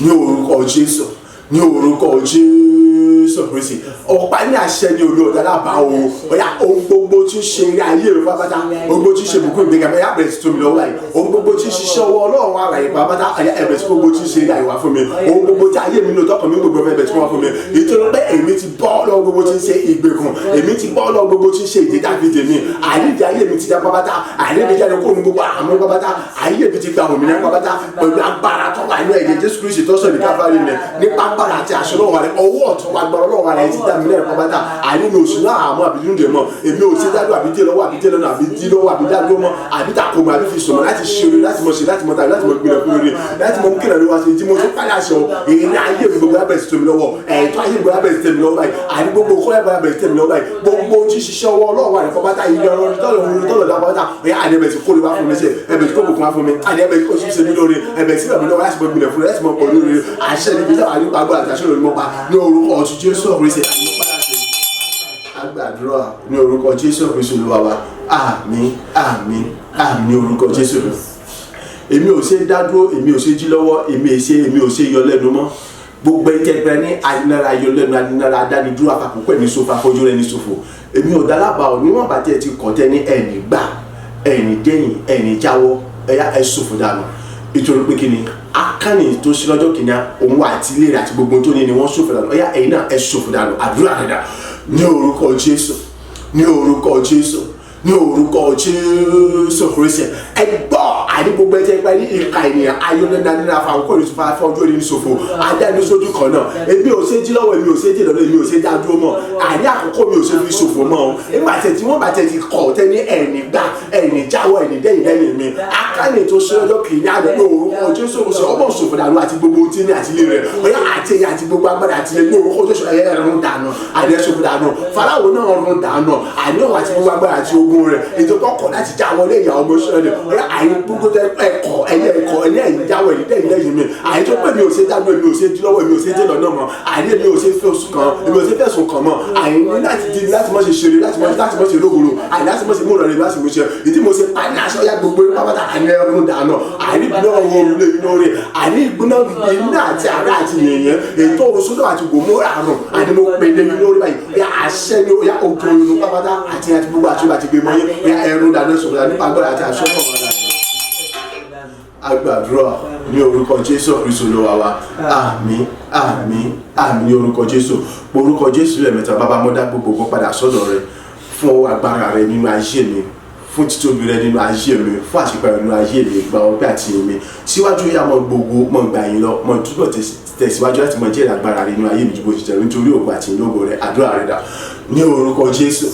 ní orúkọ Jésù ní orúkọ Jésù Kristi ọ̀pá ní àṣẹ ní olú ọ̀dà lábàá o ọ̀yá ohun gbogbo tí ń ṣe eré ayé rẹ̀ pátápátá ohun gbogbo tí ń ṣe bùkún ìgbéga ẹ̀yà bẹ̀rẹ̀ sí tóbi lọ́wọ́ báyìí ohun gbogbo tí ń ṣiṣẹ́ ọwọ́ Ọlọ́run ara yìí pátápátá ẹ̀yà ẹ̀bẹ̀ sí gbogbo tí ń ṣe eré àyè wá fún mi ohun gbogbo tí ayé mi lò tọkàn mi gbogbo ẹ̀bẹ̀ tí wọ́n fún mi nítorí pé èmi ti bọ́ lọ́wọ́ gbogbo tí ń ṣe ìgbèkùn èmi ti bọ́ lọ́wọ́ gbogbo tí ń ṣe ìdídàbídè mi àyíjà ayé mi ti dá pátápátá àyíjà jáde kó mi gbogbo àmọ́ pátápátá ayé mi ti gba òmìnira pátápátá pẹ̀lú agbára tó wà nínú ẹ̀jẹ̀ Jésù Kristi tó sọ ní Káfárì rẹ̀ nípa agbára àti àṣẹ lọ́wọ́ rẹ̀ ọwọ́ ọ̀tún agbára Ọlọ́run rẹ̀ ti dá mi lẹ́rẹ̀ pátápátá àní ní oṣù náà àmọ́ àbídún dè mọ́ èmi ò ti dádó àbídé lọ́wọ́ àbídé lọ́nà àbídí lọ́wọ́ àbídádó mọ́ àbítàkùnmọ́ àbí fi sọ̀mọ́ láti ṣe orin láti mọ̀ ṣe láti mọ̀ tàbí láti mọ̀ gbìyànjú fún orin láti mọ̀ mú kílẹ̀ ló wá sí tí mo tún pálí àṣẹ o èyí ní ayé mi gbogbo abẹ́rẹ́ sí tèmi lọ́wọ́ ẹ̀ẹ́tọ́ ayé mi gbogbo abẹ́rẹ́ sí tèmi lọ́wọ́ báyìí àní gbogbo kọ́ abẹ́rẹ́ sí tèmi lọ́wọ́ báyìí gbogbo tí ṣiṣẹ́ ọwọ́ Ọlọ́run wà ní fọ́pátá ìlú ọ̀rọ̀ tọ́lọ̀ dápátá ẹ̀yà àdẹ́bẹ̀ tí kò lè wá fún mi ṣe ẹ̀bẹ̀ tí kò bùkún wá fún mi àdẹ́bẹ̀ tí kò sí ṣe mí lóore ẹ̀bẹ̀ tí bàbá lọ́wọ́ láti mọ̀ gbìyànjú fún láti mọ̀ pọ̀ lóore àṣẹ níbi tí àwọn àdúgbò àgbà àti àṣẹ lórí mọ́pa ní orúkọ ọ̀tún Jésù Kristi àgbàdúrà ní orúkọ Jésù Kristi Olúwa wa àmín àmín àmín ní orúkọ Jésù èmi ò ṣe dádúró èmi ò ṣe jí lọ́wọ́ èmi ò ṣe yọ lẹ́nu mọ́ gbogbo ìjẹgbẹ ní adínara yọlẹ́nu adínara adánidúró àfàkókò ẹni ṣòfò àfojú rẹ ní ṣòfò èmi ò dálábà ò níwọ̀n bá tiẹ̀ ti kọ̀ tẹ́ ní ẹ̀ẹ́nì gbà ẹ̀ẹ́nì dẹ́yìn ẹ̀ẹ́nì jáwọ́ ẹ̀yà ẹ̀ ṣòfò dànù nítorí pé kí ni akánì tó ṣe lọ́jọ́ kìíní òun àti ilé rẹ̀ àti gbogbo tó ní ni wọ́n ṣòfò dànù ẹ̀yà ẹ̀yìn náà ẹ̀ ṣòfò dànù àdúrà rẹ̀ dà ní orúkọ Jésù ní orúkọ Jésù ní orúkọ Jésù Kristi ẹ gbọ́ àní gbogbo ẹ jẹ́ pé ní ìka ènìyàn ayọ́lẹ́dá nínú àfàkókò ìlú fún afọ́jú orí ṣòfò adáni sójú kan náà èmi ò ṣe jí lọ́wọ́ èmi ò ṣe jí lọ́dọ̀ èmi ò ṣe dá dúró mọ́ àní àkókò mi ò ṣe fi ṣòfò mọ́ o nígbà tí wọ́n bá tẹ̀ ti kọ̀ tẹ́ ní ẹ̀ẹ́nì gbà ẹ̀ẹ́nì jáwọ́ ẹ̀ẹ́nì dẹ́yìn mi akáni tó ṣe lọ́jọ́ kìíní àdúgbò orúkọ Jésù Kristi ọmọ ṣòfò dànù àti gbogbo tí ní àtìlẹ́ rẹ̀ ọ̀yá àti ẹ̀yà àti gbogbo agbára àtìlẹ́ ní orúkọ Jésù ẹ̀yẹ ẹ̀rùn dànù àdé ṣòfò dànù Fáráò náà rún dànù àní òun àti gbogbo agbára àti ogun rẹ̀ ètò tó kọ̀ láti já wọlé ìyá ọmọ ṣẹlẹ̀ ọ̀yá àyè gbogbo tẹ ẹ̀yẹ jáwọ́ ẹ̀yìn lẹ́yìn mi àyè tó pé mi ò ṣe dáná mi ò ṣe dí lọ́wọ́ mi ò ṣe dé lọ́nà mọ́ àyè mi ò ṣe fẹ̀sùn kan mọ́ àyè ní láti di láti mọ́ ṣe ṣeré láti mọ́ ṣe lógoro àyè láti mọ́ ṣe múlò rẹ̀ láti mọ́ ṣe ìdí mo ṣe pani aṣọ ya gbogbo pápátá àní ẹrún dànù àyè ìgbóná ọwọ́ olè iná rẹ̀ àní ìgbóná iná àti ara àti yẹ̀yẹ́ ètò òṣùdọ̀ àti gbòmórà àrùn àní mo pè é lórí báyìí ya àṣẹ ni ó ya òkè òyìnbó pápátá àti gbogbo àtúbà ti gbé mọ́ yẹ ẹrún dànù sọ̀rọ̀ nípa agbára àti àṣọ náà wà láti agbàdúrà ní orúkọ Jésù Kristi Olúwa wa àmín àmín àmín ní orúkọ Jésù orúkọ Jésù lẹ́ẹ̀mẹ́ta bàbá mọ́dá gbogbo padà sọ́dọ̀ rẹ fún agbára rẹ nínú ayé mi fún títóbi rẹ nínú ayé mi fún àṣepẹ́ nínú ayé mi gba ọpẹ́ àti mi síwájú yá mọ gbogbo mọ gbà yín lọ mọ túbọ̀ tẹ̀síwájú láti mọ jẹ́ agbára rẹ nínú ayé mi ju bó ti tẹ̀ nítorí ògo àti ìlógo rẹ àdúrà rẹ dà ní orúkọ Jésù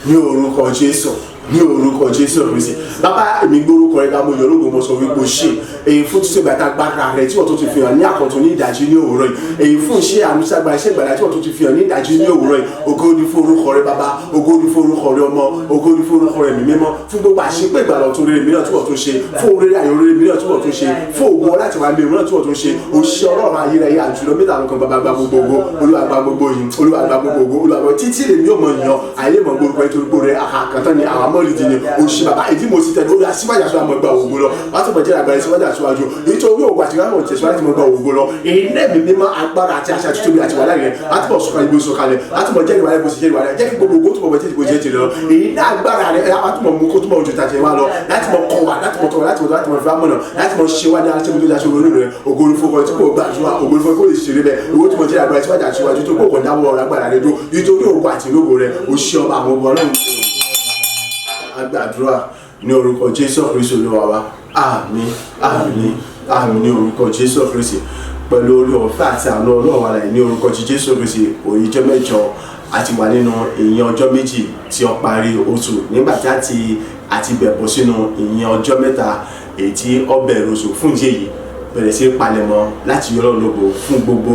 ní orúkọ Jésù ní orúkọ Jésù Kristi bàbá èmi gbórúkọ rẹ ká mo yọ lógo mo sọ wípé o ṣe èyí fún títí ìgbà gbára rẹ tí wọ́n tó ti fi hàn ní àkọ́tún ní ìdájí ní òwúrọ̀ yìí èyí fún iṣẹ́ àmúṣagbára iṣẹ́ ìgbàlá tí wọ́n tó ti fi hàn ní ìdájí ní òwúrọ̀ yìí ògo ni fún orúkọ rẹ bàbá ògo ni fún orúkọ rẹ ọmọ ògo ni fún orúkọ rẹ mi mímọ́ fún gbogbo àṣepé ìgbàlá ọ̀tún rere mìíràn tí wọ́n tún ṣe fún orí ayọ̀ rere mìíràn tí wọ́n tún ṣe fún ògo láti wà mìíràn tí wọ́n tún ṣe òṣìṣẹ́ ọlọ́run ayé rẹ̀ yà jùlọ mẹ́ta lọ́kàn bàbá gba gbogbo ògo Olúwa gba gbogbo yìí Olúwa gba gbogbo ògo Olúwa gba títí lèmi yóò mọ ìyàn àìlè mọ gbogbo ẹ̀ tó gbogbo rẹ̀ àkàtàn ni àwọn amọ̀lìdì ni òṣì bàbá ìdí mo sì tẹ̀lé orí aṣíwájú àṣọ àmọ́ gba ògo lọ wọ́n ti mọ̀ jẹ́ àgbàrá ìṣíwájú àṣíwájú nítorí ògo àti ìwádìí tẹ̀síwájú láti mọ̀ gba ògo lọ ilé mi mímọ́ agbára àti àṣà àti tóbi àti wàhálà rẹ̀ láti mọ̀ sọ̀kalẹ̀ ibi sọ̀kalẹ̀ láti mọ̀ jẹ́ ìwàlẹ̀ bó ṣe jẹ́ ìwàlẹ̀ jẹ́ kí gbogbo ògo tó mọ̀ bẹ́ẹ̀ tí kò jẹ́ tìrẹ lọ ilé agbára rẹ̀ láti mọ̀ mú kó tó mọ̀ ojú tàjẹ́ wá lọ láti mọ̀ kọ́ wa láti mọ̀ tọ́ láti mọ̀ fẹ́ mọ̀nà láti mọ̀ ṣe wá ní aláṣẹ mi tó dáṣọ olórí rẹ̀ ògo ní fọkọ tí kò gbàdúrà ògo ní fọkọ lè ṣeré bẹ́ẹ̀ owó tó mọ̀ jẹ́ àgbàrá ìṣíwájú àṣíwájú tó kò dáwọ́ ọ̀rọ̀ agbára rẹ̀ dó nítorí ògo àti ìlógo rẹ̀ ó ṣe ọba àwọn ọmọ ọlọ́run agbàdúrà ní orúkọ Jésù Kristi Olúwa wa àmín àmín àmín ní orúkọ Jésù Kristi pẹ̀lú orí ọ̀fẹ́ àti àánú Ọlọ́run wa ní orúkọ Jésù Kristi òyìnjọ́ mẹ́jọ àti wà nínú ìyìn ọjọ́ méjì tí ó parí oṣù nígbà tí àti bẹ̀bọ̀ sínú ìyìn ọjọ́ mẹ́ta èyí tí ó bẹ̀rẹ̀ oṣù fún ìdí èyí bẹ̀rẹ̀ sí palẹ̀mọ́ láti yọ Ọlọ́run lógo fún gbogbo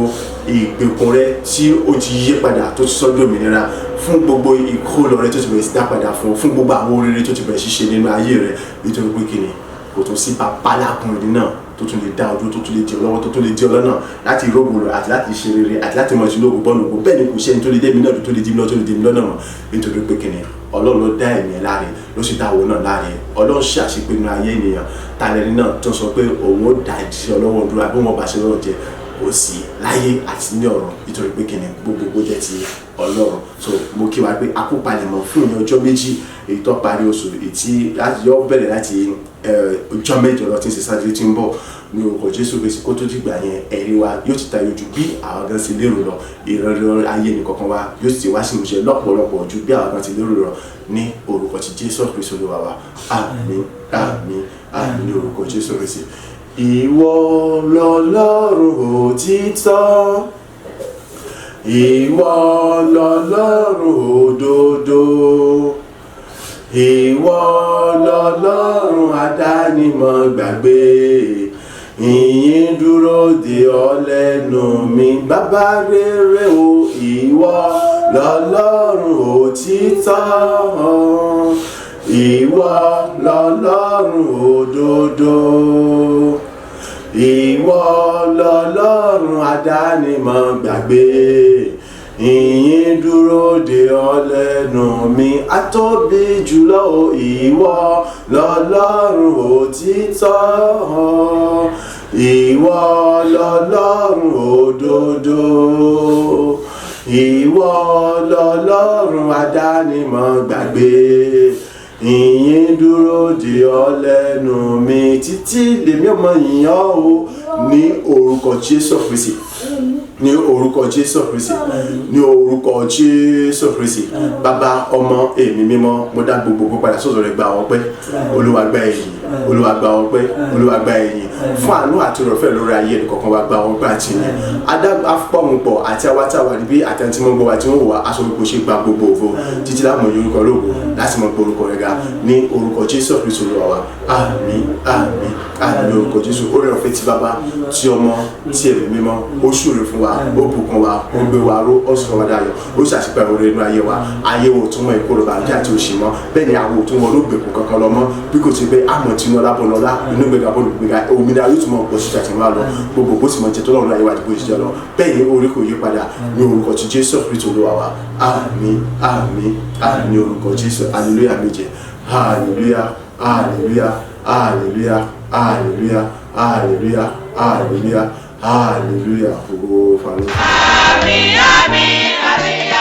ìgbèkùn rẹ tí ó ti yí padà tó ti sọ́dọ̀ òmìnira fún gbogbo ìkólọ rẹ tó ti bẹ̀rẹ̀ sí dá padà fún gbogbo àwọn oríire tó ti bẹ̀rẹ̀ ṣiṣẹ́ nínú ayé rẹ nítorí pé kìnnì kò tún sí papalákùnrin náà tó tún lè dá ojú tó tún lè di ọlọ́wọ́ tó tún lè di ọlọ́nà láti rógbò rẹ àti láti ṣe rere àti láti mọ̀ ìṣúná ògùn bọ́ọ̀lù ògùn bẹ́ẹ̀ ni kò ṣẹ́ni tó lè dé mi náà tó lè di mi náà tó lè di mi lọ́nà mọ́ nítorí pé kìnnì Ọlọ́run ló dá ẹ̀mí ẹ̀ láre ló sì dá àwọn náà láre Ọlọ́run ṣe àṣepinnu ayé ènìyàn tàlẹ́ni náà tó sọ pé òun ó dá ìṣẹ́ ọlọ́wọ́ dúró àbí wọn bá ṣe lọ́rọ̀ jẹ kò sí láyé àti ní ọ̀run nítorí pé kìnnì gbogbo jẹ́ ti Ọlọ́run so mo kí wa pé akópalẹ̀mọ́ fún ìyẹn ọjọ́ méjì èyí tó parí oṣù èyí yọ bẹ̀rẹ̀ láti ọjọ́ mẹ́jọ lọ tí ń ṣe sáré tí ń bọ̀ ní orúkọ Jésù Kristi kó tó dìgbà yẹn ẹ̀rí wa yóò ti tayọ ju bí àwọn gan ti lérò lọ ìrọ̀lẹ́ ayé nìkankan wa yóò ti wá sí ìmúṣẹ lọ́pọ̀lọpọ̀ ju bí àwọn gan ti lérò lọ ní orúkọ ti Jésù Kristi Olúwa wa àmín àmín àmín ní orúkọ Jésù Kristi. Ìwọ lọ́lọ́run òtítọ́ ìwọ lọ́lọ́run òdodo ìwọ lọ́lọ́run àdánimọ̀ gbàgbé ìyìn dúró dè ọ́ lẹ́nu mi bàbá rere o ìwọ lọ́lọ́run òtítọ́ ìwọ lọ́lọ́run òdodo ìwọ lọ́lọ́run àdánimọ̀ gbàgbé ìyìn dúró dè ọ́ lẹ́nu mi atóbi jùlọ o ìwọ lọ́lọ́run òtítọ́ ìwọ lọ́lọ́run òdodo, ìwọ lọ́lọ́run adánimọ̀ gbàgbé, ìyìn dúró dè ọ́ lẹ́nu mi títí lèmi ọmọ yìnyín o ní orúkọ Jésù Kristi, ní orúkọ Jésù Kristi, ní orúkọ Jésù Kristi. Bàbá, ọmọ, ẹ̀mí mímọ́, mo dá gbogbo padà sọ́dọ̀ rẹ, gba ọpẹ́. Olúwa gba ẹ̀yìn, Olúwa gba ọpẹ́, Olúwa gba ẹ̀yìn fún àánú àti ìrọ̀fẹ́ lórí ayé ẹnì kọ̀ọ̀kan wa, gba ọpẹ́ àti ìyìn. Afọ́mùpọ̀ àti awátàwà níbí àtẹ̀ntí mọ́ gbọ́ wa tí wọ́n wà aṣọ gbogbo ṣe gba gbogbo òfo títí láàmú orúkọ lóògùn láti mọ̀ pé orúkọ rẹ̀ ga ní orúkọ Jésù Kristi Olúwa wa. Àmín, àmín, àmín ní orúkọ Jésù. Oore ọ̀fẹ́ ti Bàbá, ti Ọmọ, ti Ẹ̀mí Mímọ́, ó ṣúre fún wa, ó bùkún wa, ó gbé wa ró, ó sọ wa dayọ̀, ó ṣàṣìpẹ̀ oore inú ayé wa. Ayé wo tún mọ ìkorò bàjẹ́ àti òṣì mọ́, bẹ́ẹ̀ ni àwọn òtún wọn ló gbèkùn kankan lọ mọ́, bí kò ti pé àmọ̀ tí wọn lábọ̀ lọ́lá inú gbẹ̀gà bọ́ọ̀lù gbẹ̀gà òmìnira yóò tún mọ̀ pọ̀ síta tí wọ́n á lọ gbogbo bó sì mọ̀ jẹ́ tó lọ́run láyé wa àti bó ṣe jẹ́ lọ. Bẹ́ẹ̀ ni orí kò yí padà ní orúkọ ti Jésù Kristi Olúwa wa. Àmín, àmín, àmín ní orúkọ Jésù. Hallelujah méje. Hallelujah, hallelujah, hallelujah, hallelujah, hallelujah, hallelujah, hallelujah. Àmín, àmín, àmín.